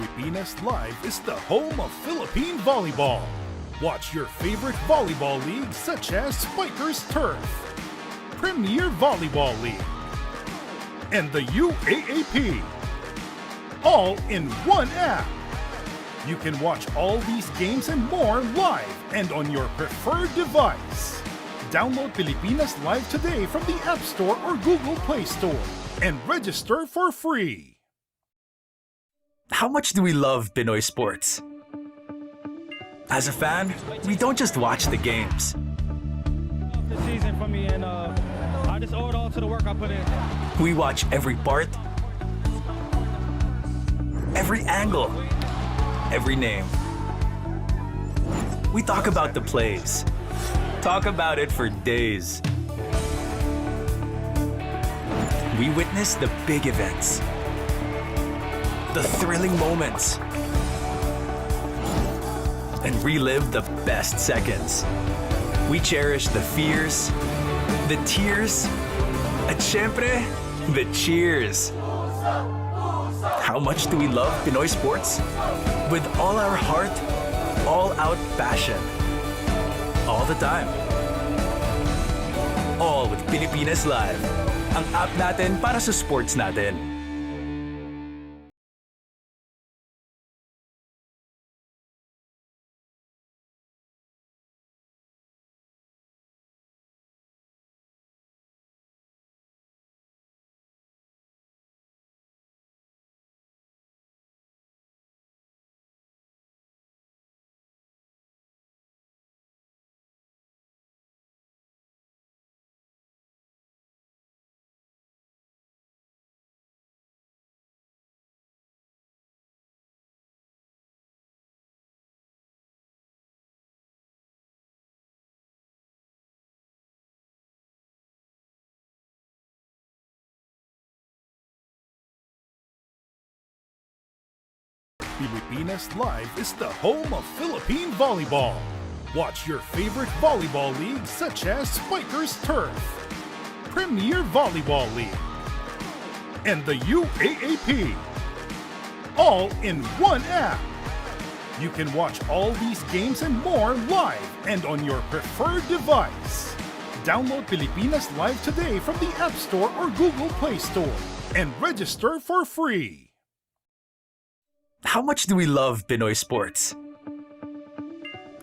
Pilipinas Live is the home of Philippine volleyball. Watch your favorite volleyball leagues such as Spikers Turf, Premier Volleyball League, and the UAAP, all in one app. You can watch all these games and more live and on your preferred device. Download Pilipinas Live today from the App Store or Google Play Store and register for free. How much do we love Pinoy sports? As a fan, we don't just watch the games. The season for me, and I just owe it all to the work I put in. We watch every part, every angle, every name. We talk about the plays. Talk about it for days. We witness the big events, the thrilling moments, and relive the best seconds. We cherish the fears, the tears, at syempre, the cheers. How much do we love Pinoy sports? With all our heart, all-out passion. All the time. All with Pilipinas Live. Ang app natin para sa sports natin. Pilipinas Live is the home of Philippine volleyball. Watch your favorite volleyball leagues such as Spikers Turf, Premier Volleyball League, and the UAAP, all in one app. You can watch all these games and more live and on your preferred device. Download Pilipinas Live today from the App Store or Google Play Store and register for free. How much do we love Pinoy sports?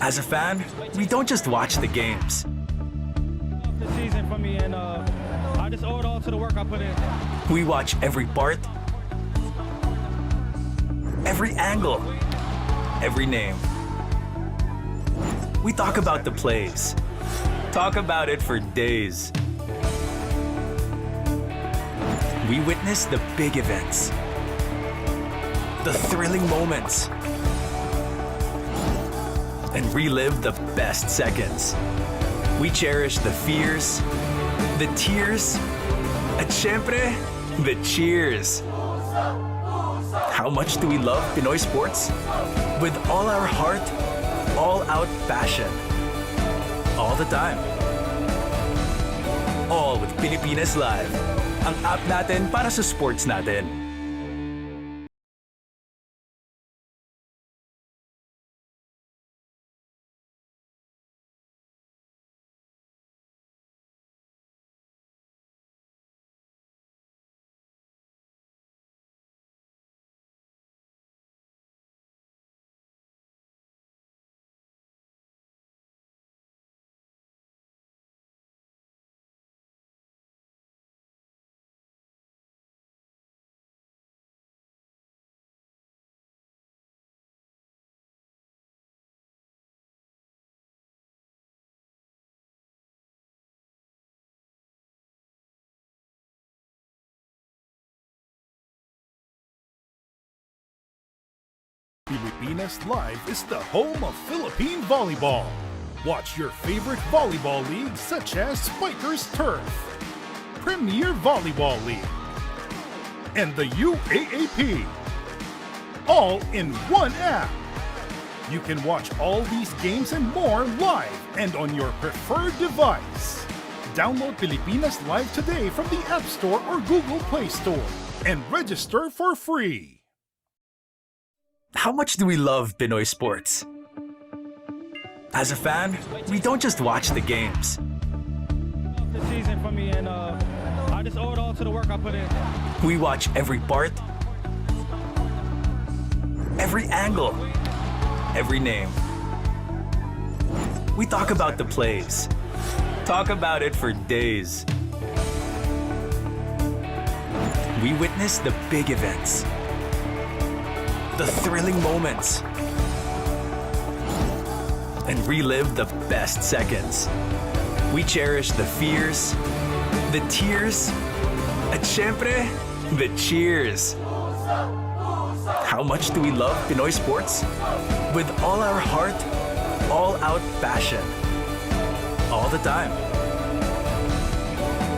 As a fan, we don't just watch the games. The season for me, and I just owe it all to the work I put in. We watch every part, every angle, every name. We talk about the plays. Talk about it for days. We witness the big events, the thrilling moments, and relive the best seconds. We cherish the fears, the tears, at syempre, the cheers. How much do we love Pinoy sports? With all our heart, all-out passion. All the time. All with Pilipinas Live. Ang app natin para sa sports natin. Pilipinas Live is the home of Philippine volleyball. Watch your favorite volleyball leagues such as Spikers Turf, Premier Volleyball League, and the UAAP, all in one app. You can watch all these games and more live and on your preferred device. Download Pilipinas Live today from the App Store or Google Play Store and register for free. How much do we love Pinoy sports? As a fan, we don't just watch the games. The season for me, and I just owe it all to the work I put in. We watch every part, every angle, every name. We talk about the plays. Talk about it for days. We witness the big events, the thrilling moments, and relive the best seconds. We cherish the fears, the tears, at syempre, the cheers. How much do we love Pinoy sports? With all our heart, all-out passion. All the time.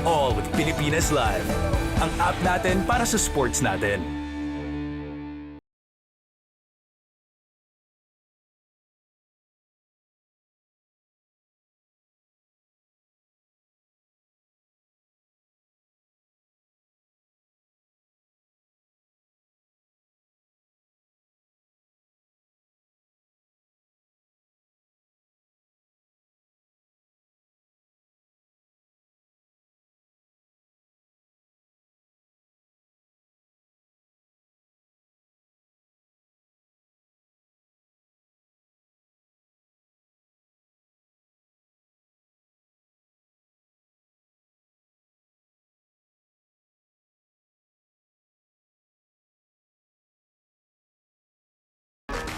All with Pilipinas Live. Ang app natin para sa sports natin.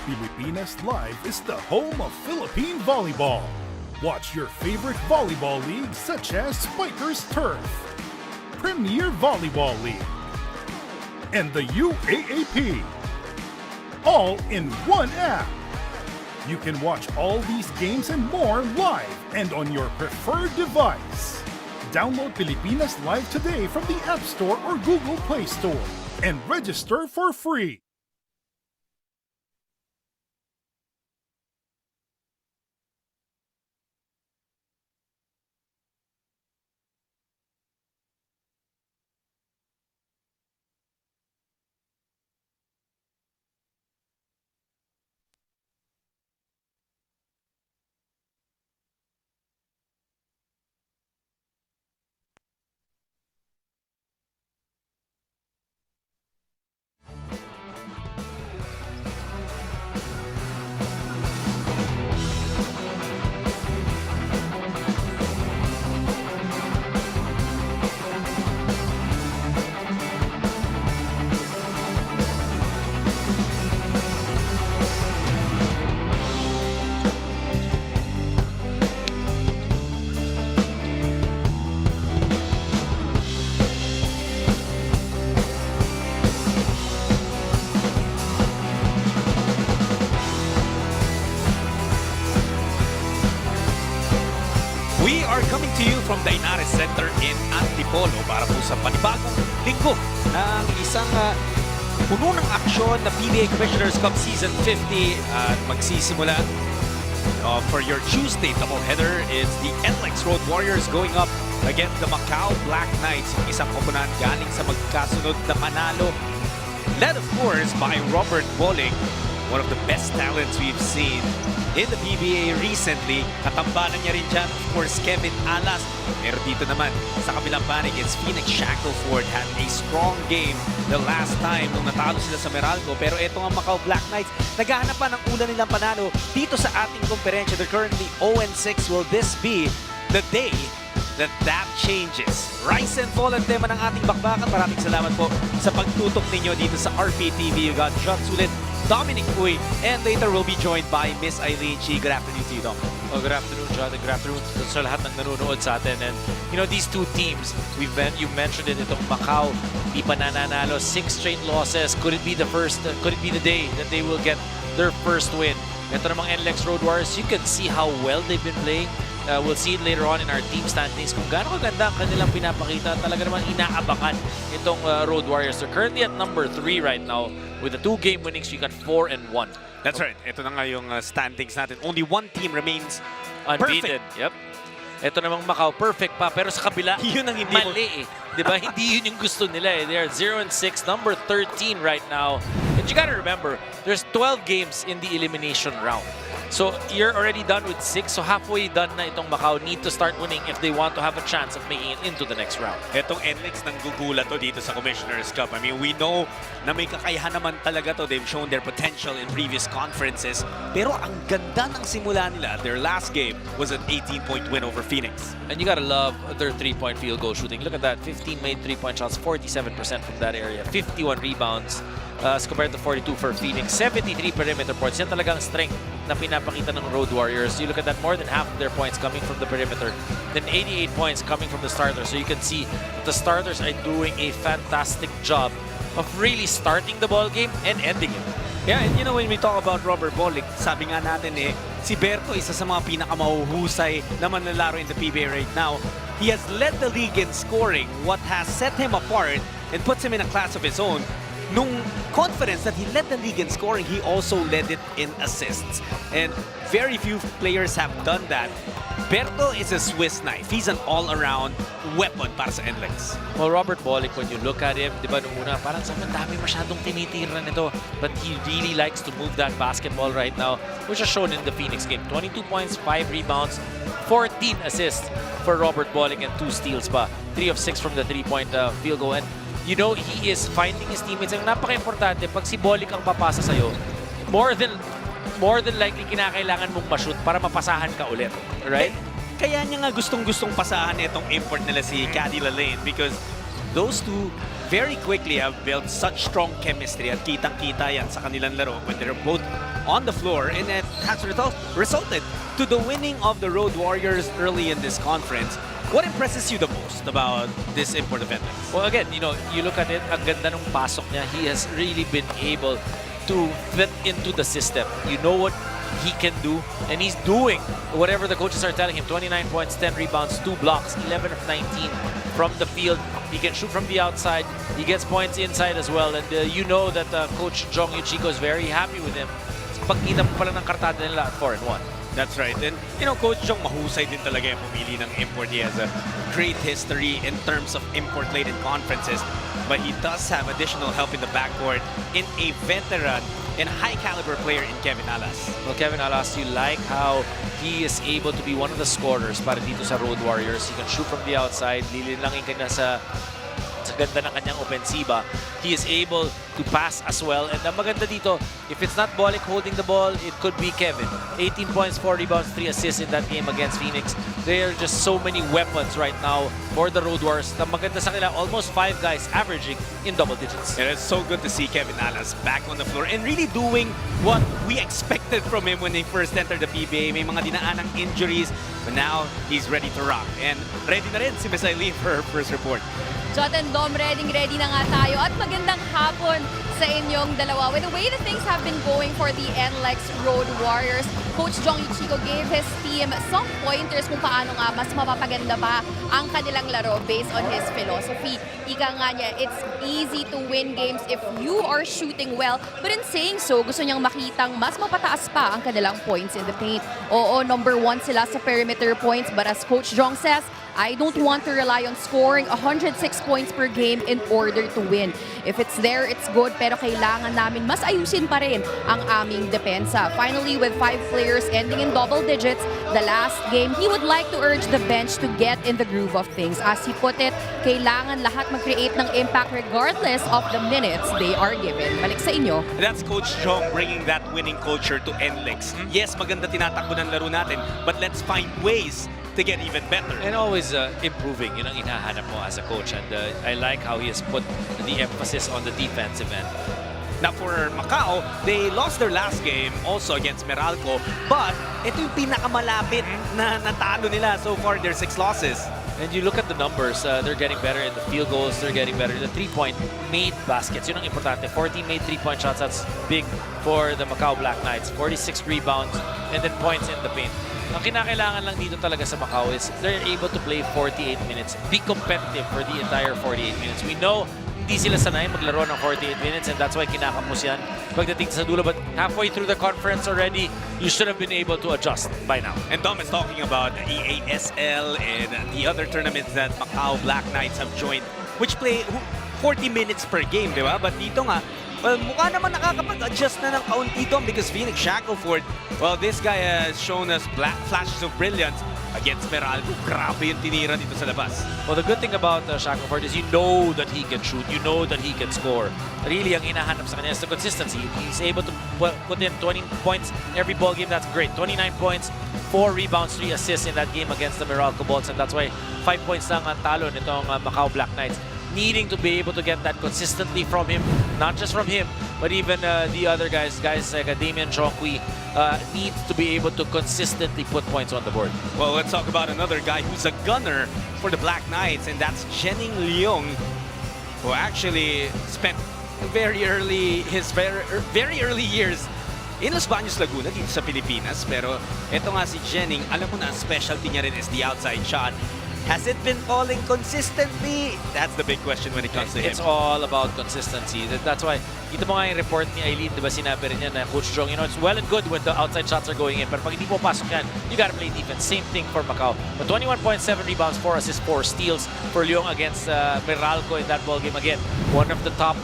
Pilipinas Live is the home of Philippine volleyball. Watch your favorite volleyball leagues such as Spikers Turf, Premier Volleyball League, and the UAAP. All in one app. You can watch all these games and more live and on your preferred device. Download Pilipinas Live today from the App Store or Google Play Store and register for free. We are coming to you from the Inares Center in Antipolo para po sa panibagong linggo ng isang puno ng aksyon na PBA Commissioners Cup Season 50 at magsisimula for your Tuesday doubleheader. It's the NLEX Road Warriors going up against the Macau Black Knights, isang koponan galing sa magkasunod na panalo, led of course by Robert Bowling, one of the best talents we've seen in the PBA recently. Katambalan niya rin dyan, of course, Kevin Alas. Pero dito naman, sa kabilang panig, it's Phoenix Shackelford had a strong game the last time nung natalo sila sa Meralco. Pero ito ang Macau Black Knights, naghahanap pa ng una nilang panalo dito sa ating komperensya. They're currently 0-6. Will this be the day that changes? Rise and fall ang tema ng ating bakbakan. Maraming salamat po sa pagtutok ninyo dito sa RPTV. You got John Sulit, Dominic Uy, and later we'll be joined by Miss Eileen Chi. Good afternoon to you, Dom. Oh, good afternoon, John, and good afternoon sa lahat ng nanonood sa atin. And you know, these two teams, you mentioned it, itong Macau, di pa nananalo, 6 straight losses. Could it be the first? Could it be the day that they will get their first win? Ito namang NLEX Road Warriors, you can see how well they've been playing. We'll see it later on in our team standings kung gaano kaganda ang kanilang pinapakita. Talaga naman inaabangan itong Road Warriors. They're currently at number 3 right now with a 2-game winning streak at 4-1. That's right. Ito na nga yung standings natin. Only one team remains unbeaten. Perfect. Yep. Ito namang Macau, perfect pa. Pero sa kabila, Yun ang hindi mali eh. Diba? Hindi yun yung gusto nila eh. They're 0-6, number 13 right now And you gotta remember, there's 12 games in the elimination round. So you're already done with 6, so halfway done na itong Macau need to start winning if they want to have a chance of making it into the next round. Etong NLEX nang gugulat to dito sa Commissioner's Cup. I mean, we know na may kakayahan naman talaga to. They've shown their potential in previous conferences. Pero ang ganda ng simula nila. Their last game was an 18-point win over Phoenix. And you gotta love their 3-point field goal shooting. Look at that, 15 made 3-point shots, 47% from that area, 51 rebounds as compared to 42 for Phoenix, 73 perimeter points. Yan talagang strength na pinapakita ng Road Warriors. You look at that, more than half of their points coming from the perimeter, then 88 points coming from the starters. So you can see that the starters are doing a fantastic job of really starting the ball game and ending it. Yeah, and you know, when we talk about Robert Bolick, sabi nga natin si Berto isa sa mga pinakamahuhusay na manlalaro in the PBA right now. He has led the league in scoring. What has set him apart and puts him in a class of his own, nung confidence that he led the league in scoring, he also led it in assists. And very few players have done that. Berto is a Swiss knife. He's an all-around weapon para sa NLEX. Well, Robert Bolick, when you look at him, di ba nung una, parang sa dami masyadong tinitira nito. But he really likes to move that basketball right now, which is shown in the Phoenix game. 22 points, 5 rebounds, 14 assists for Robert Bolick and 2 steals pa. 3 of 6 from the 3-point field goal. And you know, he is finding his teammates. Ang napaka-importante, pag si Bolick ang papasa sa'yo, more than likely kinakailangan mong ma-shoot para mapasahan ka ulit. Right? Kaya niya nga gustong-gustong pasahan itong import nila si Caddy Lalane because those two very quickly have built such strong chemistry at kitang-kita yan sa kanilang laro when they're both on the floor, and it has resulted to the winning of the Road Warriors early in this conference. What impresses you the most about this import of NLEX? Well, again, you know, you look at it, ang ganda ng pasok niya. He has really been able to fit into the system. You know what he can do, and he's doing whatever the coaches are telling him. 29 points, 10 rebounds, 2 blocks, 11 of 19 from the field. He can shoot from the outside. He gets points inside as well. And you know that Coach Jong Yuchiko is very happy with him. Pagkita mo pala ng kartada nila at 4-1. That's right. And, you know, Coach Jong, mahusay din talaga yung pumili ng import. He has a great history in terms of import-laden conferences. But he does have additional help in the backcourt in a veteran and high-caliber player in Kevin Alas. Well, Kevin Alas, you like how he is able to be one of the scorers para dito sa Road Warriors. He can shoot from the outside. Lilinangin ka na sa ganda ng kanyang opensiba. He is able to pass as well. And ang maganda dito, if it's not Bolick holding the ball, it could be Kevin. 18 points, 4 rebounds, 3 assists in that game against Phoenix. There are just so many weapons right now for the Road Warriors. Ang maganda sa kanila, almost 5 guys averaging in double digits. And it's so good to see Kevin Alas back on the floor and really doing what we expected from him when he first entered the PBA. May mga dinaanang injuries, but now he's ready to rock. And ready na rin si Miss Eileen for her first report. Jot and Dom, ready na nga tayo. At magandang hapon sa inyong dalawa. With the way that things have been going for the NLEX Road Warriors, Coach Jong Yuchiko gave his team some pointers kung paano nga mas mapapaganda pa ang kanilang laro based on his philosophy. Ika nga niya, it's easy to win games if you are shooting well. But in saying so, gusto niyang makitang mas mapataas pa ang kanilang points in the paint. Oo, number 1 sila sa perimeter points, but as Coach Jong says, I don't want to rely on scoring 106 points per game in order to win. If it's there, it's good, pero kailangan namin mas ayusin pa rin ang aming depensa. Finally, with 5 players ending in double digits, the last game, he would like to urge the bench to get in the groove of things. As he put it, kailangan lahat mag-create ng impact regardless of the minutes they are given. Balik sa inyo. That's Coach Jong bringing that winning culture to NLEX. Yes, maganda tinatakbo ng laro natin, but let's find ways to get even better. And always improving, yun ang hinahanap mo as a coach. And I like how he has put the emphasis on the defensive end. Now for Macau, they lost their last game also against Meralco, but ito yung pinakamalapit na natalo nila so far, their 6 losses. And you look at the numbers, they're getting better in the field goals, they're getting better in the 3-point made baskets. Yun ang importante. 14 made 3-point shots, that's big for the Macau Black Knights. 46 rebounds, and then points in the paint. Ang kinakailangan lang dito talaga sa Macau is they're able to play 48 minutes. Be competitive for the entire 48 minutes. We know hindi sila sanay maglaro ng 48 minutes and that's why kinakapos yan pagdating sa dulo. But halfway through the conference already, you should have been able to adjust by now. And Dom is talking about EASL and the other tournaments that Macau Black Knights have joined, which play 40 minutes per game, di ba? But dito nga, Well, mukha naman nakakapag-adjust na ng kaunti doon because Phoenix Shackelford, well, this guy has shown us flashes of brilliance against Meralco. Grabe yung tinira dito sa labas. Well, the good thing about Shackelford is you know that he can shoot, you know that he can score. Really, ang hinahanap sa kanya is the consistency. He's able to put in 20 points every ball game. That's great. 29 points, 4 rebounds, 3 assists in that game against the Meralco Bolts, and that's why 5 points lang ang talo nitong Macau Black Knights. Needing to be able to get that consistently from him, not just from him, but even the other guys like Damian Chongqui, needs to be able to consistently put points on the board. Well, let's talk about another guy who's a gunner for the Black Knights, and that's Jenning Leong, who actually spent his very early years in Los Baños, Laguna, dito sa Pilipinas. Pero ito nga si Jenning, alam mo na, ang specialty niya rin is the outside shot. Has it been falling consistently? That's the big question when it comes to him. It's all about consistency. That's why, ito mo nga yung report ni Eileen, di ba sinabi rin niya na Coach Jong, you know, it's well and good when the outside shots are going in, pero pag hindi mo pasok yan, you gotta play defense. Same thing for Macau. But 21.7 rebounds, 4 assists, 4 steals for Leong against Meralco in that ball game. Again, one of the top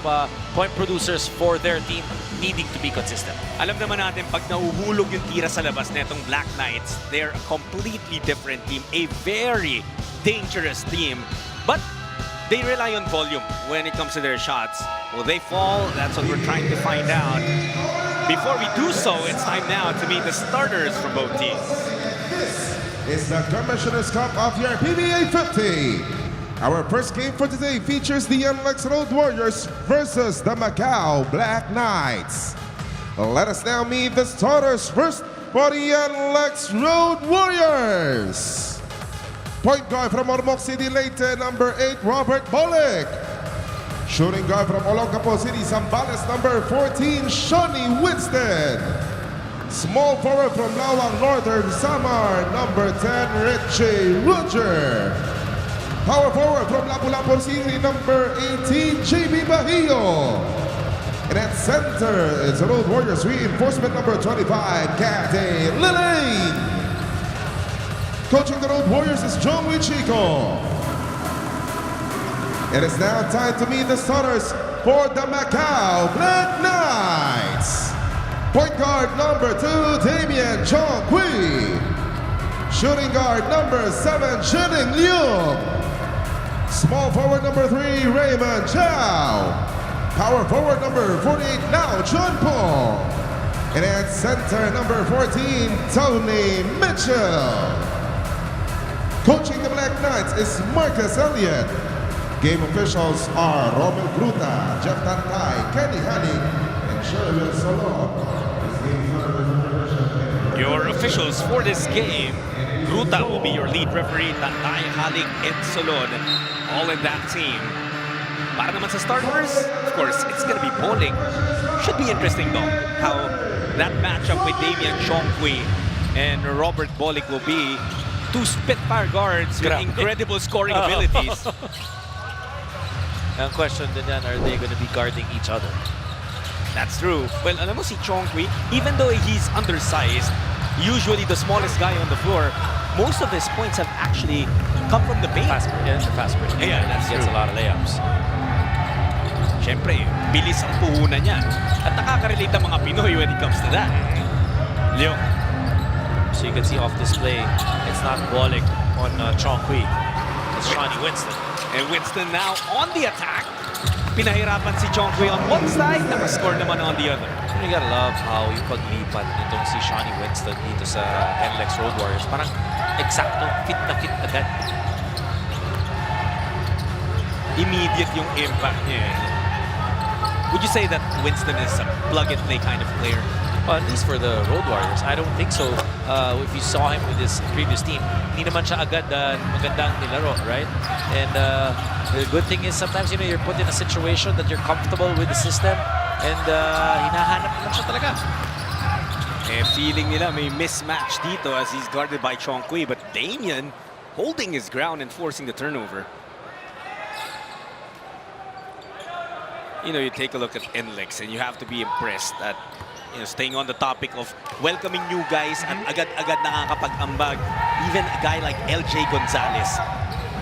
point producers for their team, needing to be consistent. Alam naman natin, pag nahuhulog yung tira sa labas na itong Black Knights, they're a completely different team, a very dangerous team. But they rely on volume when it comes to their shots. Will they fall? That's what we're trying to find out. Before we do so, it's time now to meet the starters from both teams. It's the Commissioner's Cup of your PBA 50. Our first game for today features the NLEX Road Warriors versus the Macau Black Knights. Let us now meet the starters first for the NLEX Road Warriors. Point guard from Ormoc City, Leyte, number 8, Robert Bolick. Shooting guard from Olongapo City, Zambales, number 14, Shawnee Winston. Small forward from Lawang Northern Samar, number 10, Richie Roger. Power forward from Lapu-Lapu City, number 18, JB Bahio. And at center, it's the Road Warriors reinforcement, number 25, Cathy Lilane. Coaching the Road Warriors is John Wichico. It is now time to meet the starters for the Macau Black Knights. Point guard number 2, Damian Chongqui. Shooting guard number 7, Jenning Leong. Small forward number 3, Raymond Chow. Power forward number 48, now John Paul. And at center number 14, Tony Mitchell. Coaching the Black Knights is Marcus Elliott. Game officials are Romel Gruta, Jeff Tantay, Kenny Hanning, and Sherwin Solon. Your officials for this game, Gruta will be your lead referee, Tantay, Haling, and Solon, all in that team. Para naman sa starters, of course, it's gonna be bowling. Should be interesting though, how that matchup with Damian Chongqui and Robert Bolick will be. Two Spitfire guards with incredible scoring abilities. Ang question din yan, are they going to be guarding each other? That's true. Well, alam mo si Chongqui, even though he's undersized, usually the smallest guy on the floor, most of his points have actually come from the paint. Fast break. Yeah, it's a fast break. Yeah, that's He gets true. a lot of layups. Siyempre, bilis ang puhunan niya. At nakaka-relate ang mga Pinoy when it comes to that. Leong. So you can see off display, it's not Bolick on Chongqui. It's Shawnee Winston. And Winston now on the attack. Pinahirapan si Chongqui on one side, nakascore naman on the other. You gotta love how yung paglipat nitong si Shawnee Winston dito sa NLEX Road Warriors. Parang eksakto, fit na fit agad. Immediate yung impact niya. Would you say that Winston is a plug-and-play kind of player? Well, at least for the Road Warriors, I don't think so. If you saw him with his previous team, hindi naman siya agad magandang nilaro, right? And the good thing is sometimes, you know, you're put in a situation that you're comfortable with the system and hinahanap naman siya talaga. Eh, feeling nila may mismatch dito as he's guarded by Chongqui, but Damian holding his ground and forcing the turnover. You know, you take a look at NLEX and you have to be impressed at, you know, staying on the topic of welcoming new guys at agad-agad nakakapag-ambag. Even a guy like LJ Gonzalez.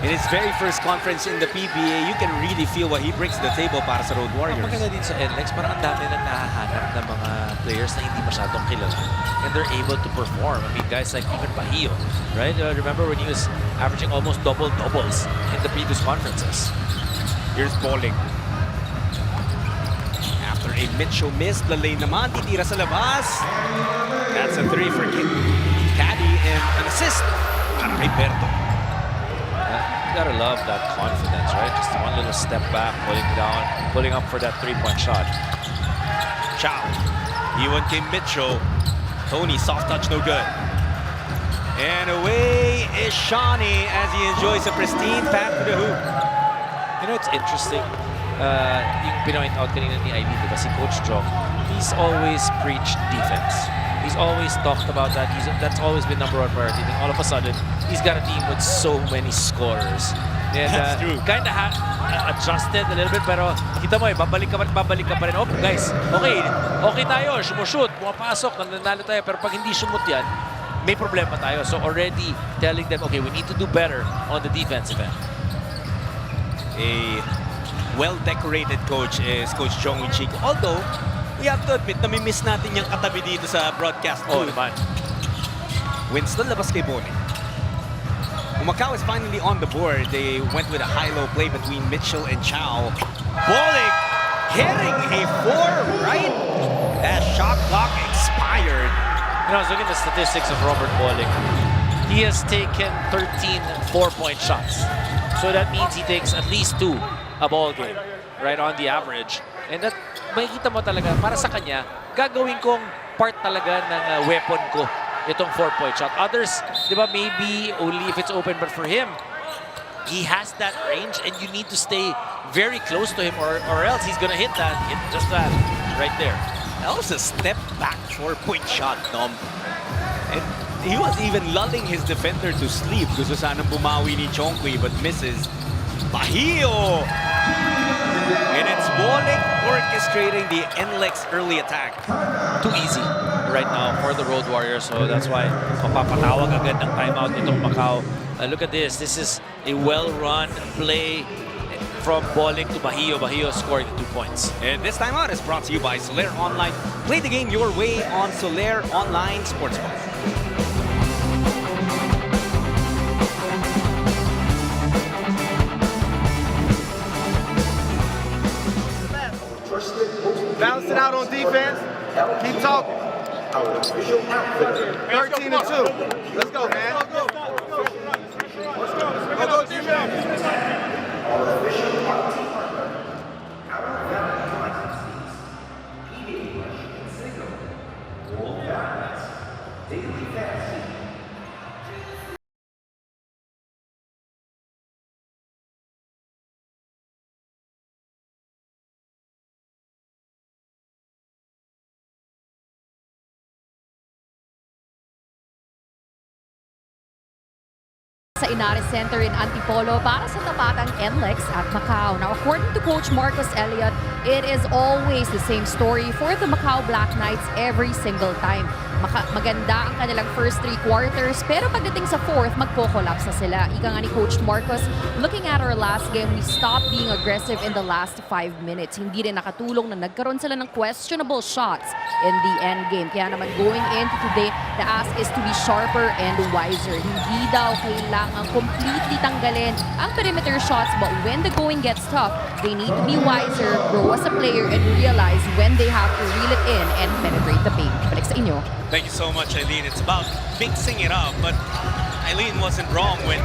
In his very first conference in the PBA, you can really feel what he brings to the table para sa Road Ang Warriors. maganda din sa NLEX, parang ang dami nang nahahanap ng mga players na hindi masyadong kilala. And they're able to perform. I mean, guys like even Bahio, right? Remember when he was averaging almost double-doubles in the previous conferences? Here's Bowling. After a Mitchell miss, the lane naman, titira sa labas. That's a 3 for Caddy and an assist para kay Berto. You gotta love that confidence, right? Just one little step back, pulling down, pulling up for that three-point shot. Chow. Iwan kay Mitchell. Tony, soft touch, no good. And away is Shawnee as he enjoys a pristine path to the hoop. You know, it's interesting. Yung pinoint out kanina ni Ivy, diba, si Coach Jong, he's always preached defense. He's always talked about that. That's always been #1 priority. And all of a sudden, he's got a team with so many scorers. And That's true. Kind of adjusted a little bit, pero kita mo babalik ka pa rin. Oh, guys, okay tayo, sumushoot, pumapasok, nananalo tayo. Pero pag hindi sumut yan, may problema tayo. So already telling them, okay, we need to do better on the defensive end. A well-decorated coach is Coach Jong Chico. Although, we have to admit, nami-miss natin yung katabi dito sa broadcast. Oh, naman. Winston labas kay Boni. Macau is finally on the board. They went with a high-low play between Mitchell and Chow. Bowling hitting a 4 right as shot clock expired. You know, I was looking at the statistics of Robert Bowling. He has taken 13 4-point shots. So that means he takes at least 2 a ball game, right on the average. And that, makikita mo talaga, para sa kanya, gagawin kong part talaga ng weapon ko itong 4-point shot. Others, di ba, maybe only if it's open, but for him, he has that range and you need to stay very close to him or else he's gonna hit just that right there. That was a step back 4-point shot, Tom. And he was even lulling his defender to sleep. Gusto sanang bumawi ni Chongqui but misses. Bahio! And it's Bowling orchestrating the NLEX early attack. Too easy right now for the Road Warriors. So that's why mapapatawag agad ng timeout itong Macau. Look at this. This is a well-run play from Bowling to Bahio. Bahio scoring the 2 points. And this timeout is brought to you by Soler Online. Play the game your way on Soler Online Sportsbook. Balance it out on defense. Keep talking. 13 and 2. Let's go, man. Let's go, defense. Sa Inares Center in Antipolo para sa tapatang NLEX at Macau. Now, according to Coach Marcos Elliott, it is always the same story for the Macau Black Knights every single time. Maganda ang kanilang first 3 quarters, pero pagdating sa 4th, magko-collapse na sila. Ika nga ni Coach Marcos, looking at our last game, we stopped being aggressive in the last 5 minutes. Hindi rin nakatulong na nagkaroon sila ng questionable shots in the end game. Kaya naman going into today, the ask is to be sharper and wiser. Hindi daw kailangan completely tanggalin ang perimeter shots, but when the going gets tough, they need to be wiser, grow as a player, and realize when they have to reel it in and penetrate the paint. Balik sa inyo. Thank you so much, Eileen. It's about mixing it up, but Eileen wasn't wrong when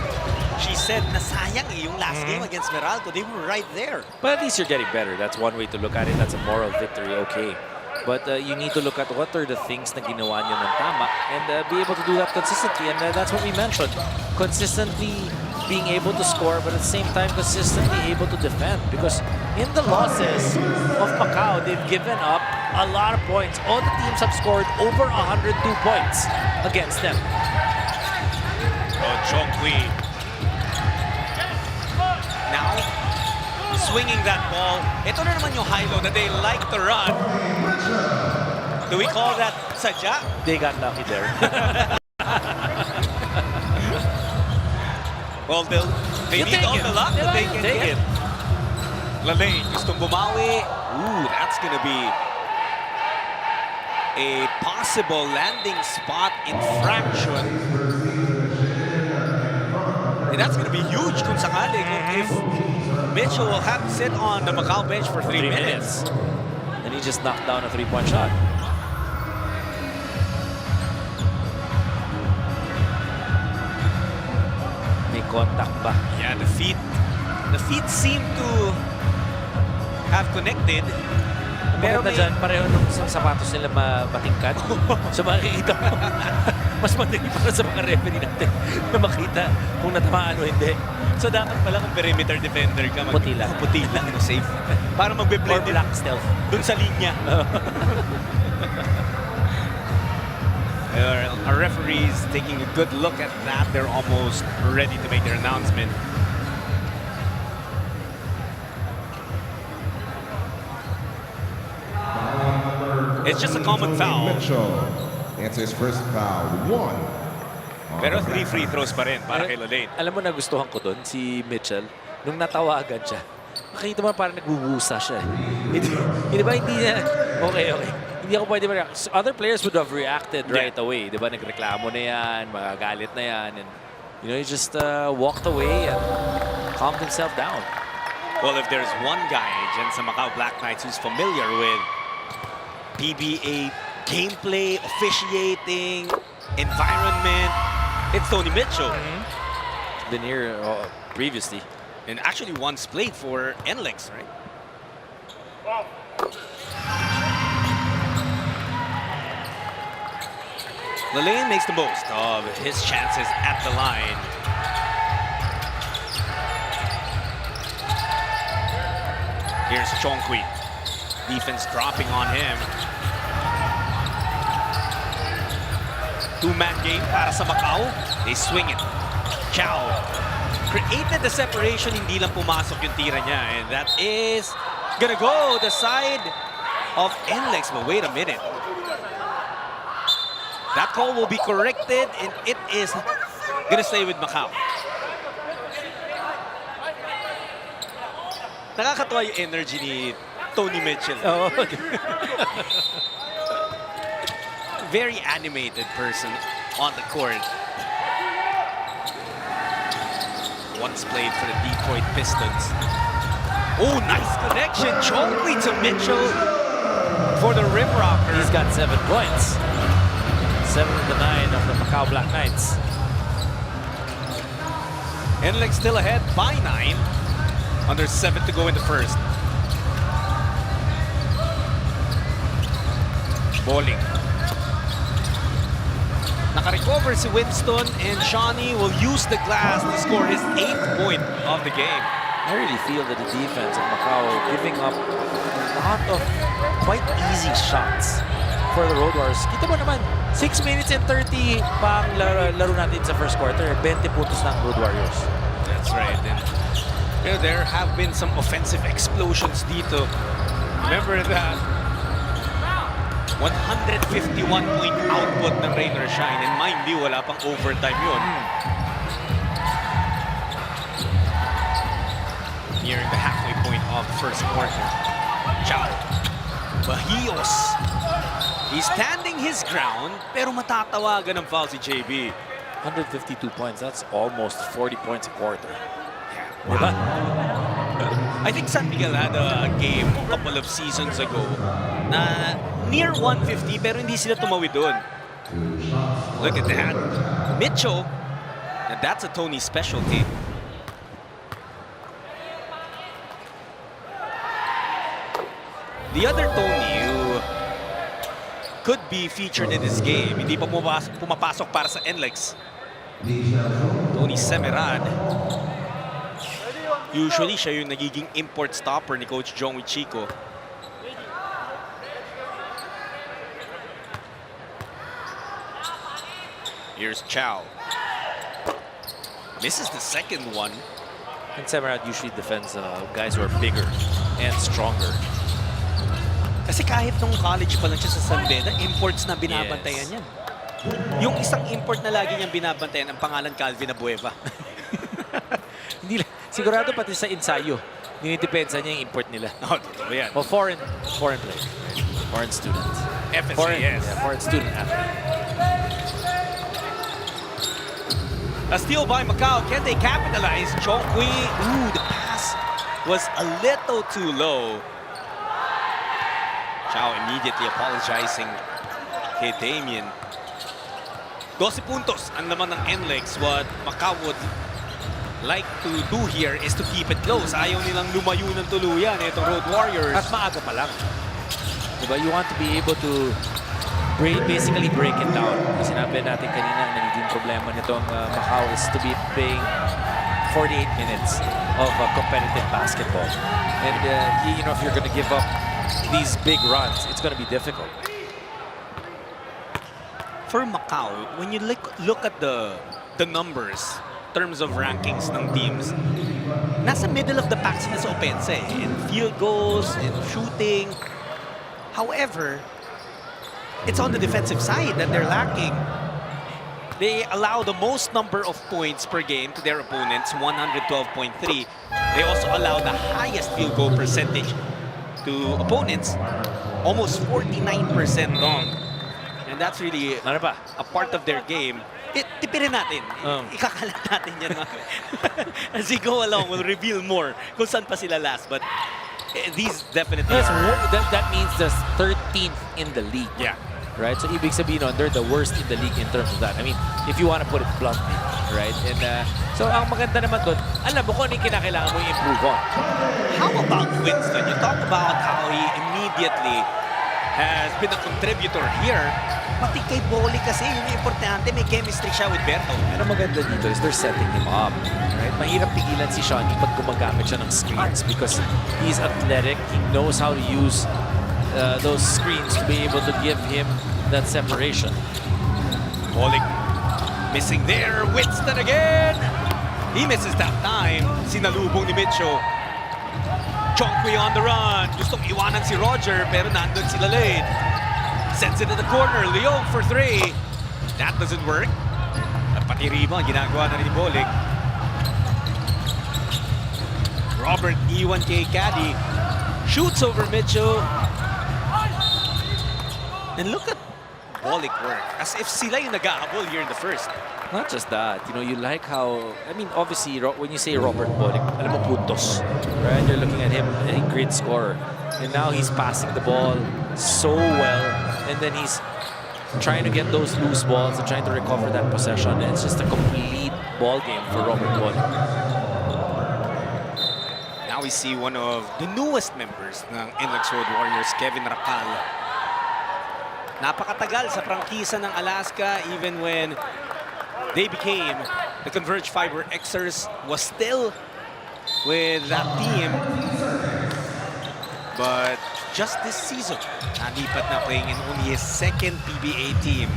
she said nasayang yung last game against Meralco. They were right there. But at least you're getting better. That's one way to look at it. That's a moral victory, okay. But you need to look at what are the things na ginawa nyo ng tama and be able to do that consistently. And that's what we mentioned. Consistently being able to score, but at the same time, consistently able to defend. Because in the losses of Macau, they've given up a lot of points. All the teams have scored over 102 points against them. Oh, Chongqui. Now, swinging that ball. Ito na naman yung high-low that they like to run. Do we call that sadya? They got lucky there. Well, They You need take all it. the luck that Diba? they You can take get. it. Lalane gustong bumawi. Ooh, that's gonna be a possible landing spot infraction. And that's gonna be huge kung sakali. If Mitchell will have to sit on the Macau bench for 3 minutes. And he just knocked down a 3-point shot. May contact ba? Yeah, the feet seem to have connected. Pero Pero may, dyan, pareho nung sapatos nila matingkad. So makikita mo, mas madali para sa mga referee natin na makita kung natamaan o hindi. so dapat pala kung perimeter defender ka, Puti lang. puti lang, no, safe. Para Or magbe-blend black stealth. dun sa linya. Our referees taking a good look at that. They're almost ready to make their announcement. It's just a common foul. Mitchell gets his first foul. 1. Pero 3 free throws pa rin para kay Lalane. Alam mo, nagustuhan ko doon si Mitchell. Nung natawagan siya, makikita mo parang nagbubusa siya. Hindi ba, hindi niya, okay. Hindi ako pwede mag-react. Other players would have reacted right away. Di ba, nagreklamo na yan, magagalit na yan. And, you know, he just walked away and calmed himself down. Well, if there's one guy dyan sa Macau Black Knights who's familiar with PBA gameplay, officiating, environment, it's Tony Mitchell. Been here previously. And actually once played for NLEX, right? Lalane makes the most of his chances at the line. Here's Chongqui. Defense dropping on him. Two-man game para sa Macau. They swing it. Chow created the separation, hindi lang pumasok yung tira niya. And that is gonna go the side of NLEX. But wait a minute. That call will be corrected and it is gonna stay with Macau. Nakakatuwa yung energy ni Tony Mitchell. Oh. Very animated person on the court. Once played for the Detroit Pistons. Oh, nice connection. Chongqui to Mitchell for the rim rocker. He's got 7 points. 7 of the 9 of the Macau Black Knights. NLEX still ahead by 9. Under 7 to go in the first. Bowling. Naka-recover si Winston and Shawnee will use the glass to score his 8th point of the game. I really feel that the defense of Macau giving up a lot of quite easy shots for the Road Warriors. Kita mo naman, 6 minutes and 30 pang laro natin sa first quarter. 20 puntos ng Road Warriors. That's right. And you know, there have been some offensive explosions dito. Remember that 151-point output ng Rain or Shine. And mind you, wala pang overtime yun. Nearing the halfway point of the first quarter. Chow. Bahios. He's standing his ground, pero matatawagan ng foul si JB. 152 points. That's almost 40 points a quarter. Wow. I think San Miguel had a game a couple of seasons ago na near 150 pero hindi sila tumawid doon. Look at that. Mitchell, and that's a Tony specialty. The other Tony who could be featured in this game, hindi pa pumapasok para sa NLEX. Tony Semerad. Usually, siya yung nagiging import stopper ni Coach Jong Chico. Here's Chow. Misses the second one. And Semerad usually defends guys who are bigger and stronger. Kasi kahit nung college pa lang siya sa San Beda, imports na binabantayan yan. Yung isang import na lagi niyang binabantayan, ang pangalan Calvin Abueva. Hindi, sigurado pati sa ensayo, dinidepensa niya yung import nila. Oh, totoo yan. O foreign player. Foreign student. FSC, Foreign, yes. foreign student athlete. A steal by Macau. Can they capitalize? Chongqui. Ooh, the pass was a little too low. Chao immediately apologizing kay Damien. 12 puntos ang laman ng NLEX. What Macau would like to do here is to keep it close. Ayaw nilang lumayo ng tuluyan itong Road Warriors. At maaga pa lang. Diba? You want to be able to basically break it down. Sinabi natin kanina, ang nagiging problema nitong Macau is to be playing 48 minutes of competitive basketball. And you know, if you're going to give up these big runs, it's going to be difficult. For Macau, when you look at the numbers, in terms of rankings ng teams, nasa middle of the pack sila sa offense in field goals, in shooting. However, it's on the defensive side that they're lacking. They allow the most number of points per game to their opponents, 112.3. They also allow the highest field goal percentage to opponents, almost 49% long. And that's really a part of their game. Tipirin natin. Ikakalat natin yan. As we go along, we'll reveal more kung saan pa sila last. But these definitely that means the 13th in the league. Yeah. Right? So ibig sabihin nun, they're the worst in the league in terms of that. I mean, if you want to put it bluntly, right? And so ang maganda naman doon, alam mo kung ano yung kinakailangan mo i-improve on. How about Winston? You talk about how he immediately has been a contributor here. Pati kay Boli kasi, yun yung importante, may chemistry siya with Berto. Pero maganda dito is they're setting him up. Right? Mahirap pigilan si Shawnee pag gumagamit siya ng screens because he's athletic. He knows how to use those screens to be able to give him that separation. Boli missing there. Winston again. He misses that time. Sinalubong ni Mitcho. Chongqui on the run. Gustong iwanan si Roger pero nandun sila late. Sends it to the corner. Leong for 3. That doesn't work. At pati rebound, ginagawa na rin ni Bolig. Robert iwan kay Caddy. Shoots over Mitchell. And look at Bolig work. As if sila yung nag-ahabol here in the first. Not just that, you know, you like how, I mean, obviously, when you say Robert Bolick, alam mo puntos, right? You're looking at him, a great scorer. And now he's passing the ball so well, and then he's trying to get those loose balls and trying to recover that possession. And it's just a complete ball game for Robert Bolick. Now we see one of the newest members ng NLEX Road Warriors, Kevin Racal. Napakatagal sa prangkisa ng Alaska, even when they became the Converge Fiber Xers, was still with that team. But just this season, nalipat na playing in only his second PBA team.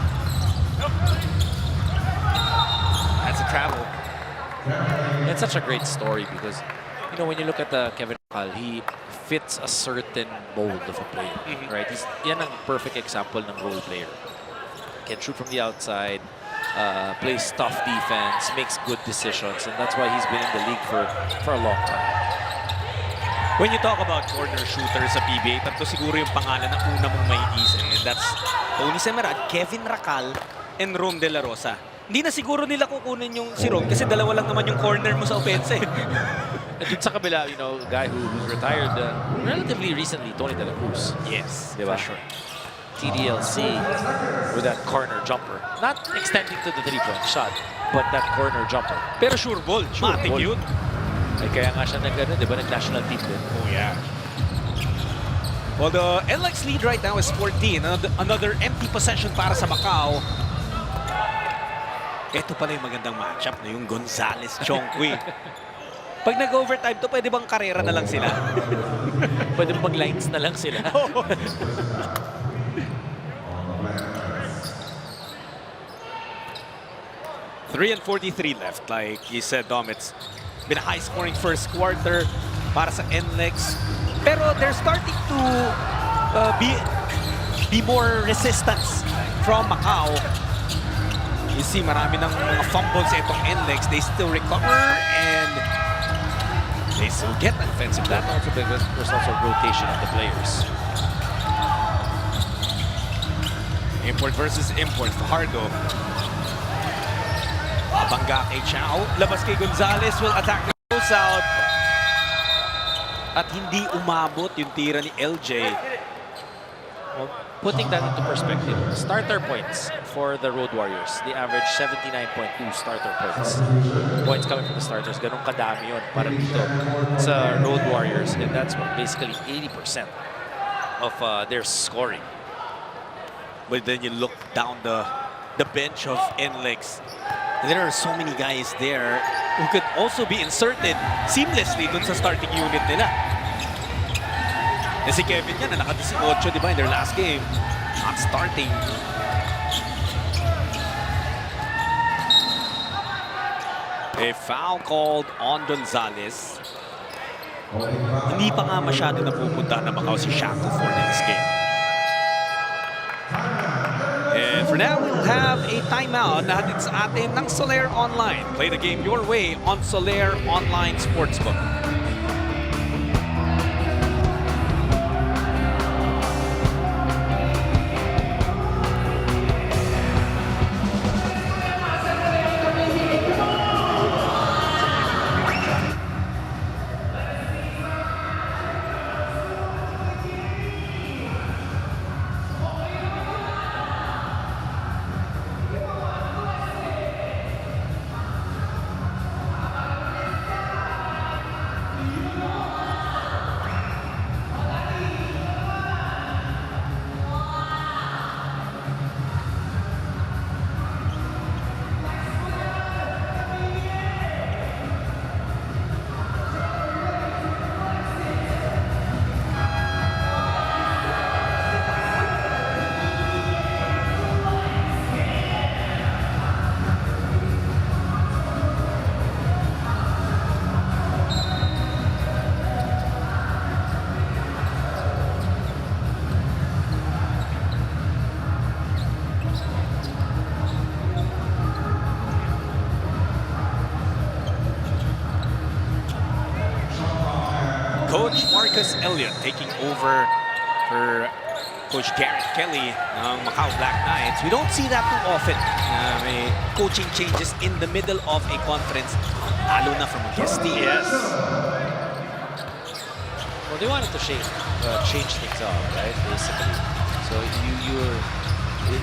That's a travel. It's such a great story because, you know, when you look at Kevin Racal, he fits a certain mold of a player, right? Yan ang perfect example ng role player. Can shoot from the outside, plays tough defense, makes good decisions, and that's why he's been in the league for a long time. When you talk about corner shooters sa PBA, tatlo siguro yung pangalan na una mong maiisip. And that's Tony Semerad, Kevin Racal, and Rom De La Rosa. Hindi na siguro nila kukunin yung si Rom kasi dalawa lang naman yung corner mo sa offense eh. And dun sa kabila, you know, guy who retired relatively recently, Tony De La Cruz. Yes, diba? for sure. TDLC with that corner jumper. Not extending to the three-point shot, but that corner jumper. Pero sure ball, matik yun. Ay, kaya nga siya nag-national team din. Oh, yeah. Well, the NLEX lead right now is 14. Another empty possession para sa Macau. Ito pala yung magandang matchup na yung Gonzalez-Chongqui. Pag nag-overtime to, pwede bang karera na lang sila? Pwede mag-lines na lang sila. 3:43 left. Like you said, Dom, it's been a high-scoring first quarter para sa NLEX. Pero they're starting to be more resistance from Macau. You see, marami ng mga fumbles sa itong NLEX. They still recover and They still get an offensive That rebound. also because there's also rotation of the players. Import versus import. Fajardo. Abangga kay Chao. Labas kay Gonzalez. Will attack the close out. At hindi umabot yung tira ni LJ. Well, putting that into perspective, starter points for the Road Warriors, they average 79.2 starter points. Points coming from the starters, ganun kadami yun para dito sa Road Warriors, and that's basically 80% of their scoring. But then you look down the bench of NLEX. There are so many guys there who could also be inserted seamlessly dun sa starting unit nila. Si Kevin yan na naka-18, di ba, in their last game. Not starting. A foul called on Gonzalez. Hindi pa nga masyado napupunta na Macau si Shackle for this game. And for now, we'll have a timeout na hatid sa atin ng Soler Online. Play the game your way on Soler Online Sportsbook. Coach Marcus Elliott taking over for Coach Garrett Kelly ng Macau Black Knights. We don't see that too often. May coaching changes in the middle of a conference, lalo na from a guest team. Yes. Well, they wanted to change things up, right? Basically. So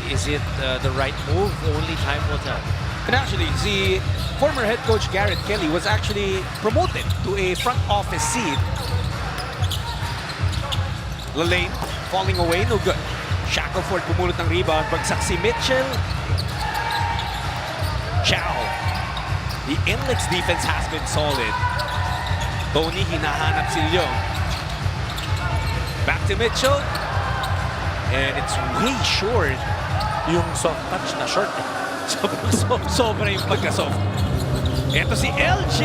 is it the right move? Only time will tell. And actually, the former head coach Garrett Kelly was actually promoted to a front office seat. Lalane falling away, no good. Shackelford pumulot ng rebound. Bagsak si Mitchell. Chao. The NLEX defense has been solid. Tony hinahanap si Leong. Back to Mitchell. And it's way short. Yung soft touch na short. Sobra yung pagka-soft. Ito si LJ.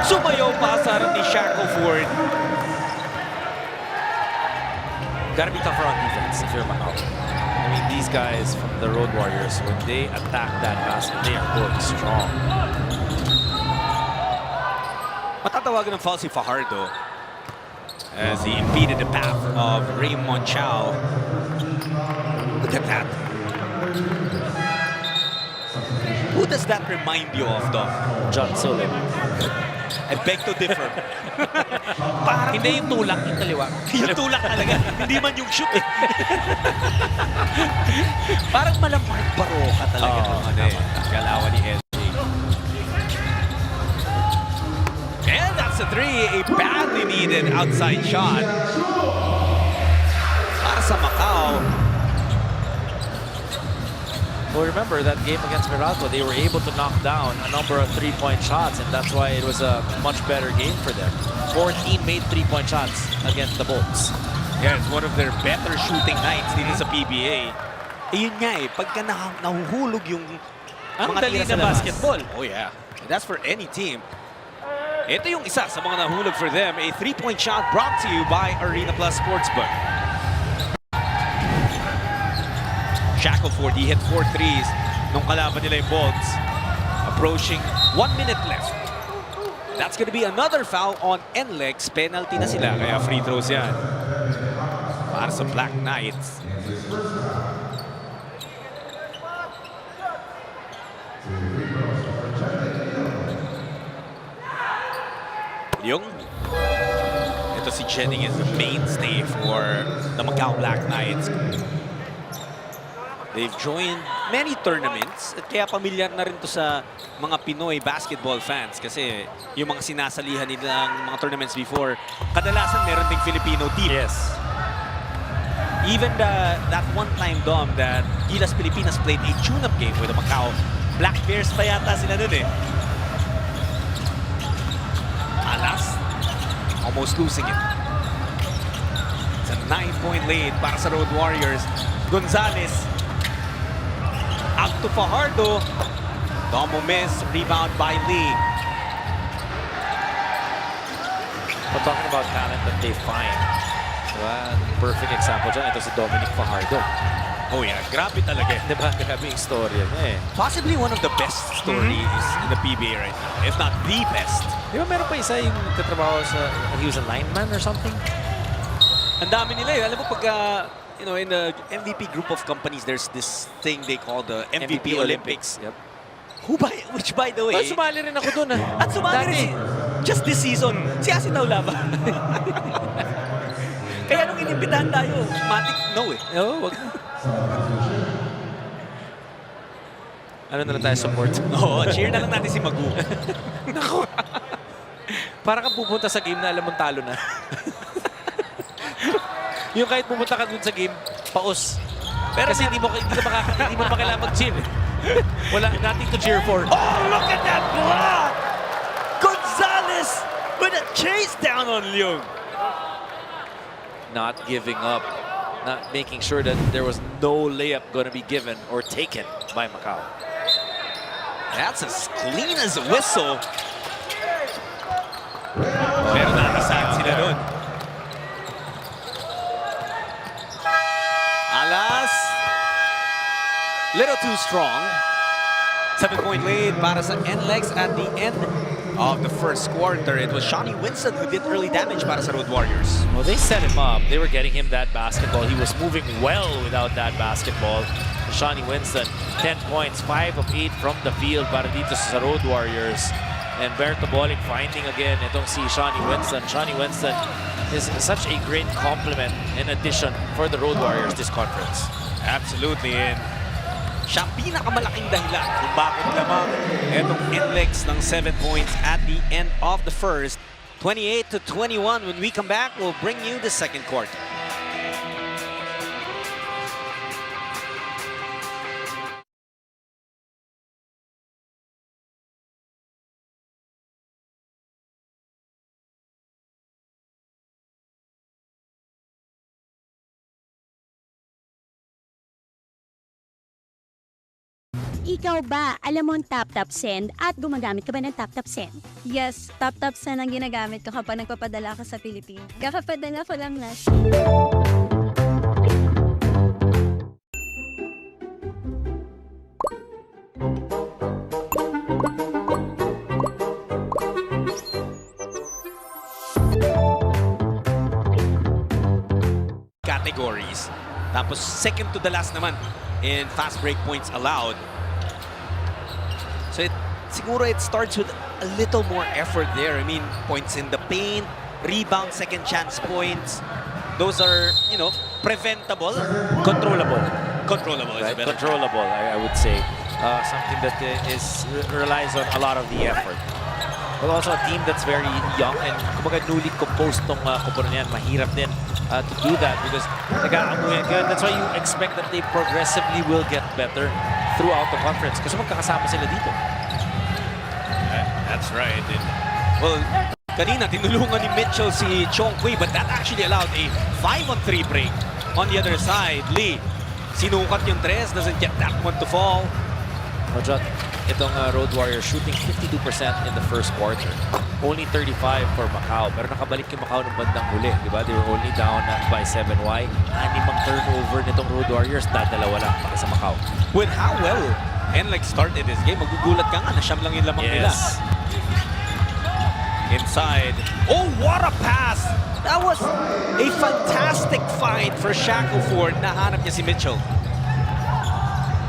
Sumayaw pa sa harap ni Shackelford. Gotta be tougher on defense if you're Macau. I mean, these guys from the Road Warriors, when they attack that basket, they are going strong. Matatawagan ng foul si Fajardo as he impeded the path of Raymond Chao. Look at that. Who does that remind you of, Dom? John Sullivan. I beg to differ. Parang hindi yung tulak, yung kaliwa. Yung tulak talaga. Hindi man yung shoot eh. Parang malamang baroka talaga. Galawan ni LJ. And that's a three. A badly needed outside shot. Para sa Macau. Well, remember that game against Meralco, they were able to knock down a number of three-point shots, and that's why it was a much better game for them. 14 made three-point shots against the Bolts. Yeah, it's one of their better shooting nights dito sa PBA. Yun nga eh, pagka nahuhulog yung mga tira sa basketball. Oh yeah, that's for any team. Ito yung isa sa mga nahulog for them. A three-point shot brought to you by Arena Plus Sportsbook. Shackelford, he hit 4 threes nung kalaban nila yung Bolts. Approaching 1 minute left. That's gonna be another foul on NLEX. Penalty na sila, kaya free throws yan. Para sa Black Knights. Yung ito si Jennings is the mainstay for the Macau Black Knights. They've joined many tournaments at kaya pamilyar na rin to sa mga Pinoy basketball fans kasi yung mga sinasalihan nilang mga tournaments before, kadalasan meron ding Filipino team. Yes. Even that one time, Dom, that Gilas Pilipinas played a tune-up game with the Macau Black Bears pa yata sila dun eh. Alas, almost losing it. It's a 9-point lead para sa Road Warriors. Gonzalez out to Fajardo. Domo miss, rebound by Lee. We're talking about talent that they find. Diba? Perfect example dyan, ito si Dominic Fajardo. Oh yeah, grabe talaga. Diba? Grabe yung story niya eh. Possibly one of the best stories in the PBA right now, if not the best. Di ba meron pa isa yung katrabaho sa, he was a lineman or something? Ang dami nila eh. Alam mo pag, you know, in the MVP group of companies, there's this thing they call the MVP Olympics. Yep. Which by the way... Oh, sumali rin ako dun ah. At sumali rin just this season, si Asin Naulava. Kaya nung inimbitahan tayo, matik no eh. Oo, wag na. Ano na lang tayo support? Oo, cheer na lang natin si Magu. Nako. Para kang pupunta sa game na alam mong talo na. Yung kahit pupunta ka dun sa game, paus. Pero kasi hindi mo pa kailangan mag-cheer. Wala, nothing to cheer for. Oh, look at that block! Gonzalez with a chase down on Leung. Not giving up. Not making sure that there was no layup going to be given or taken by Macau. That's as clean as a whistle. Pero nakasaan sila doon. Alas. Little too strong. 7-point lead para sa NLEX at the end of the first quarter. It was Shawnee Winston who did early damage para sa Road Warriors. Well, they set him up. They were getting him that basketball. He was moving well without that basketball. Shawnee Winston, 10 points, 5 of 8 from the field para dito sa Road Warriors. And Berto Bolick finding again itong si Shawnee Winston. Shawnee Winston is such a great compliment and addition for the Road Warriors this conference. Absolutely. And siya ang pinakamalaking dahilan kung bakit lamang itong NLEX ng 7 points at the end of the first. 28-21. When we come back, we'll bring you the second quarter. Ikaw ba, alam mo ang tap-tap send at gumagamit ka ba ng tap-tap send? Yes, tap-tap send ang ginagamit ko kapag nagpapadala ka sa Pilipinas. Kakapadala ko lang na. Categories. Tapos second to the last naman in fast break points allowed. So siguro it starts with a little more effort there. I mean, points in the paint, rebound, second chance points. Those are, you know, preventable. Controllable. Controllable, Right? Controllable, I would say. Something that relies on a lot of the effort. But also a team that's very young and kumbaga newly composed tong kupunan yan. Mahirap din to do that because nag-aamuyan ka. That's why you expect that they progressively will get better throughout the conference kasi magkakasama sila dito. That's right. And, well, kanina tinulungan ni Mitchell si Chong Kui, but that actually allowed a 5-on-3 break. On the other side, Lee, sinukat yung tres, doesn't get that one to fall. John, itong Road Warriors shooting 52% in the first quarter. Only 35 for Macau. Pero nakabalik yung Macau ng bandang huli. Diba? They were only down by 7. Why? 6 turnover nitong Road Warriors. Dadalawa lang para sa Macau. With how well NLEX started this game, magugulat ka nga na siyam lang yung lamang nila. inside. Oh, what a pass! That was a fantastic find for Shaco Ford. Nahanap niya si Mitchell.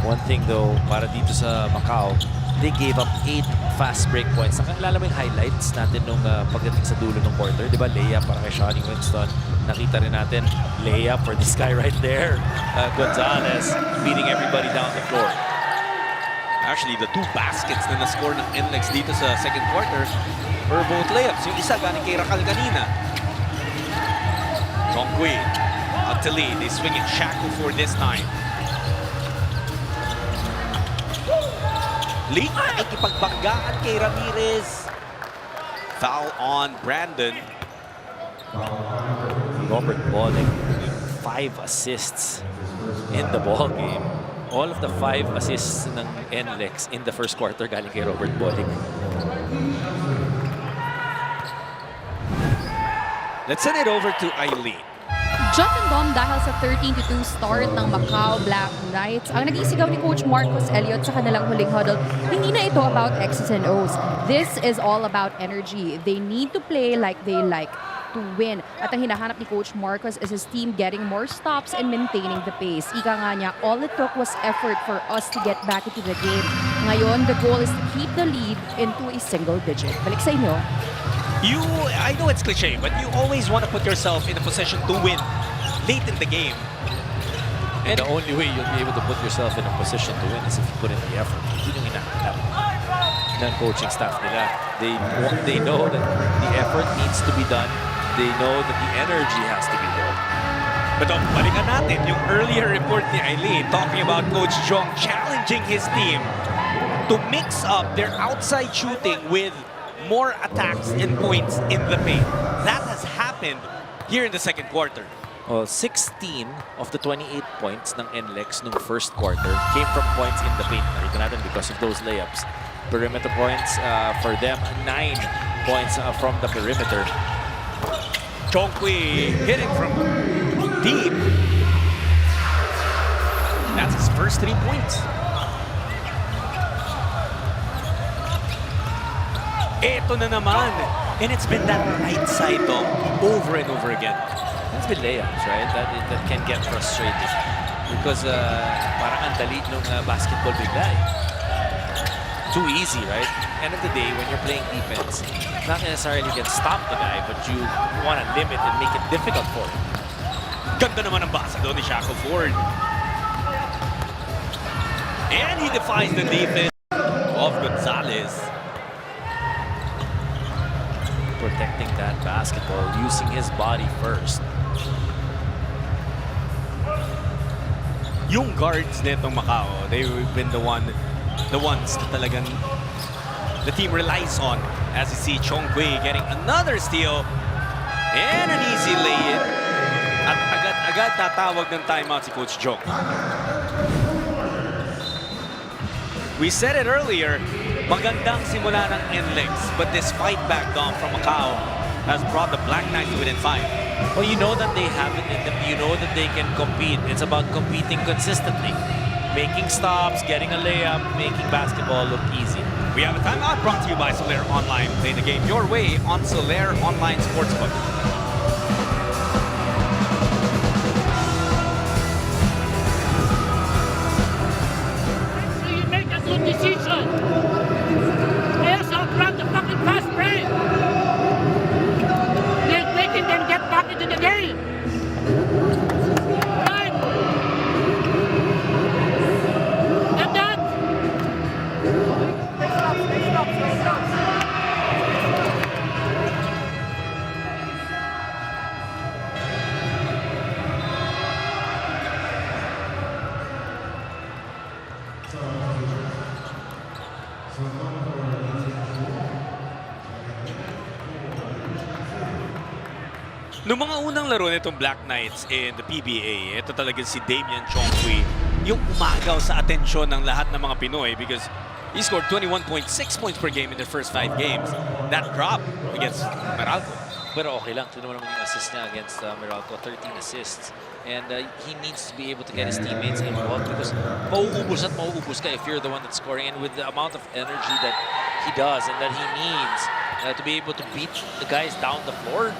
One thing though, para dito sa Macau, they gave up 8 fast break points. Nakakilala mo yung highlights natin nung pagdating sa dulo ng quarter. Di ba, layup para kay Shawnee Winston. Nakita rin natin, layup for this guy right there. Gonzalez beating everybody down the floor. Actually, the 2 baskets na na-score ng NLEX dito sa second quarter were both layups. Yung isa galing kay Rakal kanina. Chongqui, out to lead. They swing it Shaco for this time. Lee ay ipagbanggaan kay Ramirez. Foul on Brandon. Robert Bolling, 5 assists in the ball game. All of the 5 assists ng NLEX in the first quarter galing kay Robert Bolling. Let's send it over to Eileen. John and Dom, dahil sa 13-2 start ng Macau Black Knights, ang nag-isigaw ni Coach Marcos Elliott sa kanilang huling huddle, hindi na ito about X's and O's. This is all about energy. They need to play like they like to win. At ang hinahanap ni Coach Marcos is his team getting more stops and maintaining the pace. Ika nga niya, all it took was effort for us to get back into the game. Ngayon, the goal is to keep the lead into a single digit. Balik sa inyo. I know it's cliche, but you always want to put yourself in a position to win late in the game. And the only way you'll be able to put yourself in a position to win is if you put in the effort. Yun yung hinahanap ng coaching staff nila. They know that the effort needs to be done. They know that the energy has to be there. But balikan natin yung earlier report ni Eileen talking about Coach Jong challenging his team to mix up their outside shooting with more attacks and points in the paint. That has happened here in the second quarter. Well, 16 of the 28 points ng NLEX nung first quarter came from points in the paint. Nakita natin because of those layups. Perimeter points for them, 9 points from the perimeter. Chongqui hitting from deep. That's his first 3 points. Eto na naman. And it's been that right side though, over and over again. That's been layups, right? That can get frustrating. Because parang ang dali ng basketball bigla eh. Too easy, right? End of the day, when you're playing defense, not necessarily you can stop the guy, but you want to limit and make it difficult for him. Ganda naman ang basa doon ni Shaco Ford. And he defies the defense of Gonzalez. Protecting that basketball, using his body first. Yung guards nitong Macau, they've been the ones na talagang the team relies on. As you see Chongqui getting another steal and an easy lay-in. At agad-agad tatawag ng timeout si Coach Jong. We said it earlier, magandang simula ng NLEX, but this fight back down from Macau has brought the Black Knights within 5. Well, you know that they have it in them. You know that they can compete. It's about competing consistently. Making stops, getting a layup, making basketball look easy. We have a timeout brought to you by Solaire Online. Play the game your way on Solaire Online Sportsbook. You make a good decision. Players outrun the fucking fast break. They're making them get back into the game. Right? And that. Stop. Noong mga unang laro nitong Black Knights in the PBA, ito talaga si Damian Chongqui, yung umagaw sa atensyon ng lahat ng mga Pinoy because he scored 21.6 points per game in the first 5 games. That drop against Meralco. Pero okay lang. Ito naman yung assist niya against Meralco. 13 assists. And he needs to be able to get his teammates involved because mauubos at mauubos ka if you're the one that's scoring. And with the amount of energy that he does and that he needs to be able to beat the guys down the floor.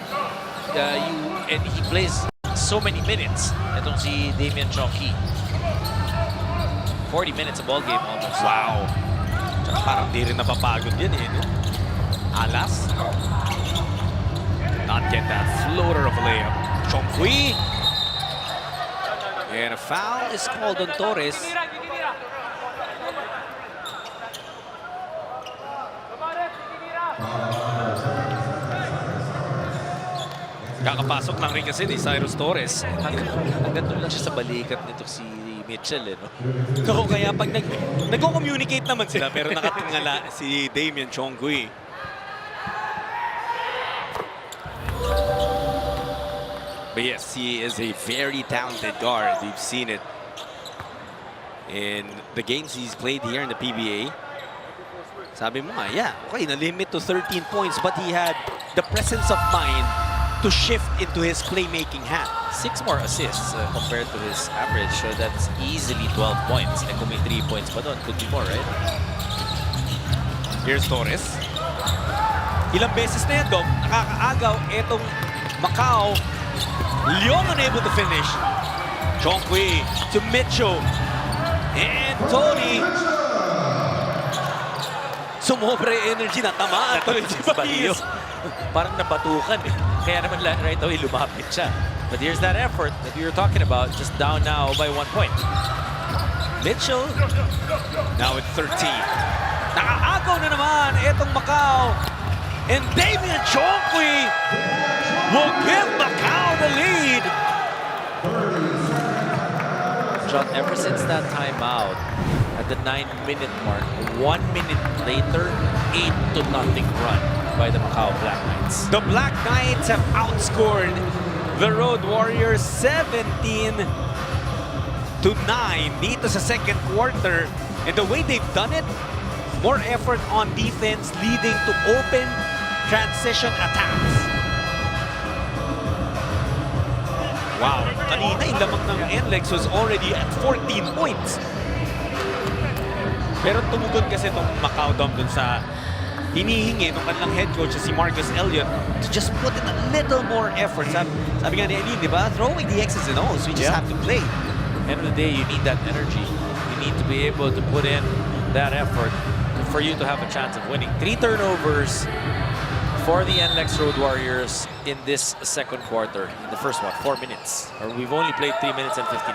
And he plays so many minutes. Itong si Damian Chonky. 40 minutes a ball game almost. Wow. Tsaka parang di rin napapagod yan eh. No? Alas. Not get that floater of a layup. Chongqui. And a foul is called on Torres. Kakapasok lang rin kasi ni Cyrus Torres. Hanggang doon lang siya sa balikat nito si Mitchell, no? Kako kaya pag nag-communicate naman sila pero nakatingala si Damian Chongqui. But yes, he is a very talented guard. We've seen it in the games he's played here in the PBA. Sabi mo nga, yeah, okay, na-limit to 13 points, but he had the presence of mind to shift into his playmaking hat. 6 more assists compared to his average, so that's easily 12 points. And kung may 3 points pa doon, could be more, right? Here's Torres. Ilang beses na yan, Dom, nakakaagaw etong Macau. Leon unable to finish. Chongqui to Mitchell. And Tony. Sumobra energy na tamaan. Parang napatukan eh. Kaya naman right away lumapit siya. But here's that effort that we were talking about. Just down now by 1 point. Mitchell. Now at 13. Nakaagaw na naman itong Macau. And Damian Chongqui will give Macau the lead. John, ever since that timeout, at the 9-minute mark, 1 minute later, 8-0 run by the Macau Black Knights. The Black Knights have outscored the Road Warriors 17-9 dito sa second quarter. And the way they've done it, more effort on defense leading to open transition attacks. Wow, kanina yung lamang ng NLEX was already at 14 points. Pero tumugon kasi itong Macau Dom dun sa hinihingi ng kanilang head coach si Marcus Elliott to just put in a little more effort. Sabi nga ni Eileen, di ba? Throwing the X's and O's, we just have to play. End of the day, you need that energy. You need to be able to put in that effort for you to have a chance of winning. 3 turnovers for the NLEX Road Warriors in this second quarter. In the first one, 4 minutes. Or we've only played 3 minutes and 59.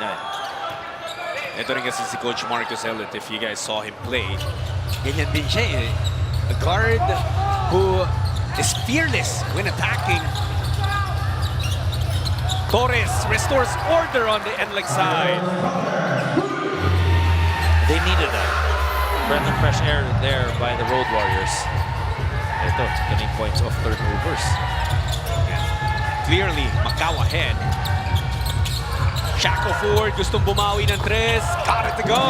Ito rin kasi si Coach Marcus Elliott, if you guys saw him play, ganyan din siya eh. A guard who is fearless when attacking. Torres restores order on the NLEX side. They needed that. Breath of fresh air there by the Road Warriors. Ito, getting points off turnovers. Clearly, Macau ahead. Shackle forward, gustong bumawi ng tres. Got it to go!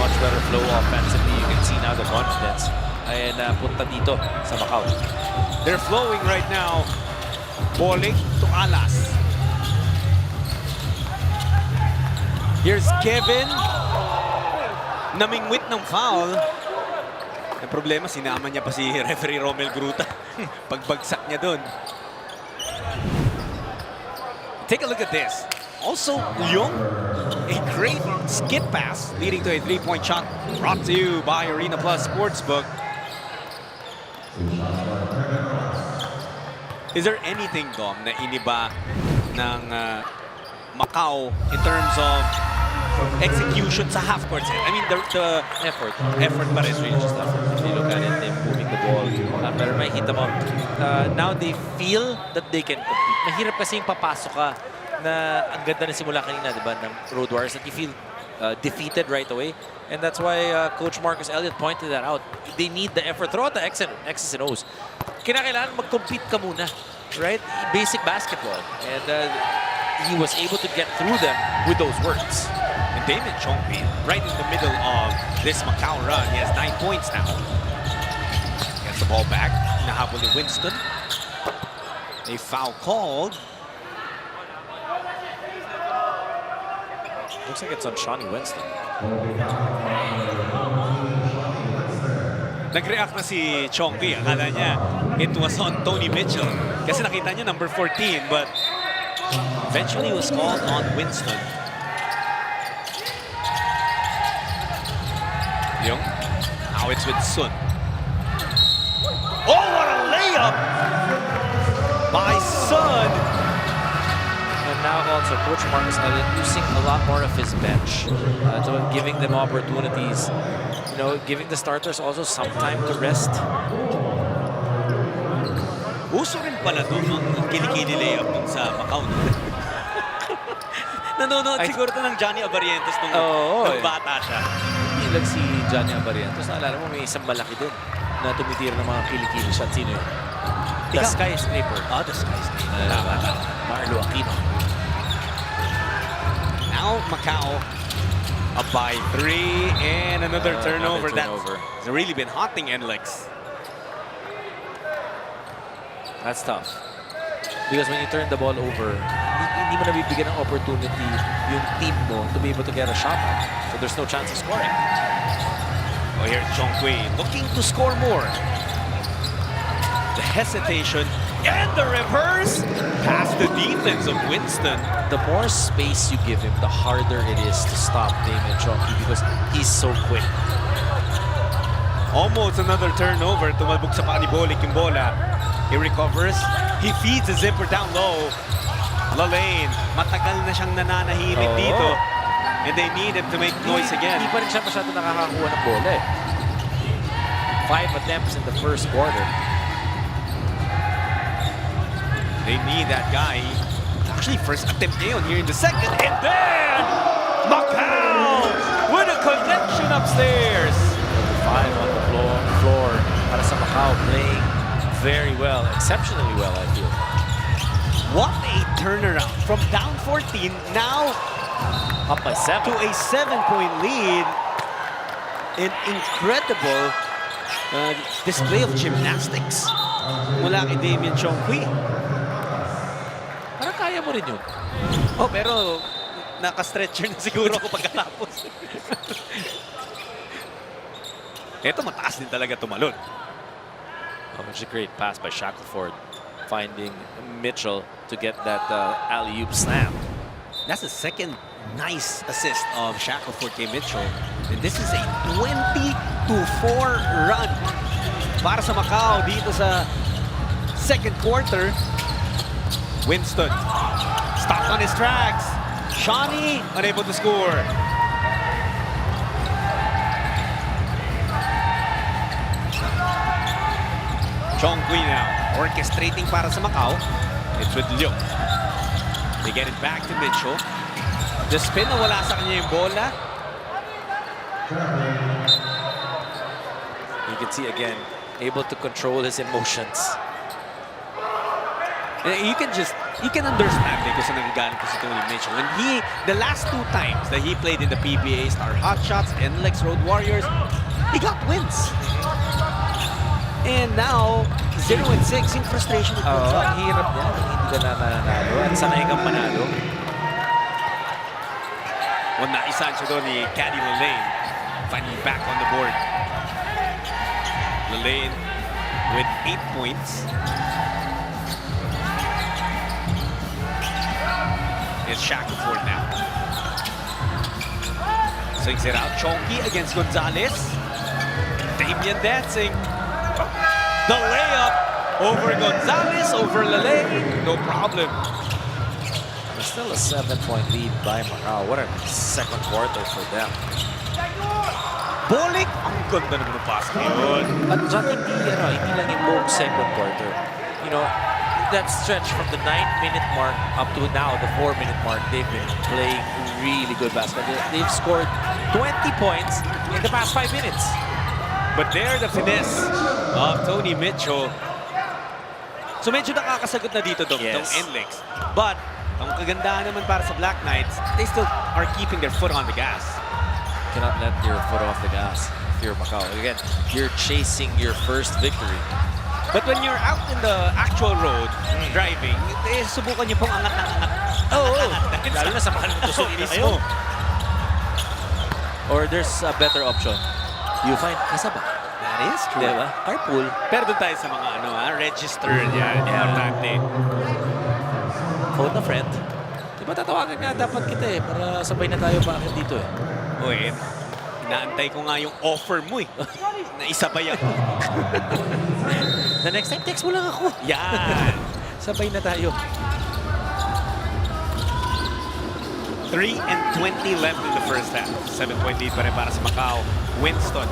Much better flow offensively. You can see now the confidence. Ayan, punta dito sa Macau. They're flowing right now. Balling to Alas. Here's Kevin. Namingwit ng foul. Ang problema, sinama niya pa si referee Romel Gruta. Pagbagsak niya dun. Take a look at this. Also, Leong, a great skip pass leading to a 3-point shot. Brought to you by Arena Plus Sportsbook. Is there anything, Dom, na iniba ng Macau in terms of execution sa half court? I mean, the effort pa rin, really just effort. If you look at it, they're moving the ball. Pero may kita mo, now they feel that they can compete. Mahirap kasi yung papasok ka na ang ganda na simula kanina, di ba, ng Road Warriors, that you feel defeated right away. And that's why Coach Marcus Elliott pointed that out. They need the effort. Throw out the X's and O's. Kinakailangan mag-compete ka muna, right? Basic basketball. And he was able to get through them with those words. And Damian Chongqui, right in the middle of this Macau run. He has 9 points now. Gets the ball back. Nahabol ni Winston. A foul called. Looks like it's on Shawnee Winston. Nag-react na si Chongqui. Akala niya it was on Tony Mitchell. Kasi nakita niya number 14, but eventually was called on Winston. Young. Now it's with Sun. Oh, what a layup by Sun. And now also Coach Marcus Elliott using a lot more of his bench, giving them opportunities. You know, giving the starters also some time to rest. Uso rin pala doon ang kilikili layup dun sa Macau. Nanonood siguro to ng Johnny Abarientos nung bata siya. Hindi lang si Johnny Abarientos. Naalala mo, may isang malaki din na tumitira ng mga kilikili shot. Sino yun? The Skyscraper. The Skyscraper. Marlo Aquino. Now Macau up by 3 and another turnover. That's really been haunting NLEX. That's tough. Because when you turn the ball over, hindi mo nabibigyan ng opportunity yung team mo to be able to get a shot up. So there's no chance of scoring. Oh, here's Chongqui looking to score more. The hesitation and the reverse past the defense of Winston. The more space you give him, the harder it is to stop Damien Chongqui because he's so quick. Almost another turnover. Tumalbog sa paa ni Bolik yung bola. He recovers. He feeds the zipper down low. Lalane, matagal na siyang nananahimik dito. And they need him to make noise again. Hindi pa rin siya masyado nakakakuha ng bola eh. 5 attempts in the first quarter. They need that guy. Actually, first attempt ngayon here in the second. And then, Macau with a connection upstairs. 5 on the floor para sa Macau, playing very well, exceptionally well, I feel. What a turnaround from down 14, now up by 7 to a 7-point lead. An incredible display of gymnastics mula kay Damien Chongqui. Parang kaya mo rin yun. Oh, pero naka-stretcher na siguro ako pagkatapos. Ito mataas din talaga tumalon. Oh, it's a great pass by Shackelford, finding Mitchell to get that alley-oop slam. That's the second nice assist of Shackelford kay Mitchell. And this is a 20-4 run para sa Macau dito sa second quarter. Winston stopped on his tracks. Shawnee unable to score. Chongqui now orchestrating para sa Macau. It's with Liu. They get it back to Mitchell. The spin na wala sa kanya yung bola. You can see again, able to control his emotions. You can understand kung saan nagagaling ko si Tony Mitchell. When the last 2 times that he played in the PBA, Star Hotshots, NLEX Road Warriors, he got wins. And now, 0-6, yung frustration with ang hirap niya, hindi ka na nanalo. At sanay kang manalo. Naisan siya doon ni Caddy Lalane. Finally back on the board. Lalane with 8 points. It's Shackelford now. Swings it out. Chongqui against Gonzalez. Damien dancing. The layup over Gonzalez, over Lalane. No problem. There's still a 7-point lead by Macau. What a second quarter for them. Bolik! Ang ganda naman ng pass ngayon. At dyan, hindi lang yung buong second quarter. You know, that stretch from the 9-minute mark up to now, the 4-minute mark, they've been playing really good basketball. They've scored 20 points in the past 5 minutes. But there, the finesse of Tony Mitchell. So medyo nakakasagot na dito ng NLEX. But ang kagandahan naman para sa Black Knights, they still are keeping their foot on the gas. Cannot let your foot off the gas if you're Macau. Again, you're chasing your first victory. But when you're out in the actual road, driving, subukan niyo pong angat ng angat. Lalo na sa mahal ng tusok na kayo. Or there's a better option. You find kasaba. That is true. Diba? Carpool. Pero doon tayo sa mga registered yan. Importante. Phone na friend. Di ba tatawagan nga dapat kita para sabay na tayo bakit dito Uy, inaantay ko nga yung offer mo na isabay ako. The next time, text mo lang ako. Yan. Sabay na tayo. 3:20 left in the first half. 7-point lead pa rin para sa Macau. Winston.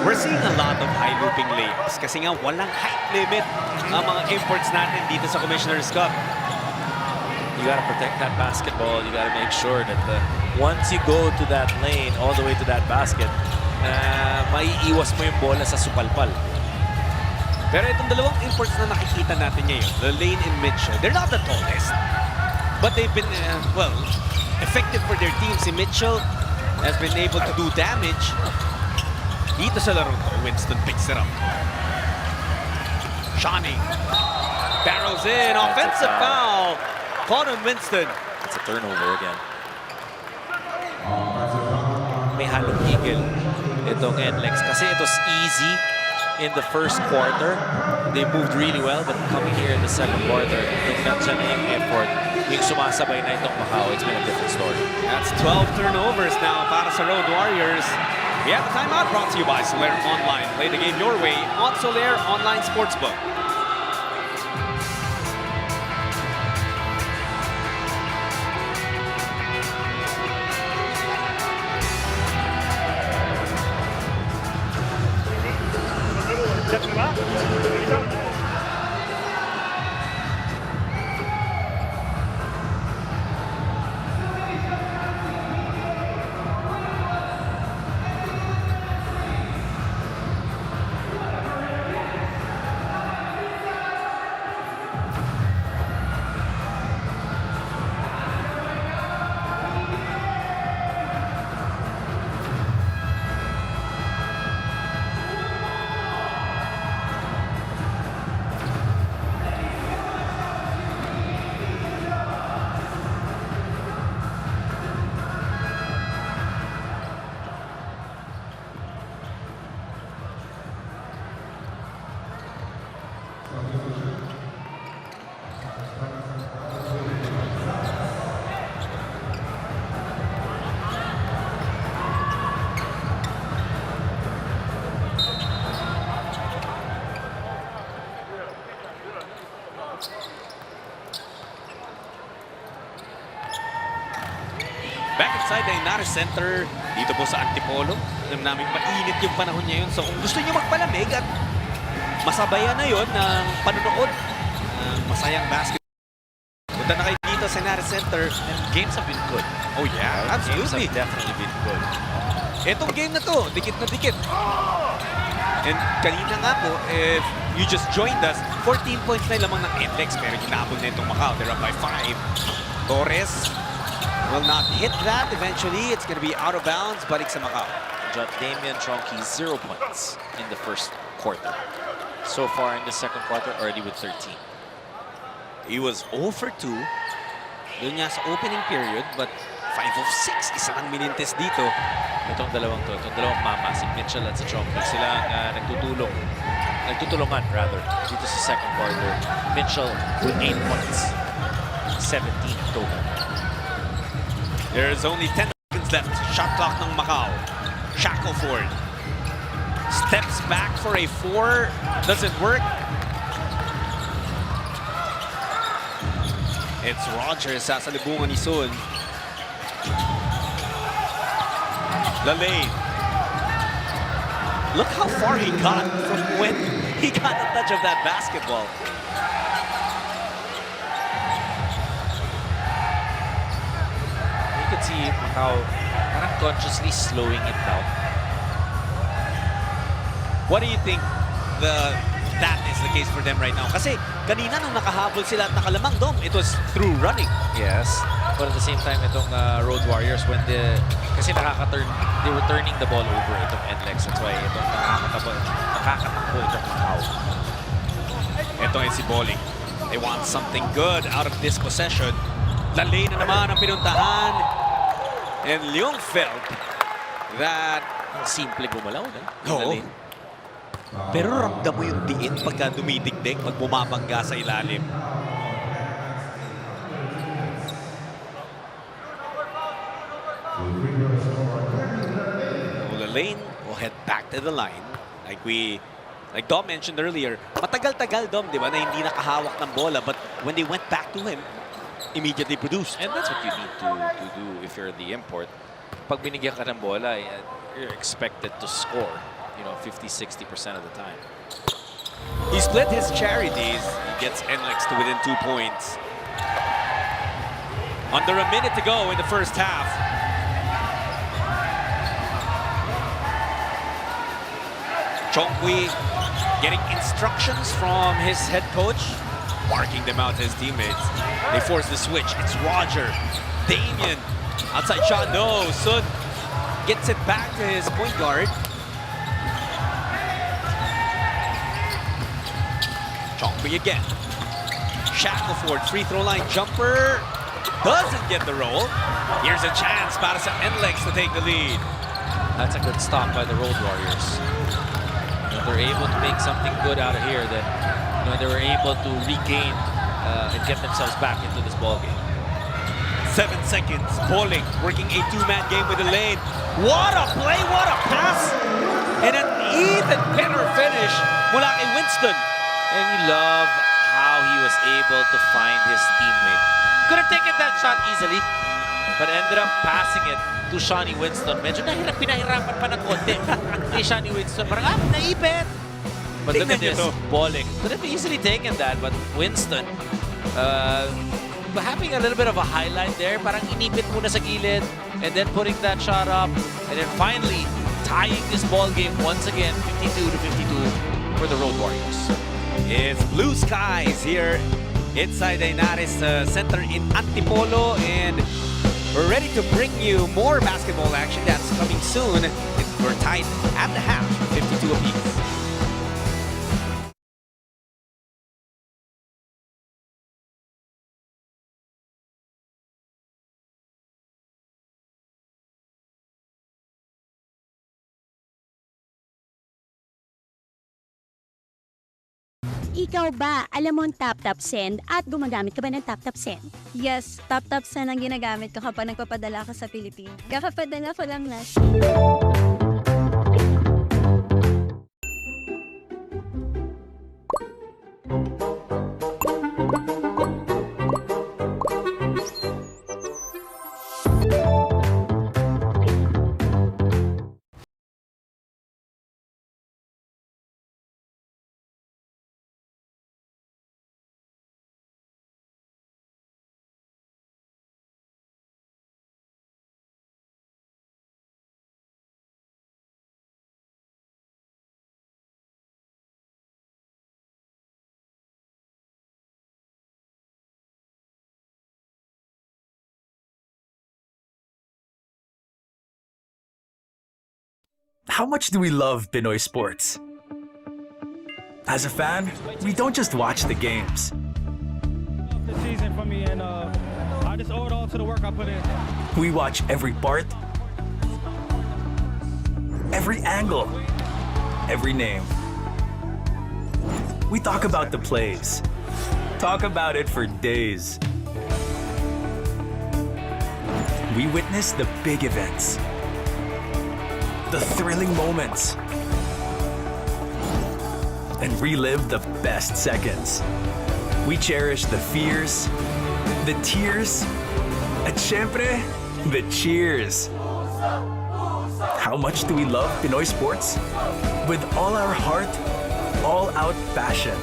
We're seeing a lot of high looping layups kasi nga walang height limit ang mga imports natin dito sa Commissioner's Cup. You gotta protect that basketball. You gotta make sure that once you go to that lane, all the way to that basket, maiiwas mo yung bola sa supalpal. Pero itong dalawang imports na nakikita natin ngayon, the Lane and Mitchell, they're not the tallest. But they've been, effective for their team. Si Mitchell has been able to do damage. Dito sa laro to, Winston picks it up. Shawnee barrels in, offensive foul. Caught on Winston. It's a turnover again. May halong eagle itong NLEX kasi it was easy in the first quarter. They moved really well, but coming here in the second quarter, yung nandiyan na yung effort, yung sumasabay na itong Macau, it's been a different story. That's 12 turnovers now para sa Road Warriors. We have the timeout brought to you by Solaire Online. Play the game your way on Solaire Online Sportsbook. Back inside the United Center, dito po sa Antipolo. Alam namin mainit yung panahon ngayon. So kung gusto niyo magpalamig at masabayan na yon ng panonood ng masayang basketball, punta na kayo dito sa United Center. And games have been good. Oh yeah, absolutely. Games have definitely been good. Itong game na to, dikit na dikit. And kanina nga po, if you just joined us, 14 points na lamang ng NLEX, pero hinabol na itong Macau. They're up by 5. Torres will not hit that. Eventually, it's going to be out of bounds. Balik sa Macau. Damian Tronky, 0 points in the first quarter. So far in the second quarter, already with 13. He was 0 for 2. Doon niya sa opening period, but 5 of 6. Isa lang minintes dito. Itong dalawang mama, si Mitchell at si Tronky, sila nagtutulungan rather, dito sa second quarter. Mitchell with 8 points. 17 total. There's only 10 seconds left. Shot clock ng Macau. Shackelford steps back for a 4. Doesn't work. It's Rogers. Sasalubungan ni Sun. The lane. Look how far he got from when he got the touch of that basketball. You can see Macau parang consciously slowing it down. What do you think that is the case for them right now? Kasi kanina nung nakahabol sila at nakalamang, Dom, it was through running. Yes. But at the same time, itong Road Warriors, kasi they were turning the ball over itong NLEX. That's why itong nakakatakbo itong Macau. Ito ay si Bowling. They want something good out of this possession. Lalay na naman ang pinuntahan. And Leung felt that Simple gumalaw na. Oo. Dali. Pero ramdam mo yung diin pagka dumidigdig, pag bumabangga sa ilalim. Lane will head back to the line. Like Dom mentioned earlier, matagal-tagal Dom, di ba, na hindi nakahawak ng bola, but when they went back to him, immediately produced. And that's what you need to do if you're the import. Pag binigyan ka ng bola, you're expected to score, 50-60% of the time. He split his charities. He gets NLEX to within 2 points. Under a minute to go in the first half. Chongqui getting instructions from his head coach, barking them out to his teammates. They force the switch. It's Roger. Damien. Outside shot, no. Sun gets it back to his point guard. Chongqui again. Shackleford, free throw line jumper. Doesn't get the roll. Here's a chance para sa NLEX to take the lead. That's a good stop by the Road Warriors. If they're able to make something good out of here, then they were able to regain and get themselves back into this ball game. 7 seconds. Bowling working a 2-man game with the lane. What a play! What a pass! And an even better finish mula kay Winston. And you love how he was able to find his teammate. Could have taken that shot easily, but ended up passing it to Shawnee Winston. Medyo pinahirapan pa ng konti ni Shawnee Winston. Parang, naipit! But look at this, Bowling. Could have easily taken that, but Winston, having a little bit of a highlight there, parang inipit muna sa gilid, and then putting that shot up, and then finally tying this ball game once again, 52-52 for the Road Warriors. It's blue skies here inside the Inares Center in Antipolo, and we're ready to bring you more basketball action that's coming soon. We're tied at the half, 52 apiece. Ikaw ba, alam mo ang tap-tap send at gumagamit ka ba ng tap-tap send? Yes, tap-tap send ang ginagamit ko kapag nagpapadala ka sa Pilipinas. Kakapadala ko lang last. How much do we love Pinoy sports? As a fan, we don't just watch the games. The season for me, and I just owe it all to the work I put in. We watch every part, every angle, every name. We talk about the plays, talk about it for days. We witness the big events, the thrilling moments, and relive the best seconds. We cherish the fears, the tears, at syempre, the cheers. How much do we love Pinoy sports? With all our heart, all-out passion.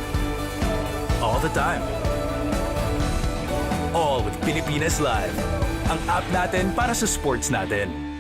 All the time. All with Pilipinas Live. Ang app natin para sa sports natin.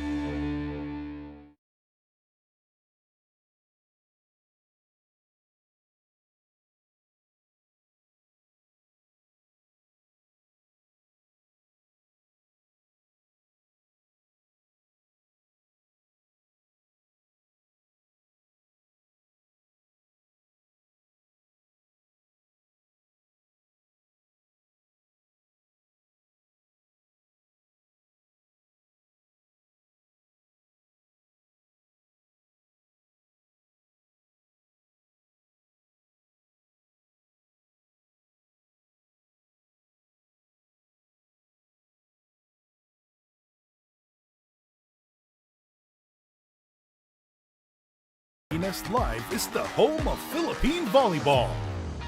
Pilipinas Live is the home of Philippine volleyball.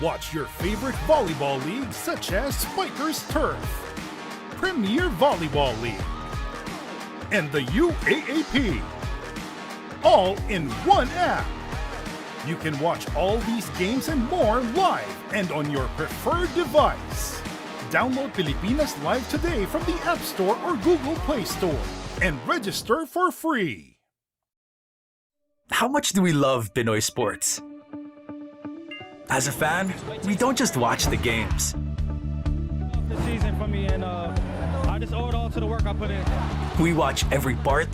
Watch your favorite volleyball leagues such as Spikers Turf, Premier Volleyball League, and the UAAP, all in one app. You can watch all these games and more live and on your preferred device. Download Pilipinas Live today from the App Store or Google Play Store and register for free. How much do we love Pinoy sports? As a fan, we don't just watch the games. The season for me, and I just owe it all to the work I put in. We watch every part,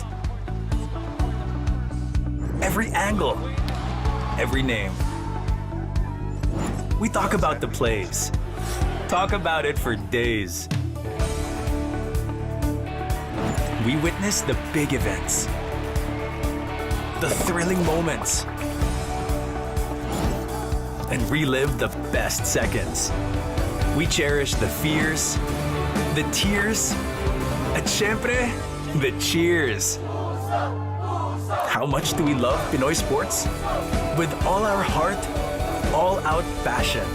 every angle, every name. We talk about the plays. Talk about it for days. We witness the big events, the thrilling moments, and relive the best seconds. We cherish the fears, the tears, at syempre, the cheers. How much do we love Pinoy sports? With all our heart, all-out passion.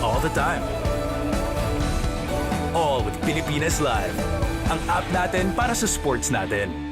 All the time. All with Pilipinas Live. Ang app natin para sa sports natin.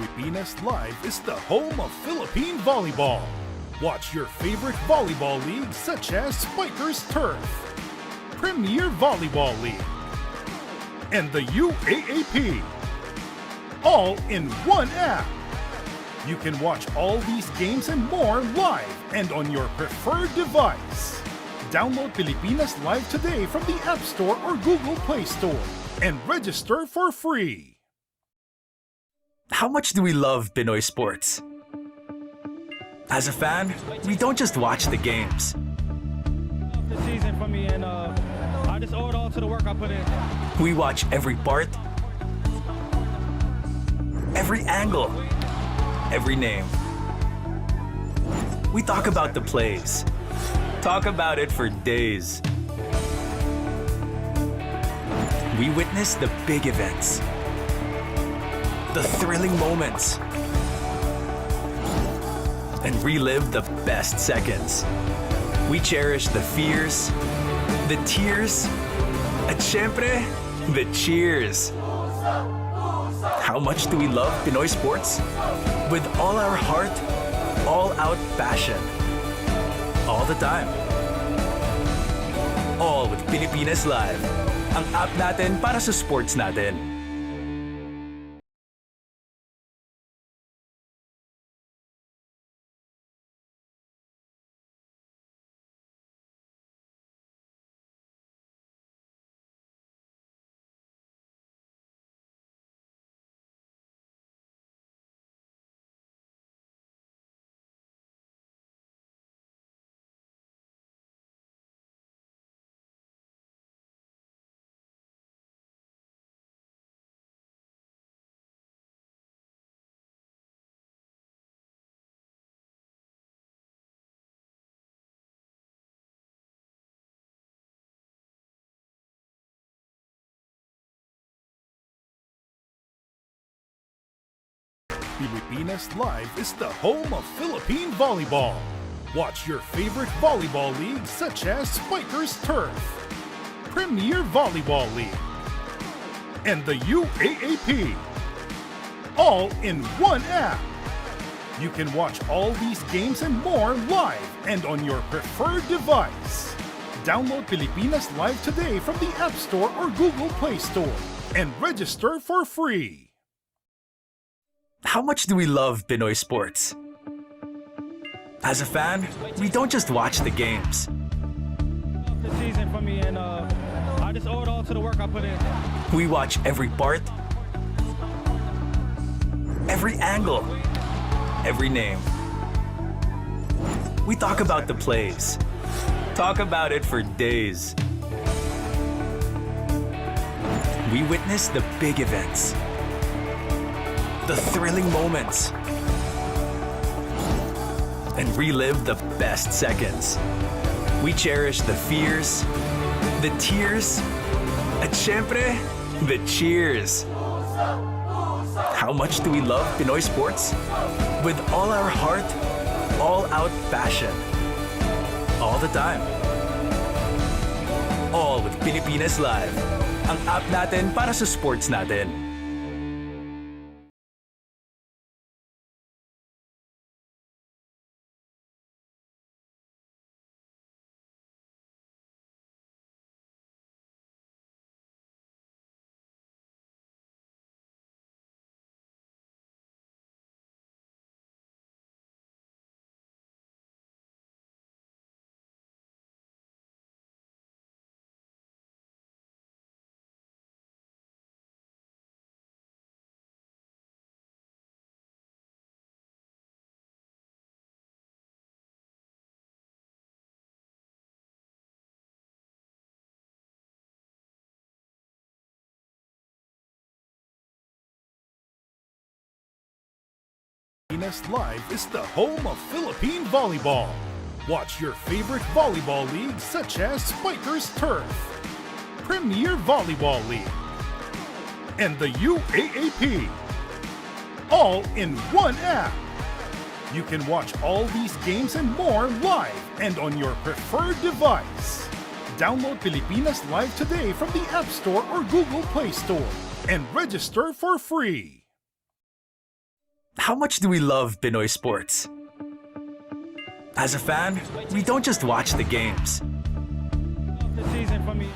Pilipinas Live is the home of Philippine volleyball. Watch your favorite volleyball leagues such as Spikers Turf, Premier Volleyball League, and the UAAP, all in one app. You can watch all these games and more live and on your preferred device. Download Pilipinas Live today from the App Store or Google Play Store and register for free. How much do we love Pinoy sports? As a fan, we don't just watch the games. The season for me, and I just owe it all to the work I put in. We watch every part, every angle, every name. We talk about the plays. Talk about it for days. We witness the big events, the thrilling moments, and relive the best seconds. We cherish the fears, the tears, at syempre, the cheers. How much do we love Pinoy sports? With all our heart, all-out passion. All the time. All with Pilipinas Live. Ang app natin para sa sports natin. Pilipinas Live is the home of Philippine volleyball. Watch your favorite volleyball leagues such as Spikers Turf, Premier Volleyball League, and the UAAP, all in one app. You can watch all these games and more live and on your preferred device. Download Pilipinas Live today from the App Store or Google Play Store and register for free. How much do we love Pinoy sports? As a fan, we don't just watch the games. The season for me, and I just owe it all to the work I put in. We watch every part, every angle, every name. We talk about the plays. Talk about it for days. We witness the big events, the thrilling moments, and relive the best seconds. We cherish the fears, the tears, at syempre, the cheers. How much do we love Pinoy sports? With all our heart, all-out passion. All the time. All with Pilipinas Live. Ang app natin para sa sports natin. Pilipinas Live is the home of Philippine volleyball. Watch your favorite volleyball leagues such as Spikers Turf, Premier Volleyball League, and the UAAP. All in one app. You can watch all these games and more live and on your preferred device. Download Pilipinas Live today from the App Store or Google Play Store and register for free. How much do we love Pinoy sports? As a fan, we don't just watch the games. The season for me.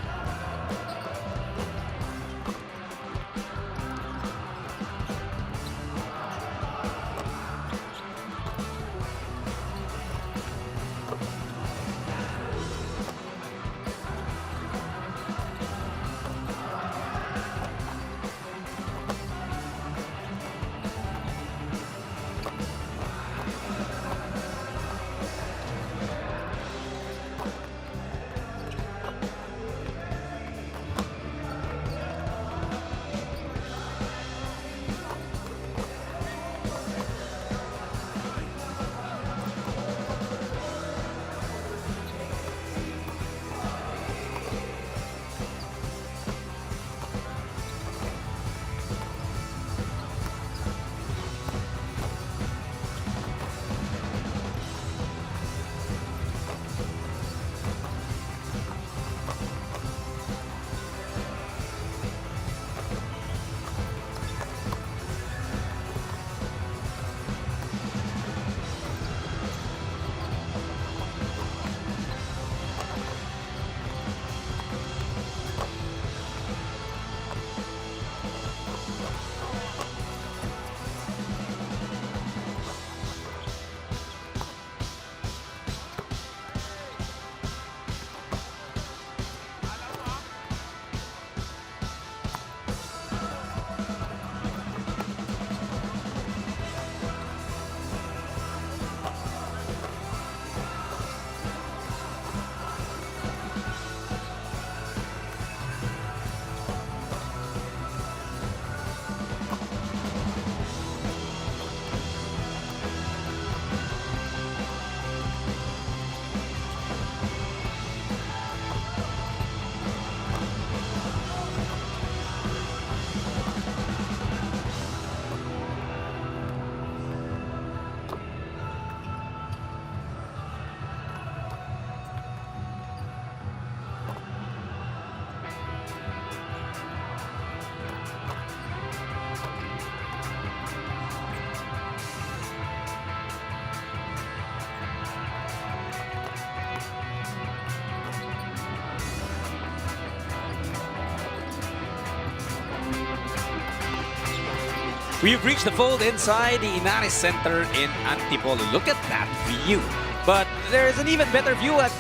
We've reached the fold inside the Inares Center in Antipolo. Look at that view. But there's an even better view at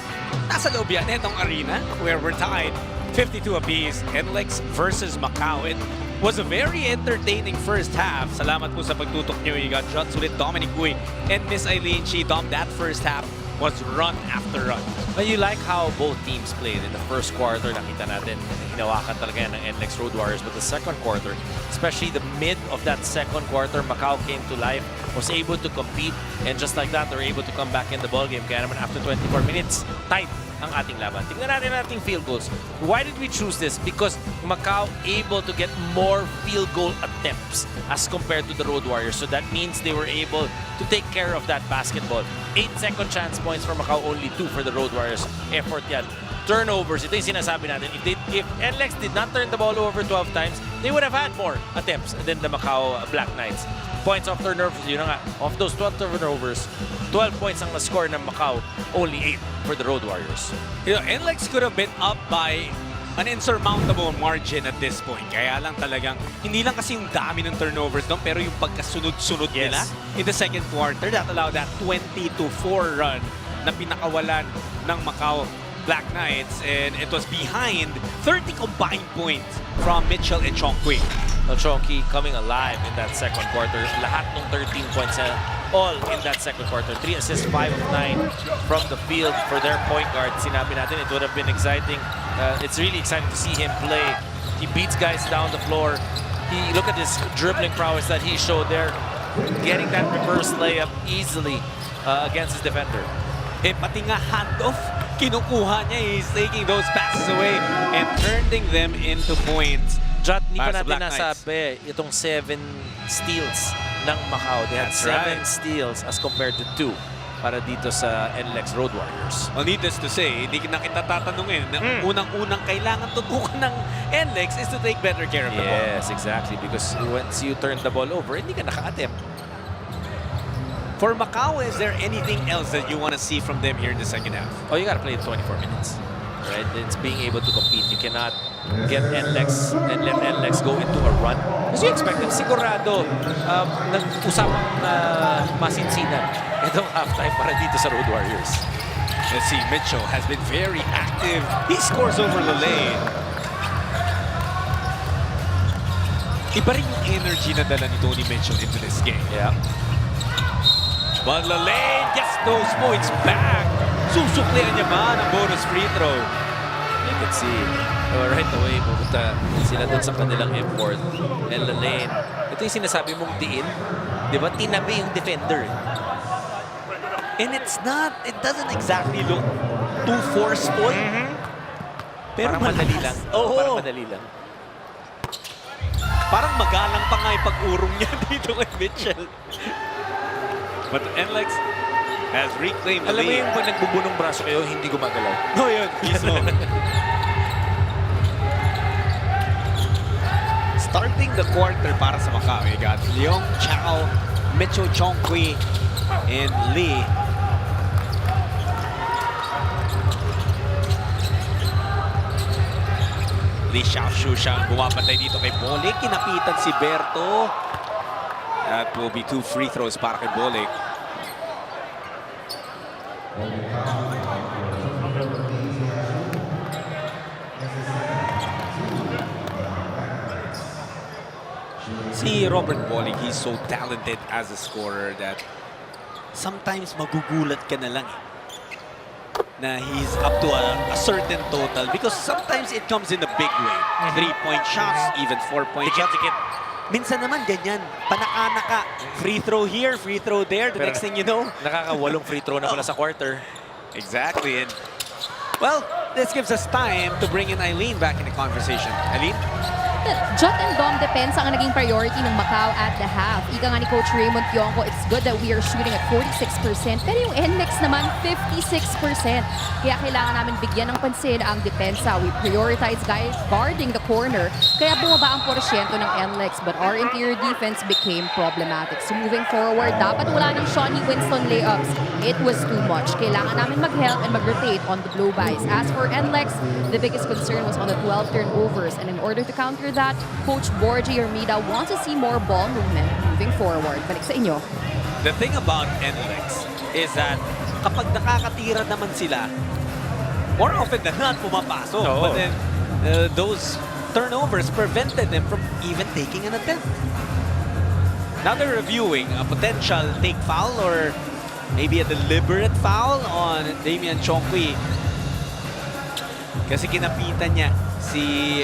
nasa loob yan itong arena where we're tied 52 apiece. NLEX versus Macau. It was a very entertaining first half. Salamat po sa pagtutok niyo. You got shots ulit Dominic Uy and Miss Eileen Chi. Dom, that first half was run after run. But you like how both teams played. In the first quarter, nakita natin, hinawakan talaga yan ng NLEX Road Warriors. But the second quarter, especially the mid of that second quarter, Macau came to life, was able to compete, and just like that, they were able to come back in the ballgame. Kaya naman after 24 minutes, tight ang ating laban. Tingnan natin ang ating field goals. Why did we choose this? Because Macau able to get more field goal attempts as compared to the Road Warriors. So that means they were able to take care of that basketball. 8 second chance points for Macau, only 2 for the Road Warriors. Effort yan. Turnovers, ito yung sinasabi natin. If NLEX did not turn the ball over 12 times, they would have had more attempts than the Macau Black Knights. Points off turnovers, yun na nga. Of those 12 turnovers, 12 points ang na-score ng Macau, only 8 for the Road Warriors. You know, NLEX could have been up by an insurmountable margin at this point. Kaya lang talagang, hindi lang kasi yung dami ng turnovers doon, pero yung pagkasunod-sunod nila in the second quarter, that allowed that 20-4 run na pinakawalan ng Macau Black Knights, and it was behind 30 combined points from Mitchell and Chongqui. Well, Chongqui coming alive in that second quarter. Lahat ng 13 points all in that second quarter. 3 assists, 5 of 9 from the field for their point guard. Sinabi natin, it would have been exciting. It's really exciting to see him play. He beats guys down the floor. Look at this dribbling prowess that he showed there. Getting that reverse layup easily against his defender. Eh, pati nga handoff, kinukuha niya. He's taking those passes away and turning them into points. Jot, hindi pa Para sa natin Black Knights. nasabi itong 7 steals ng Macau. They had That's 7 right. steals as compared to 2 para dito sa NLEX Road Warriors. Well, needless to say, hindi na kita tatanungin. Unang-unang kailangan tutukan ng NLEX is to take better care of the ball. Yes, exactly. Because once you turn the ball over, hindi ka naka-attempt. For Macau, is there anything else that you want to see from them here in the second half? Oh, you gotta play the 24 minutes. Right? It's being able to compete. You cannot get NLEX and let NLEX go into a run. Because you expect them, sigurado, nag-usapang masinsinan itong halftime para dito sa Road Warriors. Let's see, Mitchell has been very active. He scores over Lane. Iba rin yung energy na dala ni Tony Mitchell into this game. Yeah. But Lane gets those points back. Susuklian niya ba ng bonus free throw? You can see right away, pupunta sila doon sa kanilang import. And Lane, ito yung sinasabi mong diin. Di ba? Tinabi yung defender. And it's not, it doesn't exactly look too forceful. Pero Parang madali lang. Oo. Parang madali lang. Parang magalang pa nga yung pag-urong niya dito kay Mitchell. But NLEX has reclaimed the Alam mo lead. yung pag nagbubunong braso kayo, hindi gumagalaw. Oh, yun. Mismo. Starting the quarter para sa Macau, we got Leong Chao, Mitchell Chongqui, and Lee. Lee Xiaoshu siya bumabantay dito kay Bolik. Kinapitan si Berto. That will be 2 free throws para kay Bolik. Si Robert Bolik, he's so talented as a scorer that sometimes magugulat ka na lang na he's up to a certain total because sometimes it comes in a big way. 3-point shots, even 4-point shots. Minsan naman ganyan, panaka-naka, free throw here, free throw there, the next thing you know. Nakaka-8 free throw na pala sa quarter. Exactly. And, well, this gives us time to bring in Eileen back in the conversation. Eileen? Jot and Dom depensa ang naging priority ng Macau at the half. Ika nga ni Coach Raymond Yonko, it's good that we are shooting at 46%. Pero yung NLEX naman, 56%. Kaya kailangan namin bigyan ng pansin ang depensa. We prioritize guys guarding the corner. Kaya bumaba ang porsyento ng NLEX. But our interior defense became problematic. So moving forward, dapat wala ng Shawnee Winston layups. It was too much. Kailangan namin mag-help and mag-rotate on the blow-bys. As for NLEX, the biggest concern was on the 12 turnovers. And in order to counter that, Coach Borgie Hermida wants to see more ball movement moving forward. Balik sa inyo. The thing about NLEX is that kapag nakakatira naman sila, more often than not, pumapasok. But then, those turnovers prevented them from even taking an attempt. Now they're reviewing a potential take foul or maybe a deliberate foul on Damian Chongqui. Kasi kinapitan niya si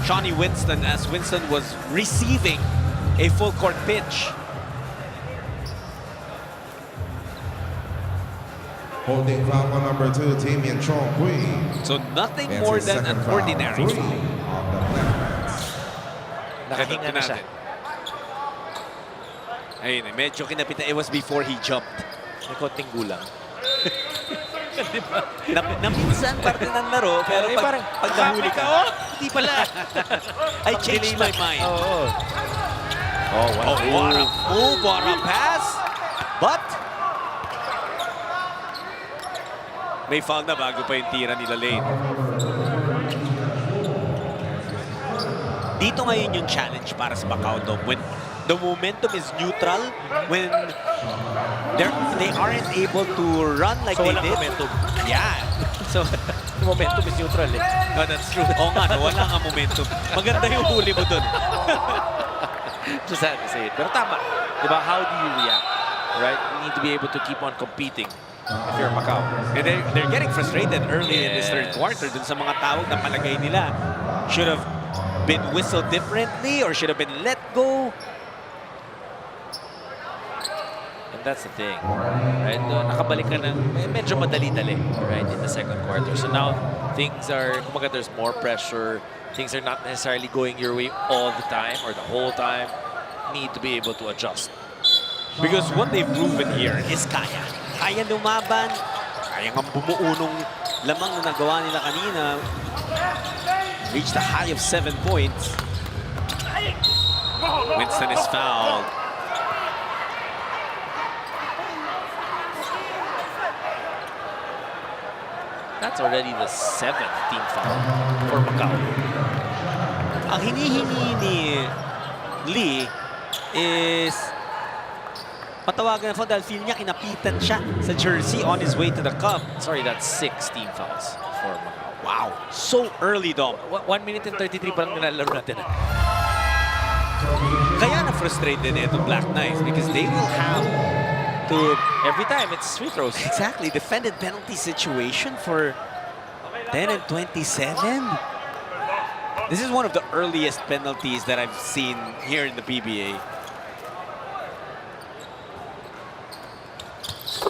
Shawnee Winston as Winston was receiving a full court pitch. Holding foul on number 2, Damian Chongqui. So nothing more than an ordinary foul. Nakahinga na siya. Ayun, medyo kinapitan. It was before he jumped. May konting gulang. Diba? Na minsan parte ng laro, pero pag nahuli ka, Di pala. I changed my mind. Oh, Oh, what a move, what a pass. But, may foul na bago pa yung tira nila Lane. Dito ngayon yung challenge para sa Macau, Dom. When the momentum is neutral, when they aren't able to run like they did. Momentum. Yeah. So, momentum is neutral eh. No, that's true. Oo nga, no, wala nga momentum. Maganda yung huli mo dun. Just had to say it. Pero tama. Diba? How do you react? Right? You need to be able to keep on competing if you're Macau. And they're getting frustrated early in this third quarter dun sa mga tawag na palagay nila. Should have been whistled differently or should have been let go. And that's the thing, right? Nakabalik ka ng medyo madali-dali, right, in the second quarter. So now, things are, kumaga there's more pressure. Things are not necessarily going your way all the time or the whole time. Need to be able to adjust. Because what they've proven here is kaya. Kaya lumaban. Kaya nga bumuo nung lamang na nagawa nila kanina. Reached a high of 7 points. Winston is fouled. That's already the 7th team foul for Macau. Ang hinihingi ni Lee is patawagan ng foul dahil feel niya kinapitan siya sa jersey on his way to the cup. Sorry, that's 6 team fouls for Macau. Wow, so early, Dom. 1 minute and 33 pa lang nilalaro natin. Kaya na-frustrated itong Black Knights because they will have to, every time it's free throws. exactly, defended penalty situation for 10 and 27. This is one of the earliest penalties that I've seen here in the PBA.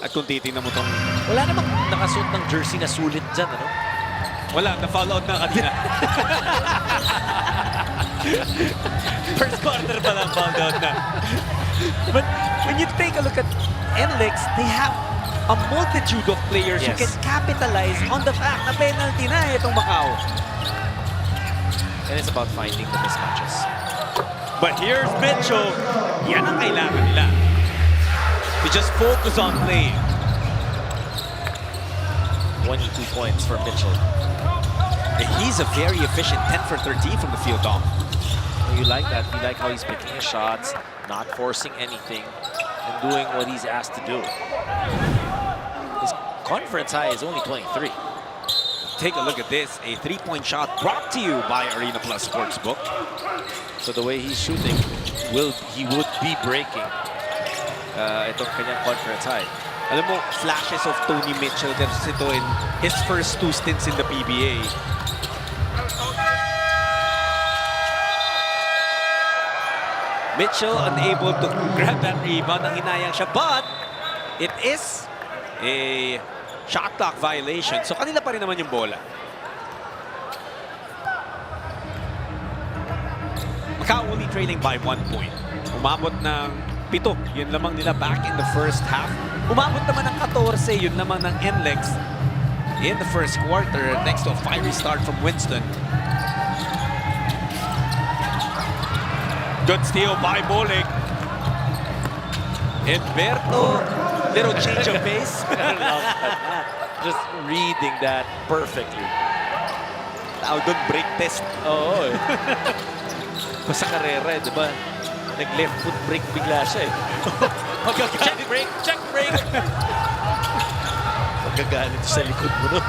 At kung titignan mo tong... Wala namang nakasuot ng jersey na sulit dyan, ano? Wala, na-foul out na kanina. First quarter pa lang foul out na. But when you take a look at NLEX, they have a multitude of players who can capitalize on the fact na penalty na itong Macau. And it's about finding the mismatches. But here's Mitchell. Yan ang kailangan nila. To just focus on playing. 22 points for Mitchell. He's a very efficient 10 for 13 from the field, Dom. You like that. You like how he's picking his shots, not forcing anything, and doing what he's asked to do. His conference high is only 23. Take a look at this. A three-point shot brought to you by Arena Plus Sportsbook. So the way he's shooting, he would be breaking itong kanyang conference high. Alam mo, flashes of Tony Mitchell kasi ito in his first 2 stints in the PBA. Mitchell unable to grab that rebound. Ang hinayang siya, but it is a shot clock violation. So kanila pa rin naman yung bola. Macau only trailing by 1 point. Umabot ng 7. Yun lamang nila back in the first half. Umabot naman ng 14. Yun naman ng NLEX in the first quarter. Next to a fiery start from Winston. Good steal by Bolig. Humberto, little change of pace. I love that. Just reading that perfectly. Tawag doon, break test. Oo. Sa karera, di ba? Nag-left foot break bigla siya eh. Check break! Check break! Magagalit sa likod mo, no?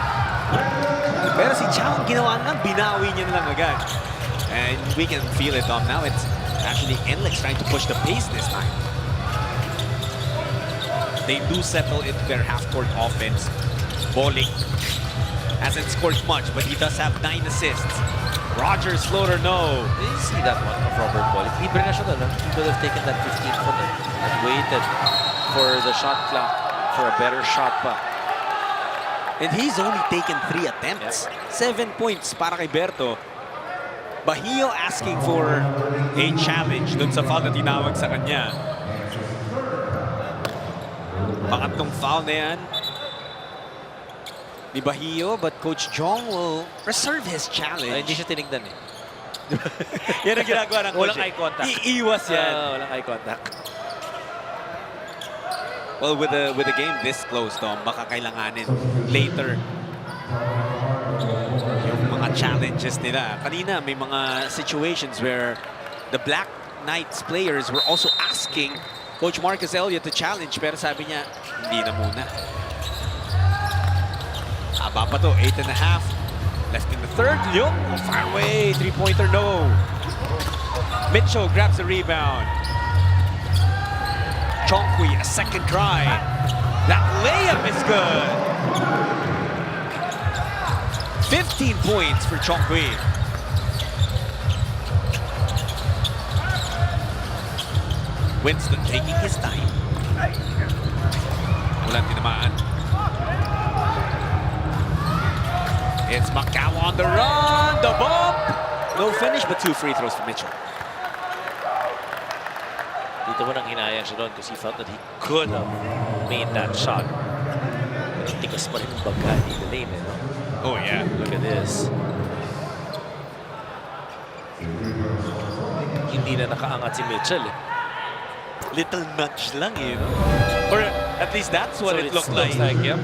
Pero si Chow, ginawa na, binawi niya na lang agad. And we can feel it, Dom. Now it's actually NLEX trying to push the pace this time. They do settle into their half-court offense. Bowling hasn't scored much, but he does have 9 assists. Rogers floater, no. Did you see that one of Robert Bowling? Libre na siya doon. He could have taken that 15 foot and waited for the shot clock for a better shot pa. And he's only taken 3 attempts. 7 points para kay Berto. Bahio asking for a challenge dun sa foul na tinawag sa kanya. Pangatlong foul na yan ni Bahio, but Coach Jong will reserve his challenge. Ay, hindi siya tinignan eh. Yan ang ginagawa ng coach. Walang eye contact. Iiwas yan. Walang eye contact. Well, with the game this close, Dom, baka kailanganin later yung mga challenges nila. Kanina, may mga situations where the Black Knights players were also asking Coach Marcus Elliott to challenge, pero sabi niya, hindi na muna. Aba pa to, 8.5. Left in the third. Yung far away, three-pointer, no. Mitchell grabs the rebound. Chongqui, a second try. That layup is good. 15 points for Chongqui. Winston taking his time. Walang tinamaan. It's Macau on the run, the bump. No finish, but 2 free throws for Mitchell. Dito mo nang hinayang siya doon because he felt that he could have made that shot. Tikas pa rin yung bagay ni Lane, eh, no? Oh, yeah. Look at this. Hindi na nakaangat si Mitchell, eh. Little nudge lang, eh, no? Or at least that's what it looks like. Yep.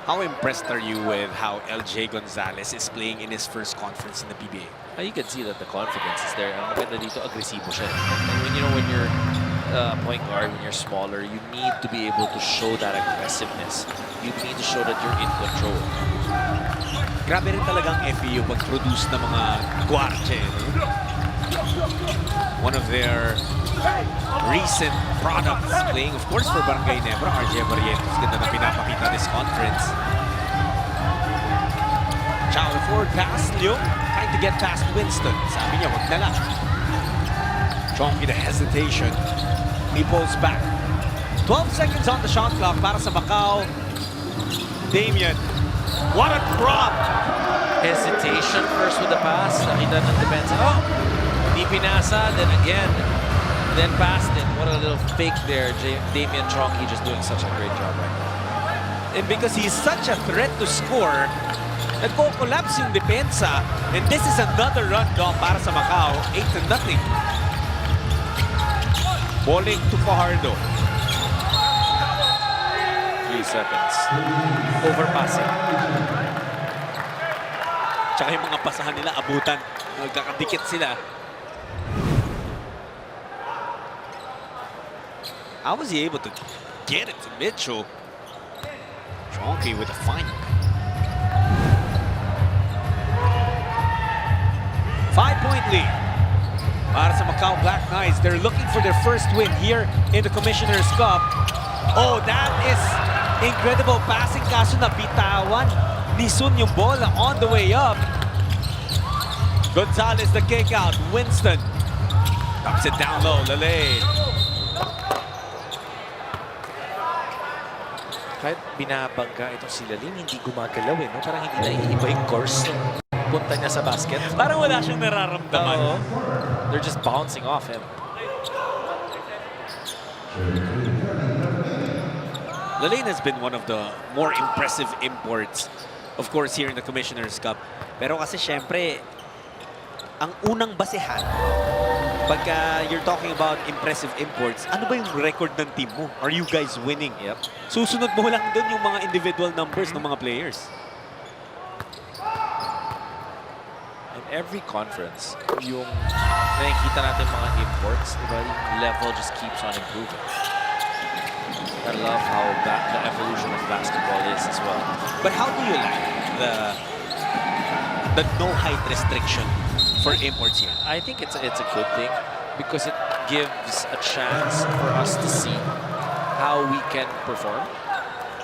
How impressed are you with how LJ Gonzalez is playing in his first conference in the PBA? You can see that the confidence is there. Ang maganda dito, agresibo siya. And when you're point guard, when you're smaller, you need to be able to show that aggressiveness. You need to show that you're in control. Grabe rin talagang FEU pag-produce ng mga guarche. One of their recent products playing, of course, for Barangay Nebra, RJ Barrientos. Ganda na pinapakita this conference. Chow, the forward pass. Leung trying to get past Winston. Sabi niya, wag na lang. Chongqui, the hesitation. He pulls back. 12 seconds on the shot clock para sa Macau. Damian, what a drop! Hesitation first with the pass. Nakita ng defense. Oh! Hindi pinasa. Then again. Then passed it. What a little fake there. Damian Chongqui just doing such a great job right now. And because he's such a threat to score, nagko-collapse yung depensa. And this is another run down para sa Macau. 8-0. Bowling to Fajardo. 3 seconds. Overpassing. Tsaka yung mga pasahan nila, abutan. Nagkakadikit sila. How was he able to get it to Mitchell? Chongqui with a fine. 5-point lead. Para sa Macau Black Knights, they're looking for their first win here in the Commissioner's Cup. Oh, that is incredible passing. Kaso nabitawan ni Sun yung bola on the way up. Gonzalez the kick out. Winston drops it down low. Lele. Kahit binabangga itong si Lalim, hindi gumagalaw, eh, no? Parang hindi naiiba yung course ng punta niya sa basket. Parang wala siyang nararamdaman. They're just bouncing off him. Lalaine has been one of the more impressive imports, of course, here in the Commissioner's Cup. Pero kasi syempre, ang unang basehan Pagka you're talking about impressive imports, ano ba yung record ng team mo? Are you guys winning? Yep. Susunod mo lang dun yung mga individual numbers ng mga players. In every conference, yung nakikita natin mga imports, diba, yung level just keeps on improving. I love how the evolution of basketball is as well. But how do you like the no height restriction for imports here? I think it's a good thing because it gives a chance for us to see how we can perform.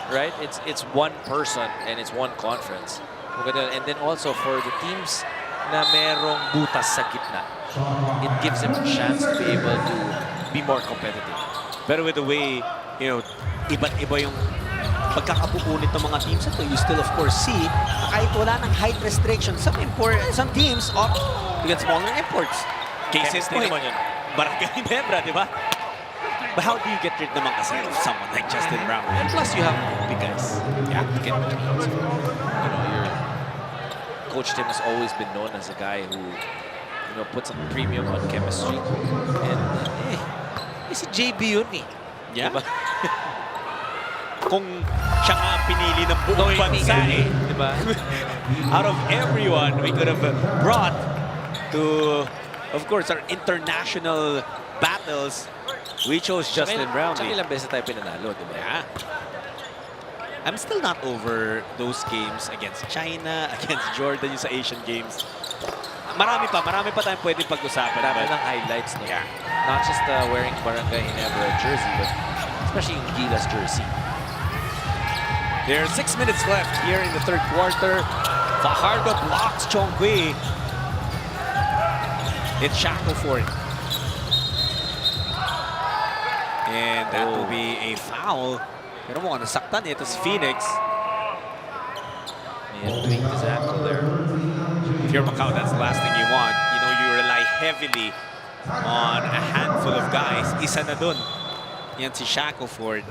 Right? It's one person and it's one conference. And then also for the teams na merong butas sa gitna, it gives them a chance to be able to be more competitive. Pero with the way, you know, iba't-iba yung pagkakabuunit ng mga teams ito, you still of course see na kahit wala ng height restriction, some teams opt to get smaller imports. Case in point, Barangay Nebra, di ba? But how do you get rid naman kasi of someone like Justin Brown? And plus you have big guys. Yeah, You can, your Coach Tim has always been known as a guy who, puts a premium on chemistry. And si JB yun eh. Yeah. Diba? Kung siya nga ang pinili ng buong bansa eh. Diba? Out of everyone we could have brought to, of course, our international battles, we chose Justin Brown. Tsaka ilang beses tayo pinanalo, diba? Yeah. I'm still not over those games against China, against Jordan, yung sa Asian Games. Marami pa tayong pwedeng pag-usapan. Marami ng highlights, no? Yeah. Not just wearing Barangay Ginebra jersey, but especially in Gila's jersey. There's 6 minutes left here in the third quarter. Fajardo blocks Chongqui. It's Shackleford. And that will be a foul. Pero mukhang nasaktan ito si Phoenix. And tweaked his ankle there. If you're Macau, that's the last thing you want. You know, you rely heavily on a handful of guys. Isa na dun. Yan si Shackleford.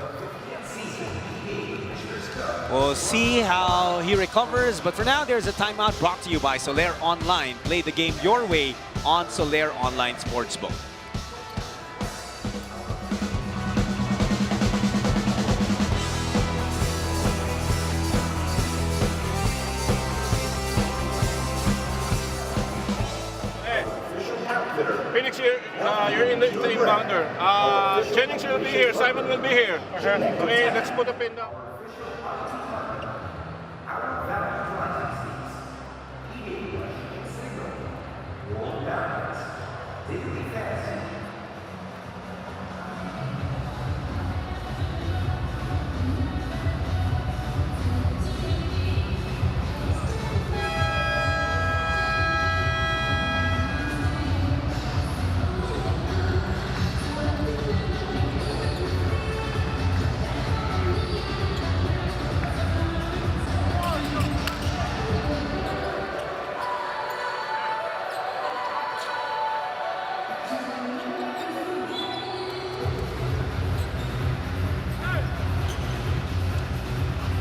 We'll see how he recovers. But for now, there's a timeout brought to you by Soler Online. Play the game your way on Soler Online Sportsbook. Phoenix, you're in the inbounder. Jennings will be here. Simon will be here. Okay, let's put a pin down.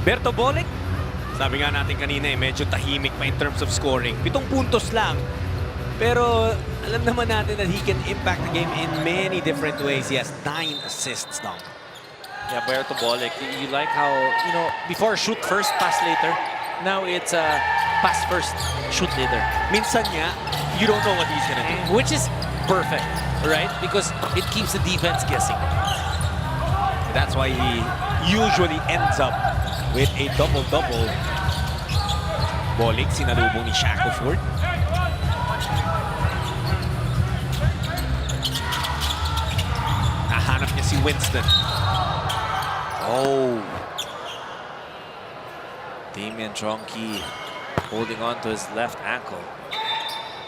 Berto Bolic, sabi nga natin kanina medyo tahimik pa in terms of scoring. 7 puntos lang. Pero alam naman natin that he can impact the game in many different ways. He has 9 assists now. Yeah, Berto Bolic. You like how, before shoot first, pass later. Now it's pass first, shoot later. Minsan nga, you don't know what he's gonna do. Which is perfect, right? Because it keeps the defense guessing. That's why he usually ends up with a double-double. Bolic, sinalubong ni Shackleford. Nahanap niya si Winston. Oh. Damian Chongqui holding on to his left ankle.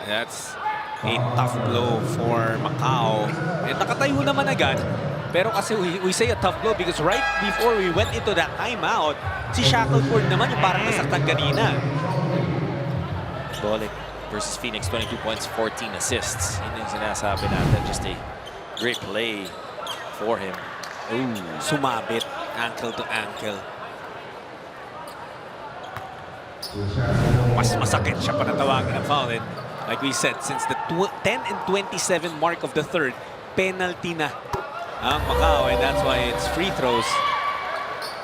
That's a tough blow for Macau. And nakatayo naman agad. Pero kasi we say a tough blow because right before we went into that timeout, si Shackleford naman yung parang nasaktan kanina. Bolic versus Phoenix, 22 points, 14 assists. Yun yung sinasabi natin. Just a great play for him. Ooh, sumabit. Ankle to ankle. Mas masakit siya pa natawagan ng foul. And Like we said, since the 10 and 27 mark of the third, penalty na ang Macau, and that's why it's free throws.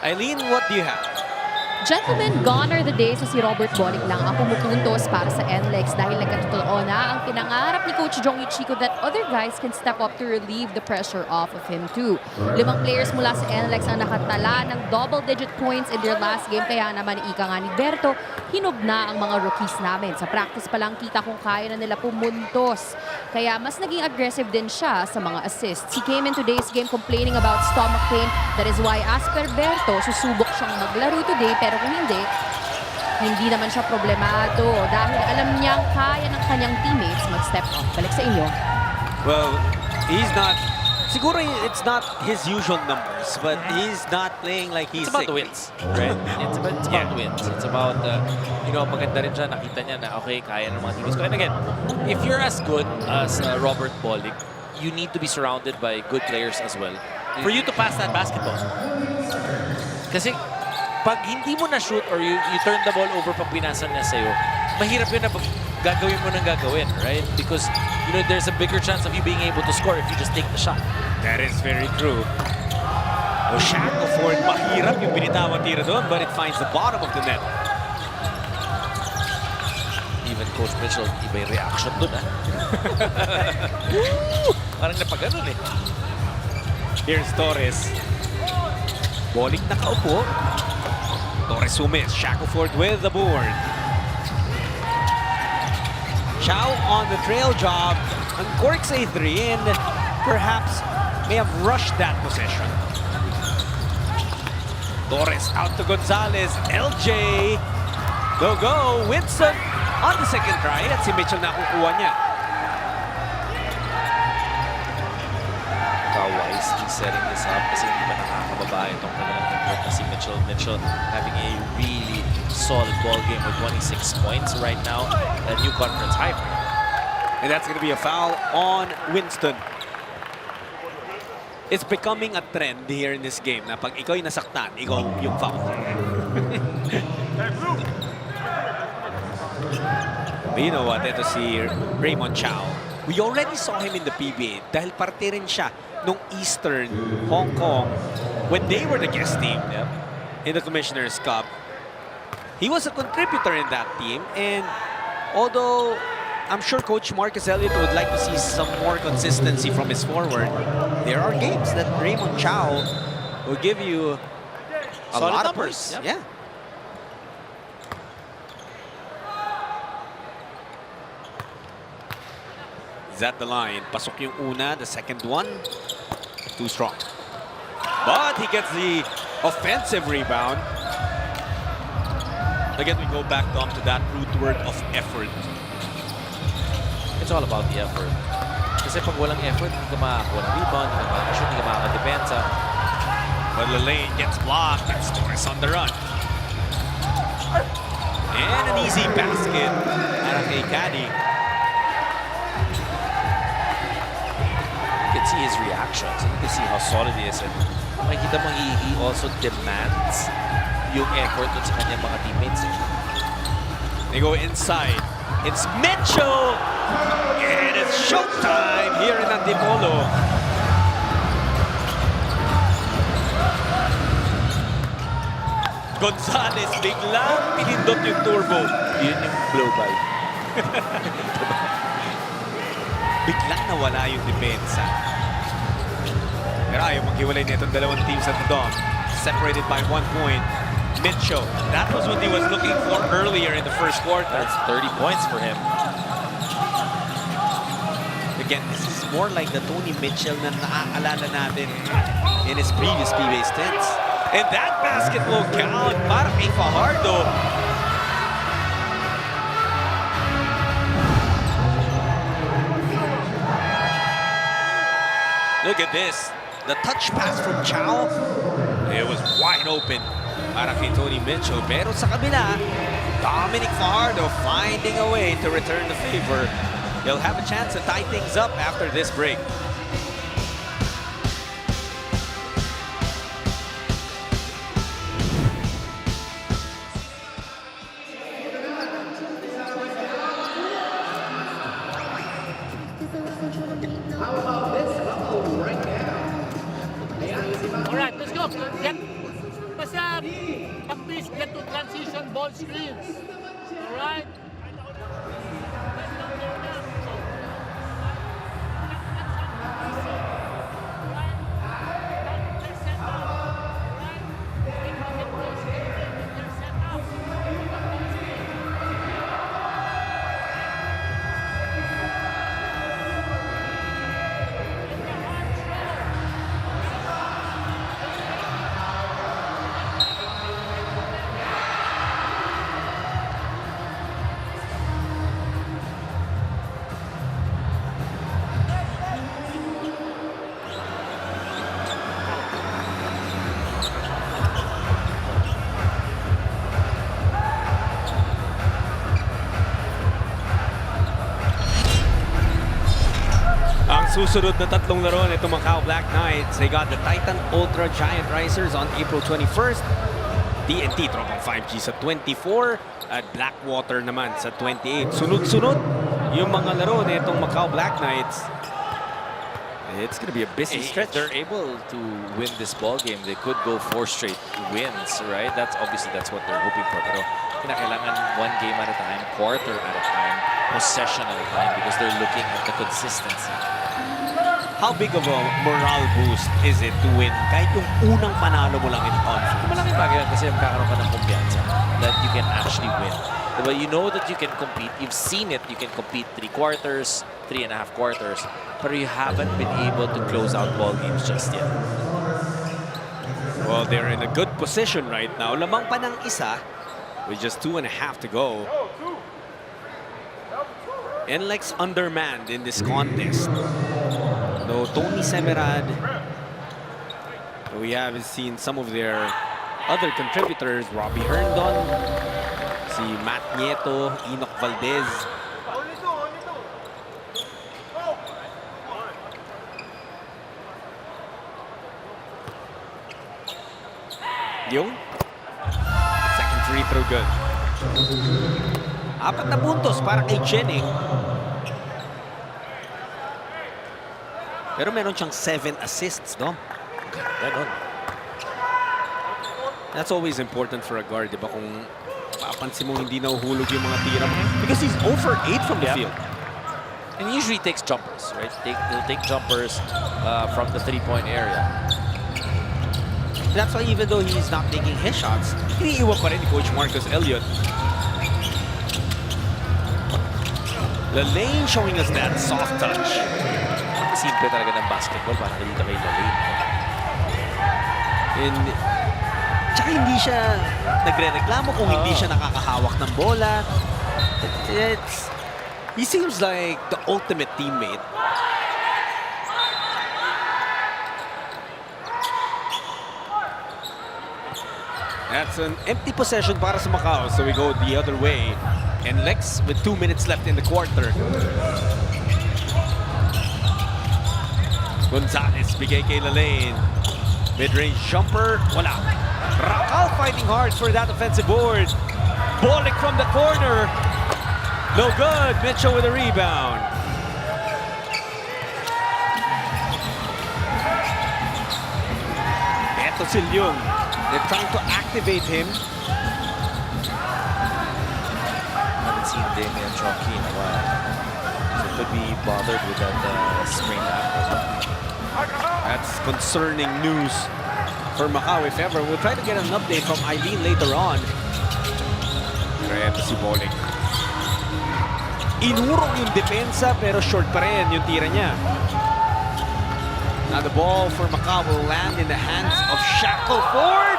Eileen, what do you have? Gentlemen, gone are the days na si Robert Bolick lang ang pumupuntos para sa NLEX dahil nagkatotoo na ang pinangarap ni Coach Jong Chico that other guys can step up to relieve the pressure off of him too. 5 players mula sa NLEX ang nakatala ng double-digit points in their last game, kaya naman ika nga ni Berto, hinog na ang mga rookies namin. Sa practice pa lang kita kung kaya na nila pumuntos. Kaya mas naging aggressive din siya sa mga assists. He came in today's game complaining about stomach pain. That is why as per Berto, susubok siyang maglaro today, pero kung hindi naman siya problemado dahil alam niyang kaya ng kanyang teammates mag-step up. Balik sa inyo. Well, he's not, siguro it's not his usual numbers, but he's not playing like he's It's about sick. the wins, right? It's about wins. It's about, you know, maganda rin siya. Nakita niya na, okay, kaya ng mga teammates ko. And again, if you're as good as Robert Bolick, you need to be surrounded by good players as well for you to pass that basketball. Kasi, pag hindi mo na-shoot or you turn the ball over pag pinasan niya sa'yo, mahirap yun na gagawin mo nang gagawin, right? Because, you know, there's a bigger chance of you being able to score if you just take the shot. That is very true. O Shackelford, mahirap yung binitawan tira doon, but it finds the bottom of the net. Even Coach Mitchell, iba yung reaction doon, ha? Parang napaganon, eh. Here's Torres. Bolick nakaupo. Torres sumis. Shackelford with the board. Chow on the trail job. Uncorks a 3 and perhaps may have rushed that possession. Torres out to Gonzalez. LJ. Go. Winston on the second try. At si Mitchell na kukuha niya. How wisely setting this up kasi hindi pa nakakababa itong kanilang import na si Mitchell. Mitchell having a really solid ball game with 26 points right now. A new conference high for him. And that's going to be a foul on Winston. It's becoming a trend here in this game na pag ikaw yung nasaktan, ikaw yung foul. But you know what? Ito si Raymond Chow. We already saw him in the PBA dahil parte rin siya nung Eastern Hong Kong when they were the guest team in the Commissioner's Cup. He was a contributor in that team, and although I'm sure Coach Marcus Elliott would like to see some more consistency from his forward, there are games that Raymond Chow will give you a Solid lot of numbers. points. Yeah. Is at the line. Pasok yung una, the second one, too strong. But he gets the offensive rebound. Again, we go back to that root word of effort. It's all about the effort. Kasi pag walang effort, hindi ka makakuha ng rebound, hindi ka makakashoot, hindi ka makakadepensa. But Lane gets blocked. It's Torres on the run. And an easy basket para kay Caddy. You can see his reactions. You can see how solid he is. And makikita mo, he also demands yung effort dun sa kanyang mga teammates. They go inside. It's Mitchell! And it's showtime here in Antipolo. Gonzalez biglang pinindot yung turbo. Yun yung blow-by. Biglang nawala yung depensa. Pero ayaw maghiwalay na itong dalawang teams at the Dom. Separated by 1 point. Mitchell, that was what he was looking for earlier in the first quarter. That's 30 points for him. Again, this is more like the Tony Mitchell na naaalala natin in his previous PBA stints. And that basket will count para kay Fajardo. Look at this. The touch pass from Chow. It was wide open para kay Tony Mitchell. Pero sa kabila, Dominic Fajardo finding a way to return the favor. He'll have a chance to tie things up after this break. But please get to transition ball screens. Alright? Susunod na tatlong laro nito Macau Black Knights. They got the Titan Ultra Giant Risers on April 21st. TNT Tropang 5G sa 24 at Blackwater naman sa 28. Sunod-sunod yung mga laro nitong Macau Black Knights. It's gonna be a busy stretch. They're able to win this ball game. They could go 4 straight wins, right? That's obviously that's what they're hoping for. Pero kinakailangan 1 game at a time, quarter at a time, possession at a time because they're looking at the consistency. How big of a morale boost is it to win kahit yung unang panalo mo lang in conflict? Malaking bagay yan kasi magkakaroon ka ng kumpiyansa that you can actually win. Diba? You know that you can compete. You've seen it. You can compete 3 quarters, 3.5 quarters, but you haven't been able to close out ball games just yet. Well, they're in a good position right now. Lamang pa ng isa with just 2.5 to go. NLEX undermanned in this contest. So Tony Semerad, we have seen some of their other contributors, Robbie Herndon, si Matt Nieto, Enoch Valdez. Yung second free throw good. 4 na puntos para kay Jenning. Pero meron siyang 7 assists, no? Ganon. That's always important for a guard, di ba? Kung papansin mo hindi nahuhulog yung mga tira mo. Because he's 0 for 8 from the field. And he usually takes jumpers, right? He'll take jumpers from the 3-point area. That's why even though he's not taking his shots, iniiwan pa rin ni Coach Marcus Elliott. Lane showing us that soft touch. Simple talaga ng basketball para dito kay Lane. And tsaka hindi siya nagre-reklamo kung hindi siya nakakahawak ng bola. He seems like the ultimate teammate. That's an empty possession para sa Macau, so we go the other way. And NLEX with 2 minutes left in the quarter. Gonzalez, bigay kay Lane. Mid-range jumper, wala. Racal fighting hard for that offensive board. Bolick from the corner. No good. Mitchell with a rebound. Eto Silyong. They're trying to activate him. Haven't seen Damian Chonky in a while. So could be bothered with that sprained ankle. That's concerning news for Macau, if ever. We'll try to get an update from Eileen later on. Kaya ito si Bolick. Inurong yung depensa pero short pa rin yung tira niya. Now the ball for Macau will land in the hands of Shackleford.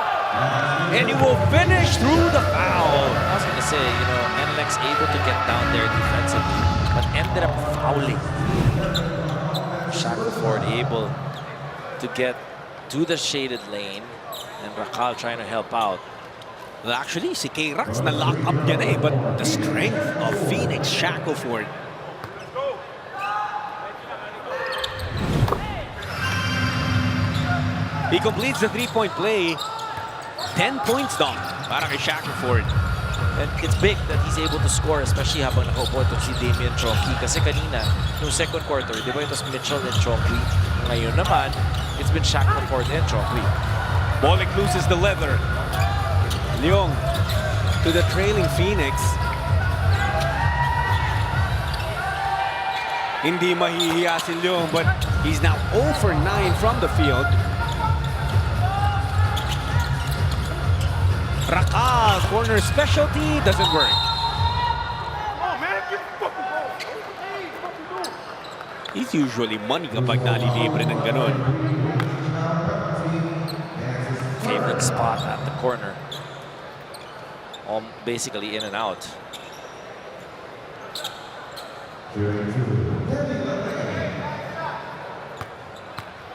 And he will finish through the foul. I was going to say, you know, NLEX able to get down there defensively, but ended up fouling. Shackleford able to get to the shaded lane, and Racal trying to help out. Well, actually, si K-Rax na lock up niya na eh, but the strength of Phoenix Shackleford. He completes the 3-point play. 10 points down para kay Shackleford. And it's big that he's able to score, especially habang nakaupo ito si Damian Chonky. Kasi kanina, yung second quarter, di ba ito si Mitchell and Chonky? Ngayon naman, it's been Shackleford and Chonky. Bolick loses the leather. Leong to the trailing Phoenix. Hindi mahihiya si Leong, but he's now 0 for 9 from the field. Rakal, corner specialty, doesn't work. He's usually money kapag nalilibre ng ganun. Favorite spot at the corner. Basically in and out.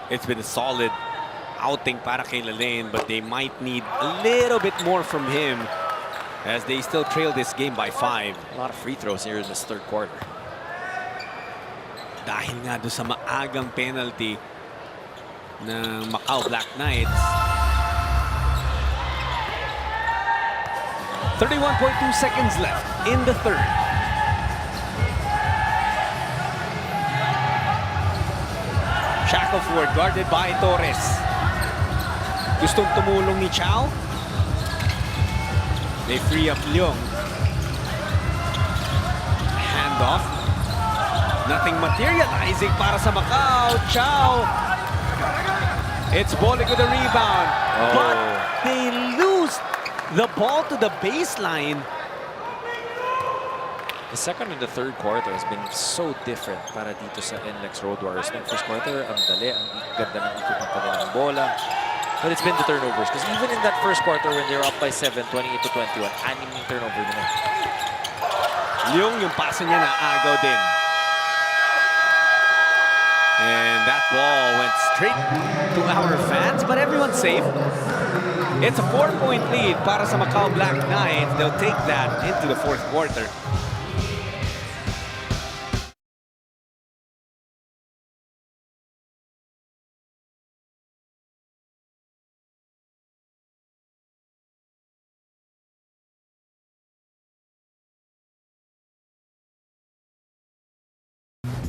It's been a solid outing para kay Lalaine, but they might need a little bit more from him as they still trail this game by 5. A lot of free throws here in this third quarter. Dahil nga doon sa maagang penalty ng Macau Black Knights. 31.2 seconds left in the third. Shackleford guarded by Torres. Gustong tumulong ni Chow. They free up Leong. Handoff. Nothing materializing para sa Macau. Chow. It's Bolig with a rebound. But they lose the ball to the baseline. The second and the third quarter has been so different para dito sa NLEX Road Warriors. Ng first quarter, ang dali, ang ganda ng ikot ng kanilang bola. But it's been the turnovers. Because even in that first quarter when they were up by 7, 28-21, anim yung turnover nila. Leong yung pasa niya na agaw din. And that ball went straight to our fans, but everyone's safe. It's a 4-point lead para sa Macau Black Knights. They'll take that into the fourth quarter.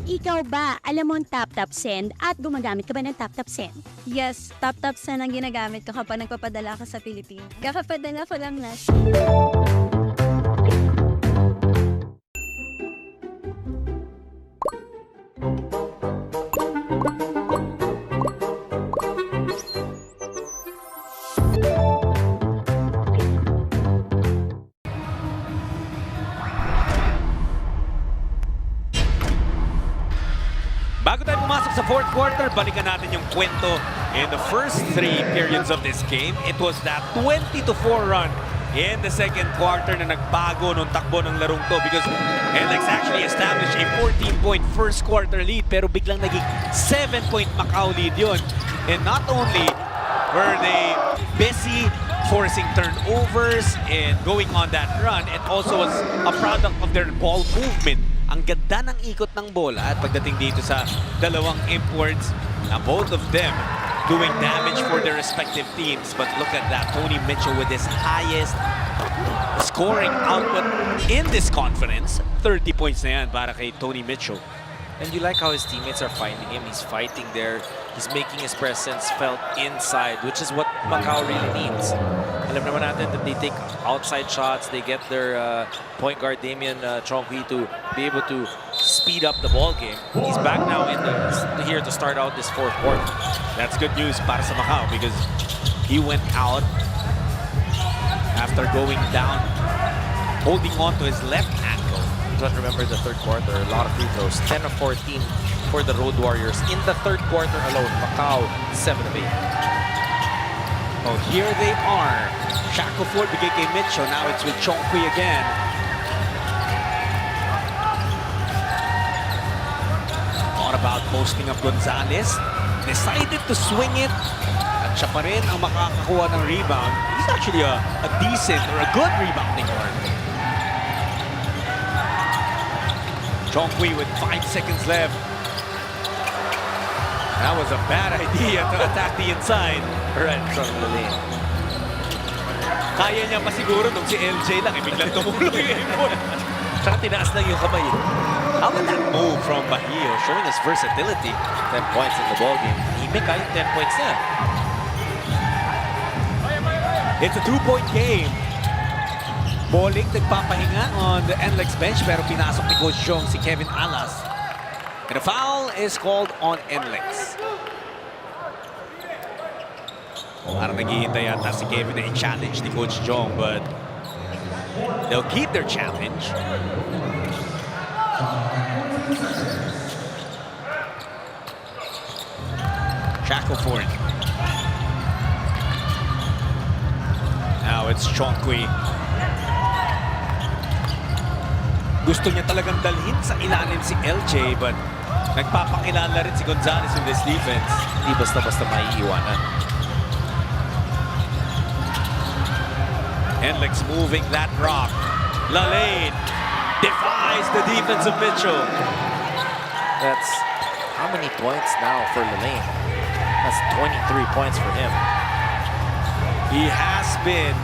Ikaw ba, alam mo ang tap-tap send at gumagamit ka ba ng tap-tap send? Yes, tap-tap send ang ginagamit ko kapag nagpapadala ka sa Pilipinas. Kakapadala ko lang last. Bago tayo pumasok sa fourth quarter, balikan natin yung kwento in the first 3 periods of this game. It was that 20-4 run in the second quarter na nagbago nung takbo ng larong to because NLEX actually established a 14-point first quarter lead pero biglang naging 7-point Macau lead yun. And not only were they busy forcing turnovers and going on that run, it also was a product of their ball movement. Ang ganda ng ikot ng bola at pagdating dito sa dalawang imports na both of them doing damage for their respective teams. But look at that, Tony Mitchell with his highest scoring output in this conference. 30 points na yan para kay Tony Mitchell. And you like how his teammates are finding him. He's fighting there. He's making his presence felt inside, which is what Macau really needs. Alam naman natin that they take outside shots. They get their point guard Damian Chonghui to be able to speed up the ball game. He's back now here to start out this fourth quarter. That's good news para sa Macau because he went out after going down, holding on to his left ankle. But remember the third quarter, a lot of free throws. 10 of 14 for the Road Warriors. In the third quarter alone, Macau 7 of 8. Oh, here they are. Shackleford bigay kay Mitchell. Now it's with Chonghui again. Thought about posting up Gonzalez. Decided to swing it. At siya pa rin ang makakakuha ng rebound. He's actually a decent or a good rebounding guard. Chonghui with 5 seconds left. That was a bad idea to attack the inside. Right from the lane. Kaya niya pa siguro nung si LJ lang, biglang tumulong yung import. Tsaka tinaas lang yung kamay. How about that move from Bahio, Showing his versatility. 10 points in the ball game. Himik yung 10 points na. It's a 2-point game. Boling nagpapahinga on the NLEX bench pero pinasok ni Coach Jong si Kevin Alas. And a foul is called on NLEX. Parang naghihintay yata si Kevin na i-challenge ni Coach Jong, but they'll keep their challenge. Shackleford. Now it's Chongqui. Gusto niya talagang dalhin sa ilalim si LJ, but nagpapakilala rin si Gonzalez in this defense. Hindi basta-basta maiiwanan. NLEX moving that rock. Lalane defies the defense of Mitchell. That's how many points now for Lalane? That's 23 points for him. He has been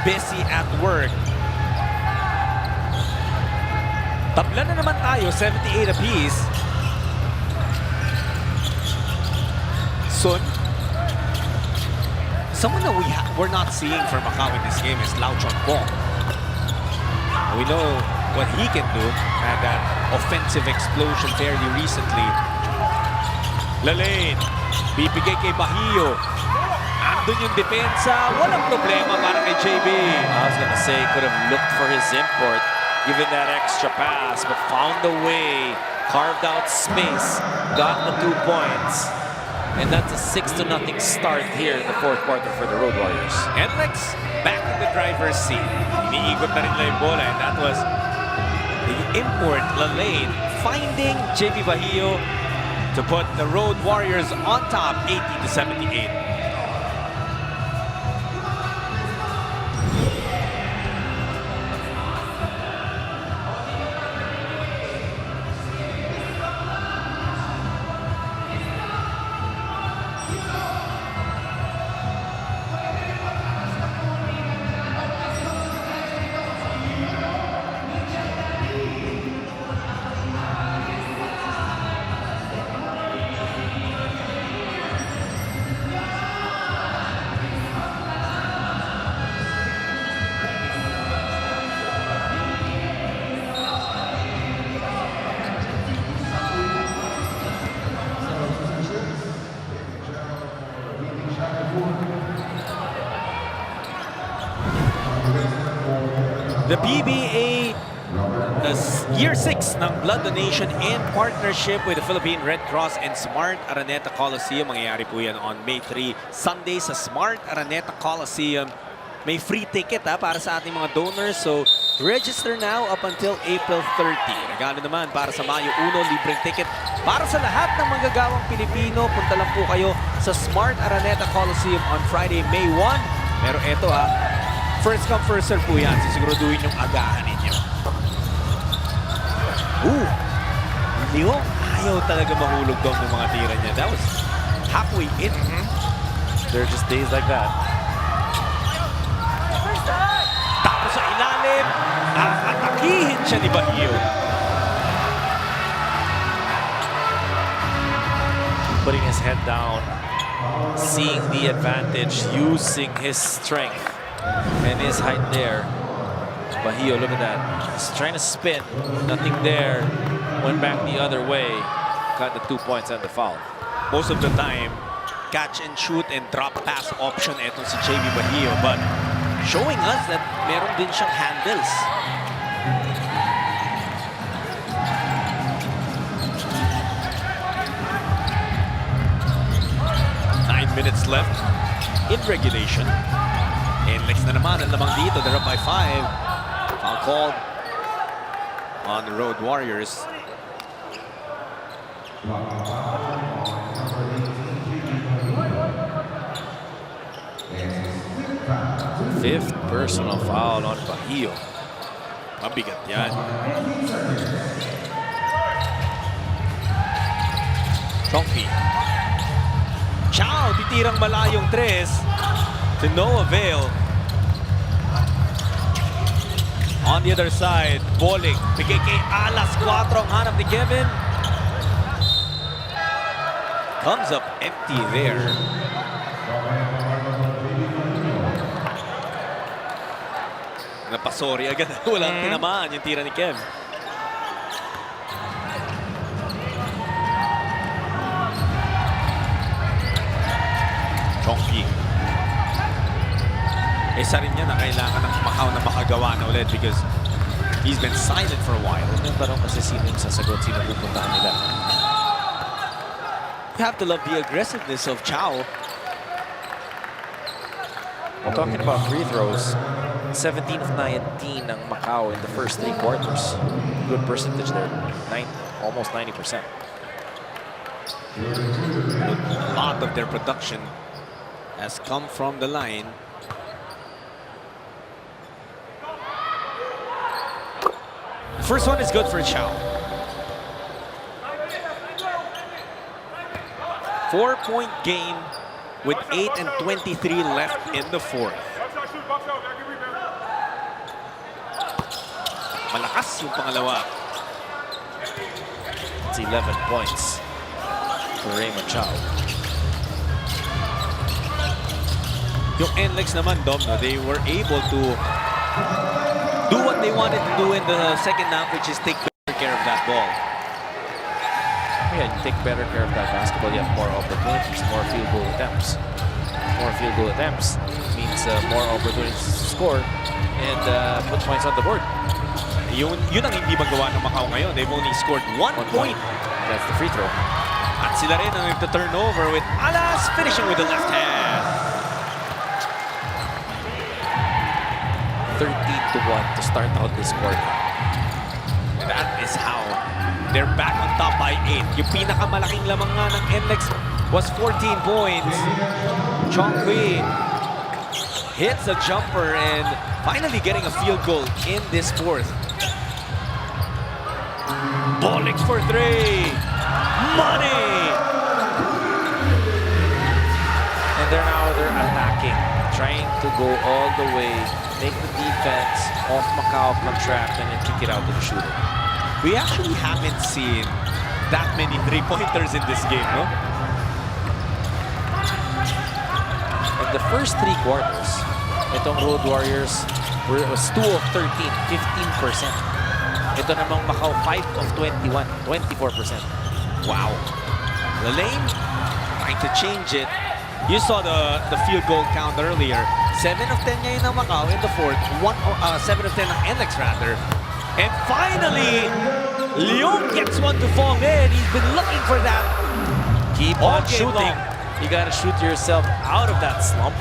busy at work. Tabla na naman tayo, 78 apiece. Sun. Someone that we're not seeing for Macau in this game is Lau Chonpong. We know what he can do, and that offensive explosion fairly recently. Lalane, bibigay kay Bahio. Andun yung depensa, walang problema para kay JB. I was gonna say, could have looked for his import, given that extra pass, but found a way, carved out space, got the 2 points. And that's a 6-0 start here in the fourth quarter for the Road Warriors. NLEX back in the driver's seat. Iniikot na rin nila yung bola, and that was the import, Lalane, finding JB Bahio to put the Road Warriors on top, 80-78. The PBA, the Year 6 ng Blood Donation in partnership with the Philippine Red Cross and Smart Araneta Coliseum. Mangyayari po yan on May 3, Sunday sa Smart Araneta Coliseum. May free ticket para sa ating mga donors. So, register now up until April 30. Regalo naman para sa Mayo 1, libreng ticket. Para sa lahat ng manggagawang Pilipino, punta lang po kayo sa Smart Araneta Coliseum on Friday, May 1. Pero eto first come, first serve po yan. Sisiguruduhin yung agahan ninyo. Leo, ayaw talaga mahulog doon ng mga tira niya. That was halfway in. There are just days like that. Tapos sa ilalim, atakihin siya ni Bahio. Putting his head down, seeing the advantage, using his strength and his height there. Bahio, look at that. He's trying to spin. Nothing there. Went back the other way. Got the 2 points and the foul. Most of the time, catch and shoot and drop pass option etong si JB Bahio. But showing us that meron din siyang handles. Minutes left in regulation. NLEX na naman ang lamang dito. They're up by 5. Foul called on the Road Warriors. Fifth personal foul on Bahio. Mabigat yan. Chongqui. Chow, titirang malayong 3 to no avail. On the other side, Boling. Bigay kay Alas, 4 ang hanap ni Kevin. Comes up empty there. Napasori agad. Walang tinamaan yung tira ni Kev. Chongqi. Isa rin niya na kailangan ng Macau na makagawa na ulit because he's been silent for a while. Yung tanong kasi sino yung sasagot, sino pupuntahan nila. You have to love the aggressiveness of Chow. Well, talking about free throws, 17 of 19 ng Macau in the first 3 quarters. Good percentage there, almost 90%. A lot of their production has come from the line. The first one is good for Chow. 4-point game with 8 and 23 left in the fourth. Malakas yung pangalawa. It's 11 points for Raymond Chow. Yung NLEX naman, Dom, no, they were able to do what they wanted to do in the second half, which is take better care of that ball. Yeah, you take better care of that basketball, you have more opportunities, more field goal attempts. More field goal attempts means more opportunities to score and put points on the board. Yun ang hindi magawa ng Macau ngayon. They've only scored 1 point. That's the free throw. At sila rin ang nagta-turnover with Alas finishing with the left hand. 13-1 to start out this quarter. And that is how they're back on top by 8. Yung pinakamalaking lamang nga ng NLEX was 14 points. Chongqi hits a jumper and finally getting a field goal in this fourth. Bolick for 3. Money! And they're attacking, trying to go all the way, make the defense off Macau contract and then kick it out to the shooter. We actually haven't seen that many three-pointers in this game, no? In the first 3 quarters, itong Road Warriors was 2 of 13, 15%. Ito namang Macau 5 of 21, 24%. Wow. The lane trying to change it. You saw the field goal count earlier. 7 of 10 ngayon ng Macau in the fourth. 7 of 10 ng NLEX rather. And finally, Leon gets one to fall in. He's been looking for that. Keep on shooting. You gotta shoot yourself out of that slump.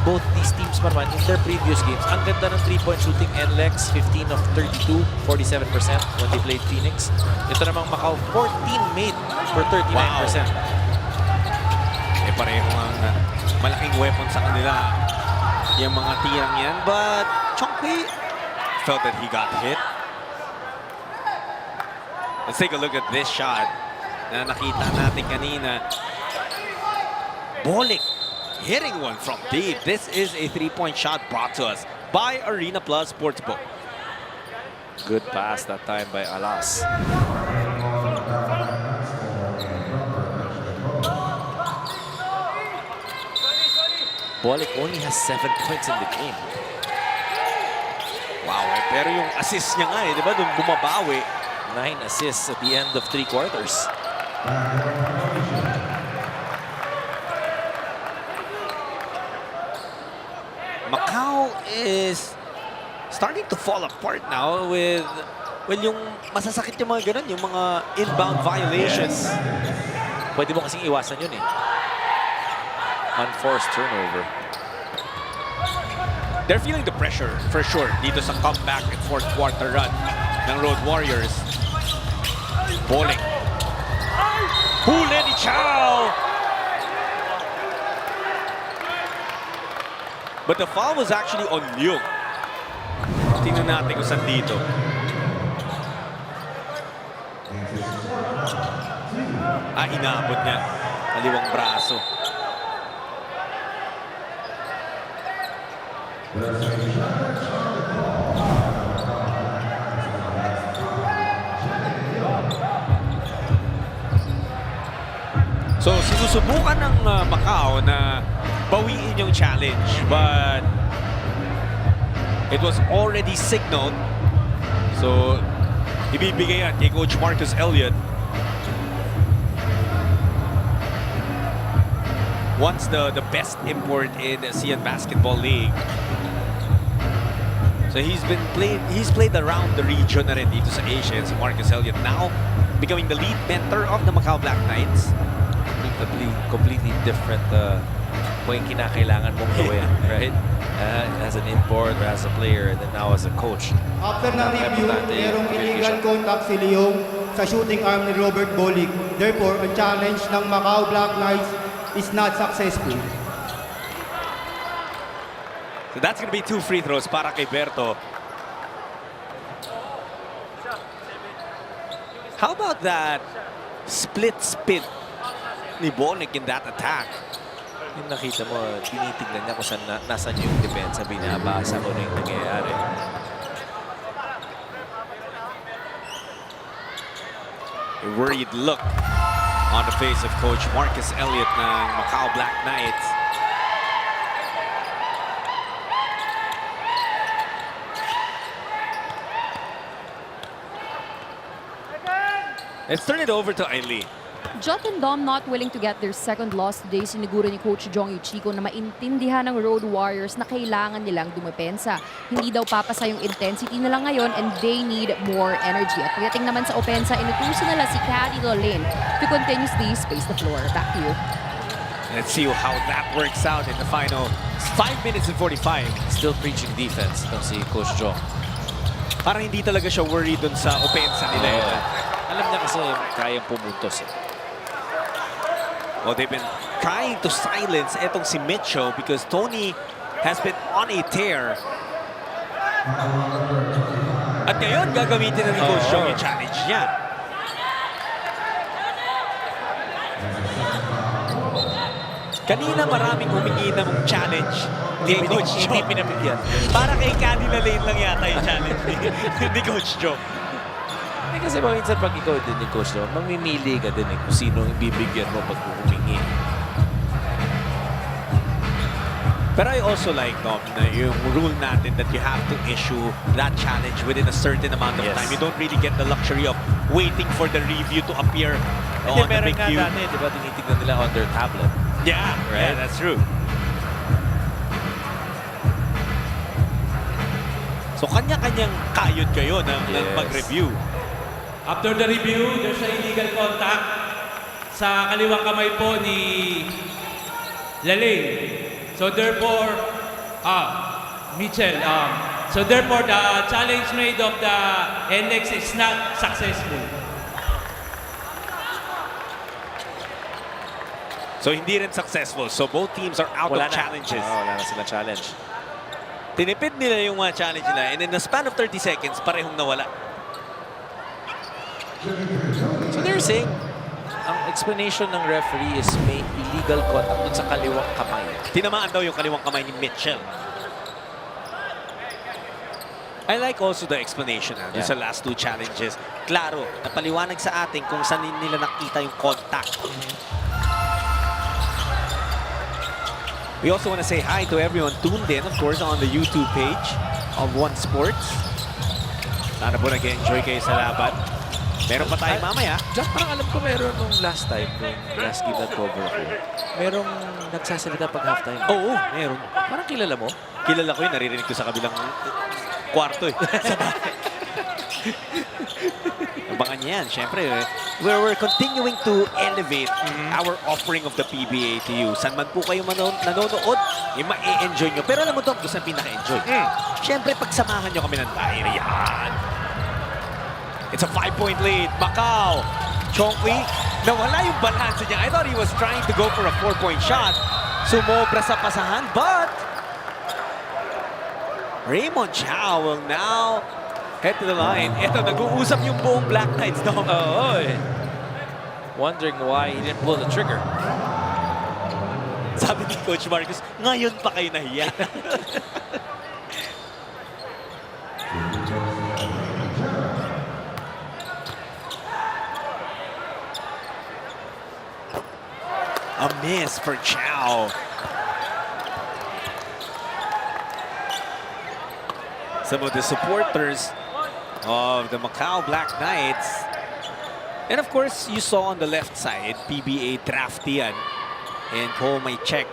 Both these teams pa naman, in their previous games, ang ganda ng 3-point shooting. NLEX, 15 of 32, 47% when they played Phoenix. Ito namang Macau, 14 made for 39%. Wow. Pareho ang malaking weapon sa kanila. Yung mga tirang yan. But Chongqi felt that he got hit. Let's take a look at this shot na nakita natin kanina. Bolick hitting one from deep. This is a 3-point shot brought to us by Arena Plus Sportsbook. Good pass that time by Alas. Bolick only has 7 points in the game. Wow, pero yung assist niya nga di ba? Doon bumabawi. 9 assists at the end of 3 quarters. Macau is starting to fall apart now with, well, yung masasakit yung mga ganun, yung mga inbound violations. Pwede mo kasing iwasan yun eh. Unforced turnover. They're feeling the pressure, for sure, dito sa comeback and fourth quarter run ng Road Warriors. Bowling. Huli ni Chow! But the foul was actually on Leung. Tingnan natin kung saan dito. Inabot niya. Kaliwang braso. So, sinusubukan ng Macau na bawiin yung challenge. But It was already signaled. So, ibibigay yan kay Coach Marcus Elliott. Once the best import in the ASEAN Basketball League. So he's played around the region na rin dito sa Asia, si Marcus Elliott. Now, becoming the lead mentor of the Macau Black Knights. Completely different kung yung kinakailangan mong gawin, right? As an import or as a player, and then now as a coach. After ng review, merong illegal contact si Leong sa shooting arm ni Robert Bolick. Therefore, ang challenge ng Macau Black Knights is not successful. So that's gonna be 2 free throws para kay Berto. How about that split spin ni Bolick in that attack? Yung nakita mo, tinitignan niya kung saan nasan yung depensa, binabasa ko na yung nangyayari. A worried look on the face of Coach Marcus Elliott ng Macau Black Knights. Let's turn it over to Aileen. Jot and Dom not willing to get their second loss today, siniguro ni Coach Jong Yuchiko na maintindihan ng Road Warriors na kailangan nilang dumepensa. Hindi daw papasa yung intensity nila ngayon and they need more energy. At pagdating naman sa opensa, inutusan nila si Caddy Lolin to continuously space the floor. Back to you. Let's see how that works out in the final 5 minutes and 45. Still preaching defense itong si Coach Jong. Parang hindi talaga siya worried dun sa opensa nila. Alam niya kasi kayang pumuntos eh. Well, they've been trying to silence etong si Mitchell because Tony has been on a tear. At ngayon, gagamitin na ni Coach Jong yung challenge niya. Kanina maraming humingi na mong challenge ni Coach Jong. Hindi pinabigyan. Para kay Canila Lane lang yata yung challenge ni Coach Jong. Kasi minsan pag ikaw din ni Coach Jong, mamimili ka din eh kung sino ang ibibigyan mo pag humingi. But I also like, Dom, na yung rule natin that you have to issue that challenge within a certain amount of time. You don't really get the luxury of waiting for the review to appear on the big queue. Meron nga dati, di ba, tinitignan nila on their tablet. Yeah, right. Yeah, that's true. So kanya-kanyang kayod kayo ng pag-review. After the review, there's an illegal contact sa kaliwang kamay po ni Laling. So therefore, Mitchell, so therefore the challenge made of the NLEX is not successful. So hindi rin successful. So both teams are out of challenges. Wala na silang challenge. Tinipid nila yung mga challenge nila and in the span of 30 seconds, parehong nawala. So they're saying, ang explanation ng referee is may illegal contact dun sa kaliwang kamay. Tinamaan daw yung kaliwang kamay ni Mitchell. I like also the explanation dun sa last 2 challenges. Klaro, napaliwanag sa atin kung saan nila nakita yung contact. We also want to say hi to everyone tuned in, of course, on the YouTube page of One Sports. Sana po nag-enjoy kayo sa laban. Meron pa tayo mamaya. Jack, parang alam ko meron nung last time, nung last game na cover ko. Merong nagsasalita pag halftime. Oo, meron. Parang kilala mo? Kilala ko yun, naririnig ko sa kabilang kwarto eh. Abangan niya yan, syempre. We're continuing to elevate our offering of the PBA to you. San man po kayo nanonood, ma-enjoy nyo. Pero alam mo, Tom, gusto ang pinaka-enjoy. Syempre, pagsamahan nyo kami ng dahil yan. It's a 5-point lead. Macau. Chongqui, nawala yung balanse niya. I thought he was trying to go for a 4-point shot. Sumobra sa pasahan, but Raymond Chow will now head to the line. Ito, nag-uusap yung buong Black Knights, Dom. Wondering why he didn't pull the trigger. Sabi ni Coach Marcus, ngayon pa kayo nahiya. A miss for Chow. some of the supporters of the Macau Black Knights. And of course, you saw on the left side, PBA drafty yan. And Cole may check.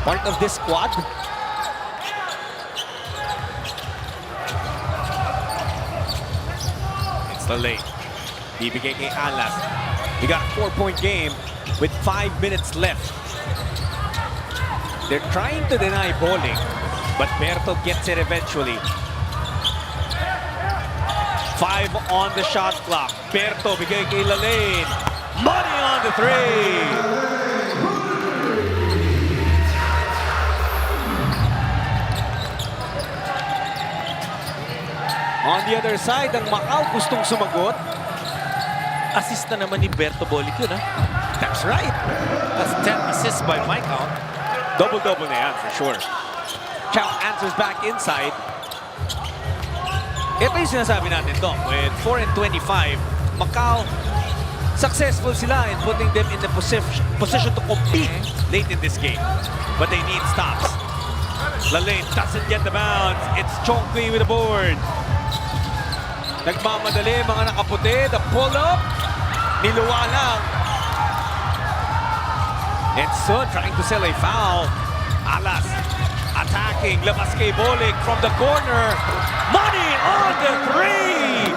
Part of this squad. It's the late. Bibigay kay Alas. He got a 4-point game with 5 minutes left. They're trying to deny bowling, but Berto gets it eventually. 5 on the shot clock. Berto bigay kay Lalaine. Money on the 3. On the other side, ang Macau gustong sumagot. Assist na naman ni Berto Bolic yun, ha? That's right. That's 10 assists by my count. Double-double na yan for sure. Chow answers back inside. Ito yung sinasabi natin, Dom. With 4 and 25, Macau, successful sila in putting them in the position to compete late in this game. But they need stops. Lalaine doesn't get the bounce. It's Chongqui with the board. Nagmamadali mga nakaputi. The pull-up. Niluwa lang. And soon trying to sell a foul. Alas attacking. Labas kay Bolic from the corner. Money on the 3.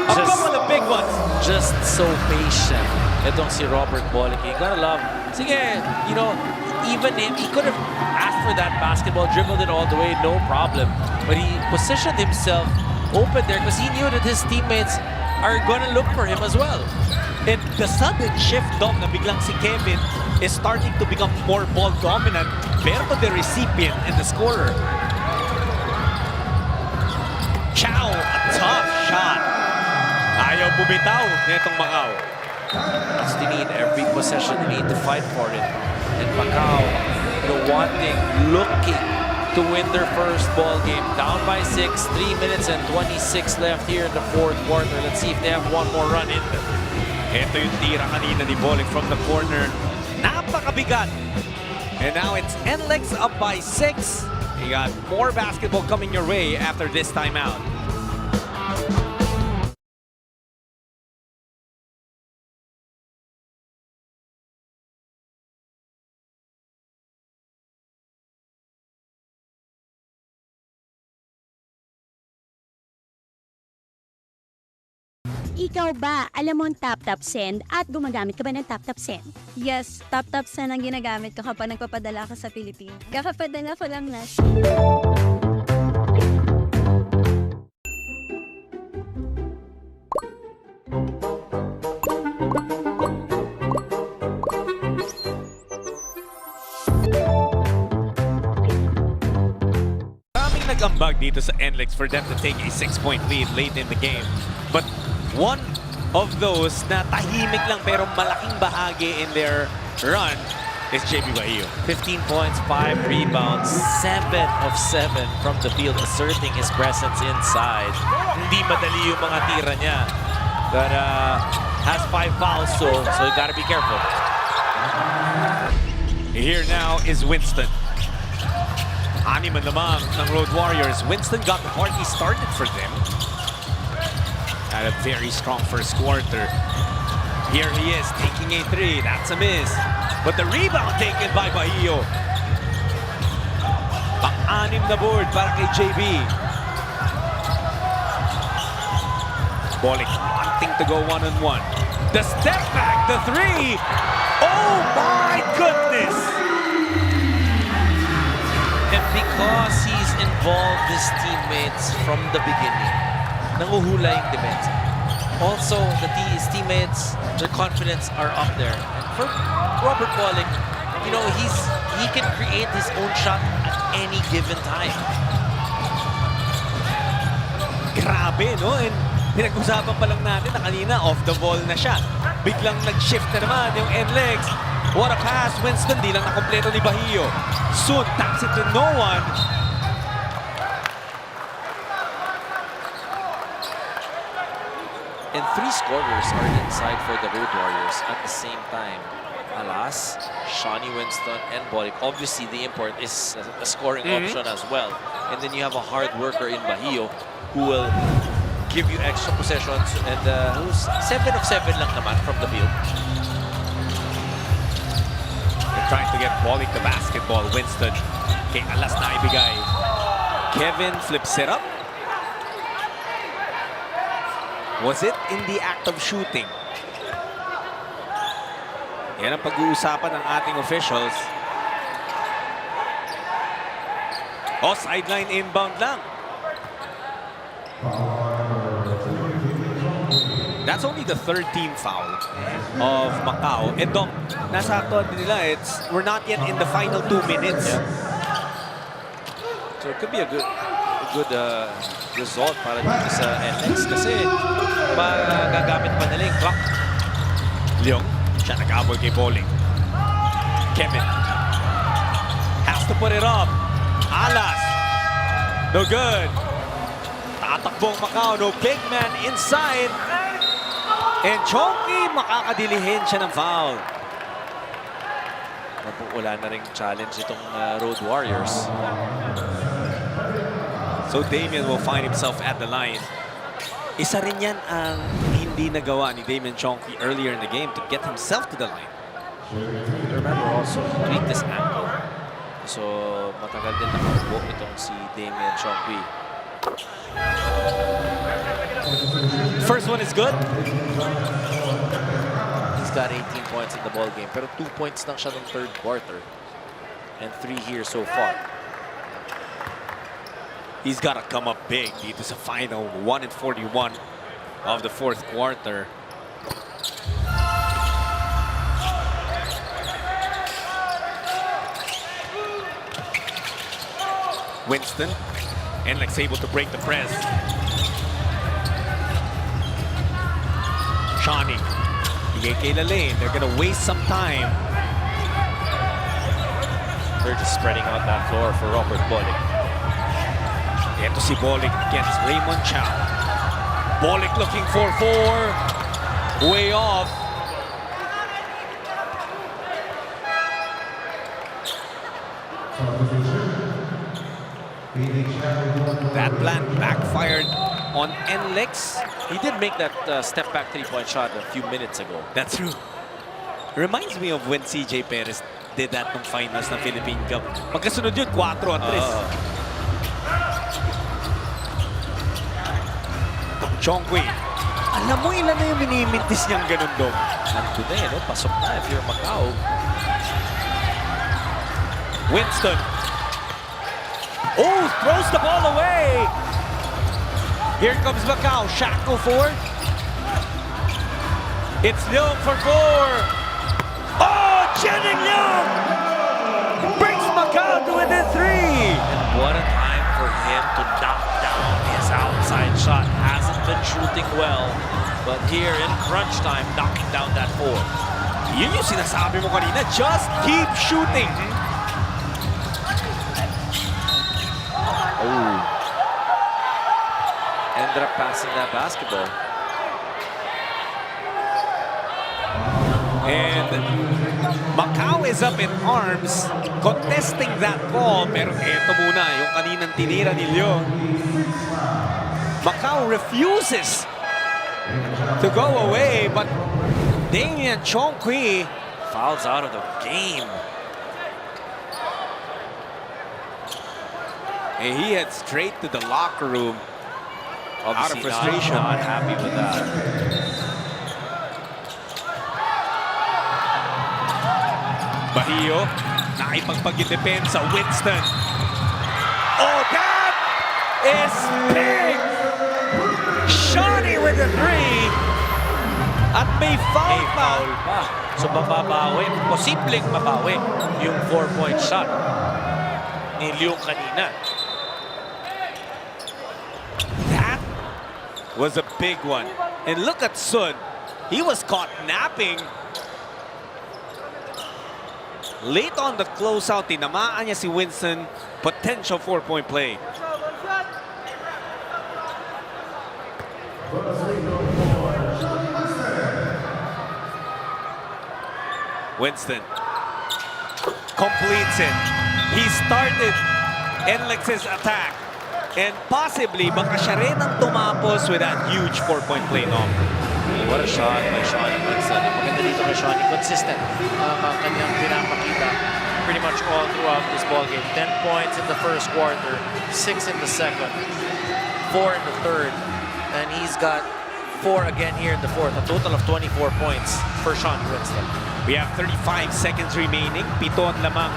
A couple of big ones. Just so patient. Itong si Robert Bolic. You gotta love. Sige, you know, even him, he could have asked for that basketball, dribbled it all the way, no problem. But he positioned himself open there because he knew that his teammates are gonna look for him as well. And the sudden shift, Dom, na biglang si Kevin is starting to become more ball dominant. Pero the recipient and the scorer. Chow, a tough shot. Ayaw bumitaw nitong Macau. They need every possession. They need to fight for it. And Macau, wanting, looking to win their first ball game. Down by 6, 3 minutes and 26 left here in the fourth quarter. Let's see if they have one more run in. Ito yung tira kanina ni Bolic from the corner. Napakabigat. And now it's NLEX up by 6. You got more basketball coming your way after this timeout. Ikaw ba, alam mo ang tap-tap send at gumagamit ka ba ng tap-tap send? Yes, tap-tap send ang ginagamit ko kapag nagpapadala ka sa Pilipinas. Kakapadala ko lang na. Maraming nag-ambag dito sa NLEX for them to take a 6-point lead late in the game. But one of those na tahimik lang pero malaking bahagi in their run is JB Bahio. 15 points, 5 rebounds, 7 of 7 from the field, asserting his presence inside. Hindi madali yung mga tira niya. But has 5 fouls, so you gotta be careful. Here now is Winston. Anim man lamang ng Road Warriors. Winston got the party started for them. Had a very strong first quarter. Here he is, taking a 3. That's a miss. But the rebound taken by Bahio. Pang-anim na board para kay JB. Bolic wanting to go one-on-one. The step back, the 3. Oh my goodness! And because he's involved his teammates from the beginning, nanguhula yung depensa. Also, his teammates, their confidence are up there. And for Robert Bolic, you know, he can create his own shot at any given time. Grabe, no? And pinag-usapan pa lang natin na kanina off the ball na siya. Biglang nag-shift na naman yung NLEX. What a pass, Winston. Di lang nakompleto ni Bahio. Soon taps it to no one. And 3 scorers are inside for the Road Warriors at the same time. Alas, Shawnee Winston, and Bolic. Obviously, the import is a scoring option as well. And then you have a hard worker in Bahio who will give you extra possessions. And who's 7 of 7 lang naman from the field. They're trying to get Bolic the basketball. Winston. Kay Alas na ibigay. Kevin flips it up. Was it in the act of shooting? Yan ang pag-uusapan ng ating officials. Oh, sideline inbound lang. That's only the third team foul of Macau. And Dom, nasa actual nila, we're not yet in the final 2 minutes. Yeah. So it could be a good result para dito sa NLEX kasi magagamit pa nila yung clock. Leong, siya nag-abol kay Bolic. Kevin has to put it up. Alas, no good. Tatakbong Macau, no big man inside. And Chonky, makakadilihin siya ng foul. Wala na ring challenge itong Road Warriors. So Damian will find himself at the line. Isa rin yan ang hindi nagawa ni Damian Chonky earlier in the game to get himself to the line. Remember also, he tweaked his ankle. So matagal din nakabuo itong si Damian Chonky. First one is good. He's got 18 points in the ball game. Pero 2 points lang siya ng third quarter. And 3 here so far. He's got to come up big dito sa final 1:41 of the fourth quarter. Winston, NLEX able to break the press. Shawnee, bigay kay Lane. They're gonna waste some time. They're just spreading out that floor for Robert Bolic. Ito si Bolic against Raymond Chow. Bolic looking for 4. Way off. That plan backfired on NLEX. He did make that step back 3-point shot a few minutes ago. That's true. Reminds me of when CJ Perez did that nung finals ng Philippine Cup. Magkasunod yun, 4-3. Chongqui. Alam mo ilan na yung minimintis niyang ganun doon. Nandun na no? Pasok na if you're Macau. Winston. Oh, throws the ball away. Here comes Macau. Shackle for. It's Leong for 4. Oh, Jenning Leong brings Macau to within 3. And what a time for him to knock down his outside shot. Hasn't been shooting well, but here in crunch time, knocking down that 4. Yun yung sinasabi mo kanina. Just keep shooting. Oh. Ended up passing that basketball. And Macau is up in arms, contesting that ball. Pero eto muna, yung kaninang tinira ni Leong. Macau refuses to go away, but Damian Chongqui Fouls out of the game. and he heads straight to the locker room. Out of Obviously frustration. Not happy with that. Bahio, nakipagpag-depensa. Winston. Oh, that is big! Shawnee with a 3. At may foul pa. So mababawi, posibleng mabawi yung 4-point shot ni Leong kanina. That was a big one. And look at Sun. He was caught napping. Late on the closeout, tinamaan niya si Winston. Potential 4-point play. Winston completes it. He started NLEX's attack. And possibly, baka siya rin ang tumapos with that huge 4-point play, no? What a shot by Shawnee Winston. Maganda dito kay Shawnee. Consistent ang kanyang pinapakita pretty much all throughout this ballgame. 10 points in the first quarter, 6 in the second, 4 in the third, and he's got 4 again here in the fourth. A total of 24 points for Shawnee Winston. We have 35 seconds remaining. 7 lamang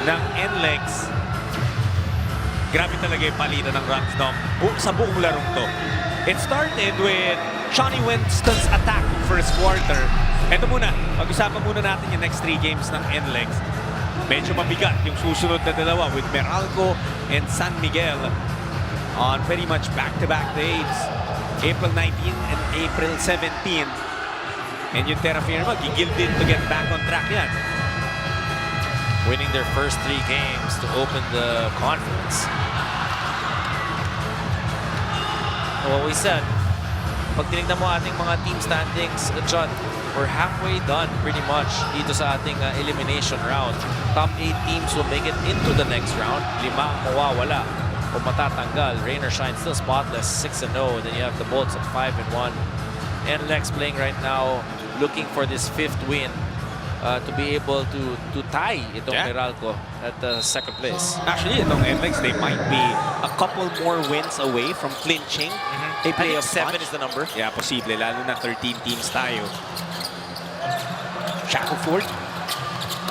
ng NLEX. Grabe talaga yung palitan ng runs, no? Sa buong larong to. It started with Shawnee Winston's attack first quarter. Ito muna, pag-usapan muna natin yung next 3 games ng NLEX. Medyo mabigat yung susunod na dalawa with Meralco and San Miguel on pretty much back-to-back days. April 19 and April 17. And yung Terra Firma, gigilded to get back on track yan. Winning their first 3 games to open the conference. What we said, pag tinignan mo ating mga team standings, John, we're halfway done pretty much dito sa ating elimination round. Top 8 teams will make it into the next round. 5 ang mawawala o matatanggal. Rain or shine, still spotless, 6-0. Then you have the Bolts at 5-1. NLEX playing right now, looking for this 5th win. To be able to tie itong Meralco at the second place. Actually, itong NLEX, they might be a couple more wins away from clinching a playoff 7 is the number. Yeah, posible. Lalo na 13 teams tayo. Shackleford.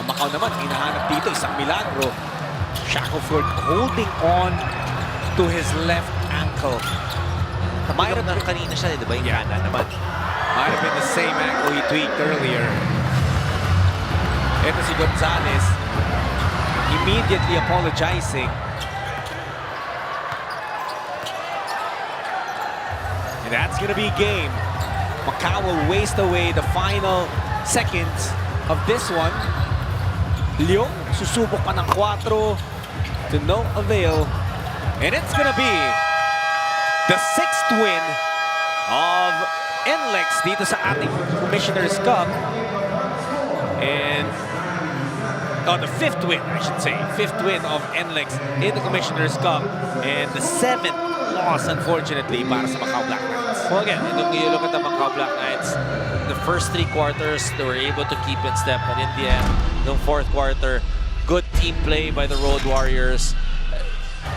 Ang Macau naman, hinahanap dito, isang milagro. Shackleford holding on to his left ankle. Might have been kanina siya, di ba? Yung kanan naman. Might have been the same ankle he tweaked earlier. Ito si Gonzalez, immediately apologizing. And that's gonna be game. Macau will waste away the final seconds of this one. Leong susubok pa ng 4 to no avail. And it's gonna be the 6th win of NLEX dito sa ating Commissioner's Cup. And the 5th win, I should say. 5th win of NLEX in the Commissioner's Cup. And the 7th loss, unfortunately, para sa Macau Black Knights. Well, again, if you look at the Macau Black Knights, the first 3 quarters, they were able to keep in step. But in the end, the 4th quarter, good team play by the Road Warriors.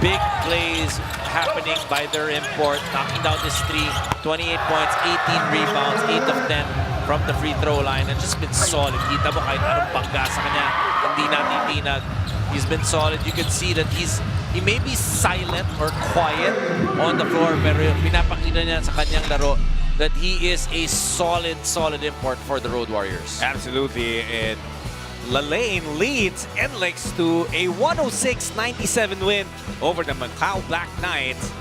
Big plays happening by their import, knocking down this 28 points, 18 rebounds, 8 of 10 from the free throw line, and just been solid. Kita mo kahit anong bangga sa kanya, hindi natitinag. He's been solid. You can see that he may be silent or quiet on the floor, pero pinapakita niya sa kanyang laro that he is a solid import for the Road Warriors. Absolutely. And Lalaine leads NLEX to a 106-97 win over the Macau Black Knights.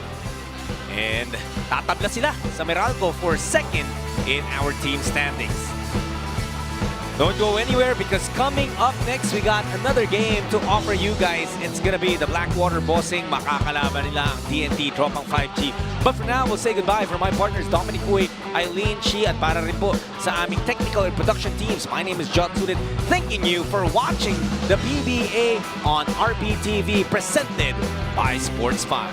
And tatabla sila sa Meralco for 2nd in our team standings. Don't go anywhere because coming up next, we got another game to offer you guys. It's gonna be the Blackwater Bossing. Makakalaban nila ang TNT Tropang 5G. But for now, we'll say goodbye for my partners Dominic Uy, Eileen Shi, at para rin po sa aming technical and production teams. My name is John Sulit, thanking you for watching the PBA on RPTV, presented by Sports 5.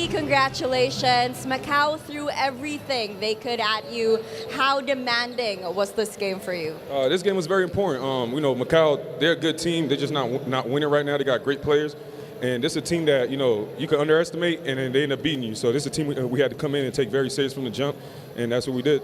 Congratulations. Macau threw everything they could at you. How demanding was this game for you? This game was very important. You know, Macau, they're a good team. They're just not winning right now. They got great players. And this is a team that, you know, you can underestimate, and then they end up beating you. So this is a team we had to come in and take very serious from the jump, and that's what we did.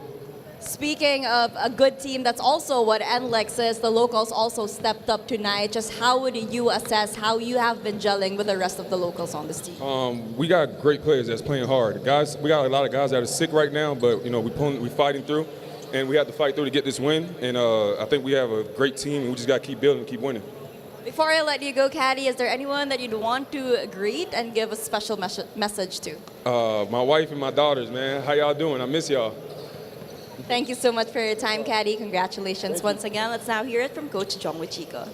Speaking of a good team, that's also what NLEX is. The locals also stepped up tonight. Just how would you assess how you have been gelling with the rest of the locals on this team? We got great players that's playing hard. Guys, we got a lot of guys that are sick right now, but we're fighting through, and we have to fight through to get this win. And I think we have a great team, and we just got to keep building and keep winning. Before I let you go, Caddy, is there anyone that you'd want to greet and give a special message to? My wife and my daughters, man. How y'all doing? I miss y'all. Thank you so much for your time, Caddy. Congratulations once again. Let's now hear it from Coach Jong Chico.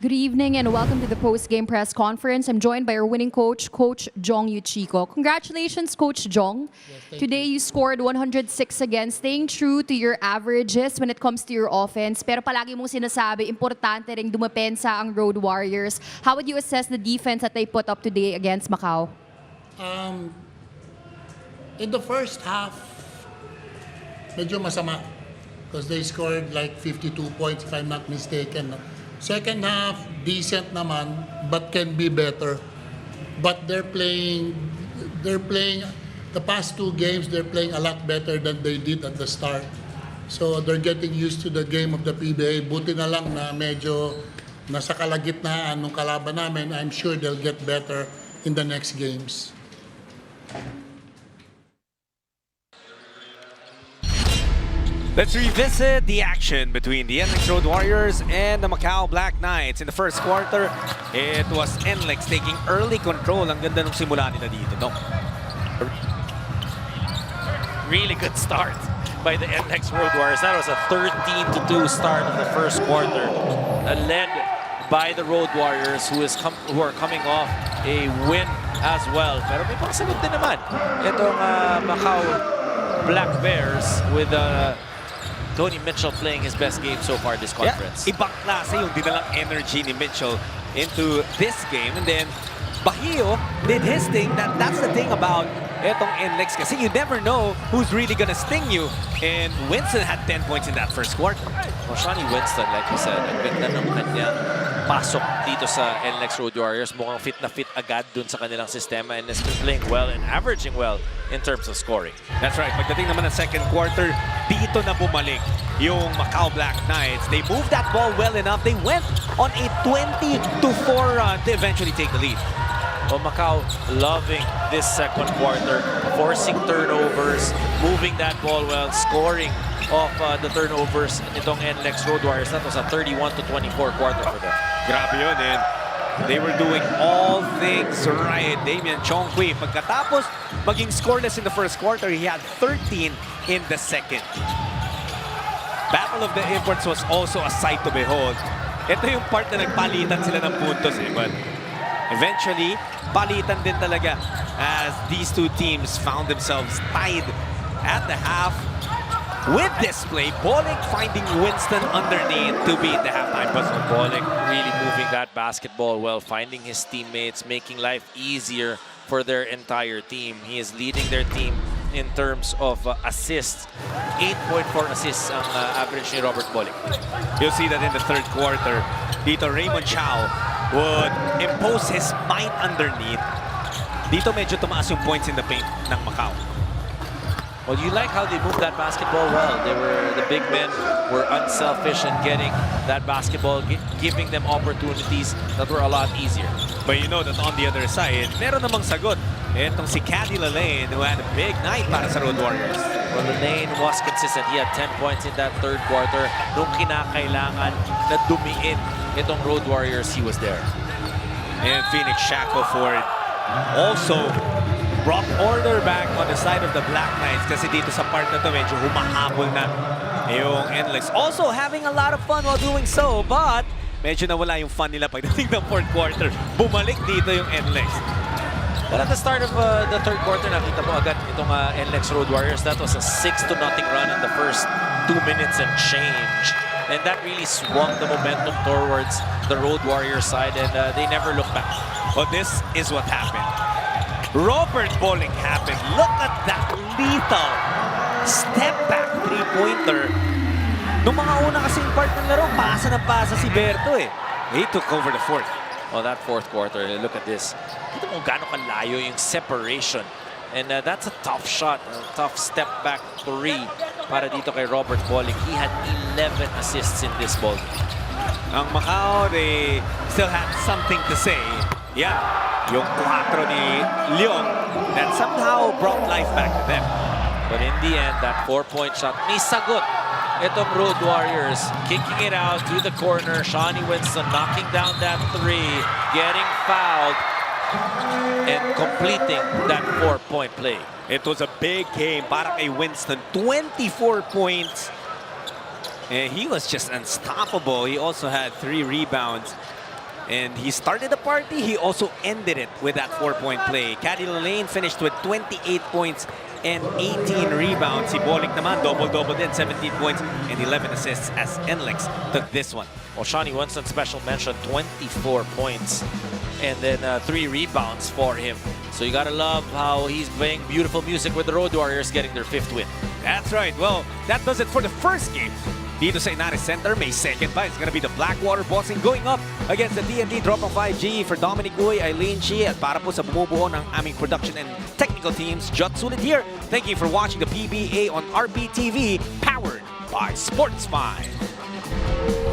Good evening and welcome to the post-game press conference. I'm joined by our winning coach, Coach Jong Chico. Congratulations, Coach Jong. Yes, Today you scored 106 again, staying true to your averages when it comes to your offense. Pero palagi mong sinasabi, importante ring dumapensa ang Road Warriors. How would you assess the defense that they put up today against Macau? In the first half, medyo masama because they scored like 52 points if I'm not mistaken. Second half, decent naman, but can be better. But they're playing, the past two games, they're playing a lot better than they did at the start. So they're getting used to the game of the PBA. Buti na lang na medyo nasa kalagitnaan ng kalaban namin. I'm sure they'll get better in the next games. Let's revisit the action between the NLEX Road Warriors and the Macau Black Knights. In the first quarter, it was NLEX taking early control. Ang ganda nung simula nila dito, no? Really good start by the NLEX Road Warriors. That was a 13-2 start of the first quarter, led by the Road Warriors, who are coming off a win as well. Pero may pakasagot din naman itong Macau Black Bears with Tony Mitchell playing his best game so far this conference. Yeah, ibang klase yung dinalang energy ni Mitchell into this game. And then Bahio did his thing. That's the thing about etong NLEX kasi you never know who's really gonna sting you. And Winston had 10 points in that first quarter. Well, Shawnee Winston, like you said, ang ganda ng kanyang pasok dito sa NLEX Road Warriors. Mukhang fit na fit agad dun sa kanilang sistema and has been playing well and averaging well in terms of scoring. That's right. Pagdating naman ng second quarter, dito na bumalik yung Macau Black Knights. They moved that ball well enough. They went on a 20-4 run to eventually take the lead. Well, Macau loving this second quarter, forcing turnovers, moving that ball well, scoring off the turnovers nitong NLEX Road Warriors. That was a 31-24 quarter for them. Grabe yun, and they were doing all things right. Damian Chongqui, pagkatapos maging scoreless in the first quarter, he had 13 in the second. Battle of the Imports was also a sight to behold. Ito yung part na nagpalitan sila ng puntos but eventually, palitan din talaga as these two teams found themselves tied at the half. With this play, Bolick finding Winston underneath to beat the halftime buzzer. Bolick really moving that basketball well, finding his teammates, making life easier for their entire team. He is leading their team in terms of assists. 8.4 assists ang average ni Robert Bolick. You'll see that in the third quarter, dito Raymond Chow would impose his might underneath. Dito medyo tumaas yung points in the paint ng Macau. Well, you like how they moved that basketball well. The big men were unselfish in getting that basketball, giving them opportunities that were a lot easier. But you know that on the other side, meron namang sagot. Itong si Caddy Lalaine, who had a big night para sa Road Warriors. Well, Lalaine was consistent. He had 10 points in that third quarter. Nung kinakailangan na dumiin itong Road Warriors, he was there. And Phoenix Shackelford also brought order back on the side of the Black Knights kasi dito sa part na to medyo humahabol na yung NLEX. Also having a lot of fun while doing so, but medyo nawala yung fun nila pagdating ng fourth quarter. Bumalik dito yung NLEX. Well, at the start of the third quarter, nakita mo agad itong NLEX Road Warriors. That was a 6-0 run in the first 2 minutes and change. And that really swung the momentum towards the Road Warriors side, and they never looked back. But this is what happened. Robert Bolick happened. Look at that lethal step-back three-pointer. Nung mga una kasing part ng laro, pasa ng pasa si Berto He took over the fourth. Well, that fourth quarter, look at this. Kita mo gaano kalayo yung separation. And that's a tough shot, a tough step-back three para dito kay Robert Bolick. He had 11 assists in this ball. Ang Macau, they still have something to say. Yeah, yung 4 ni Leong that somehow brought life back to them. But in the end, that 4-point shot, may sagot itong Road Warriors. Kicking it out to the corner. Shawnee Winston knocking down that 3, getting fouled, and completing that 4-point play. It was a big game para kay Winston. 24 points. And he was just unstoppable. He also had 3 rebounds. And he started the party. He also ended it with that 4-point play. Caddy Lane finished with 28 points and 18 rebounds. Si Bolick naman, double-double din, 17 points and 11 assists as NLEX took this one. Well, Shawnee Winston special mention, 24 points and then 3 rebounds for him. So you gotta love how he's playing beautiful music with the Road Warriors getting their 5th win. That's right. Well, that does it for the first game. Dito sa Inares Center, may second pa. It's gonna be the Blackwater Bossing going up against the TNT Drop of 5G for Dominic Uy, Eileen Chi, at para po sa bumubuo ng aming production and technical teams, Jot Sulit here. Thank you for watching the PBA on RBTV, powered by Sports 5.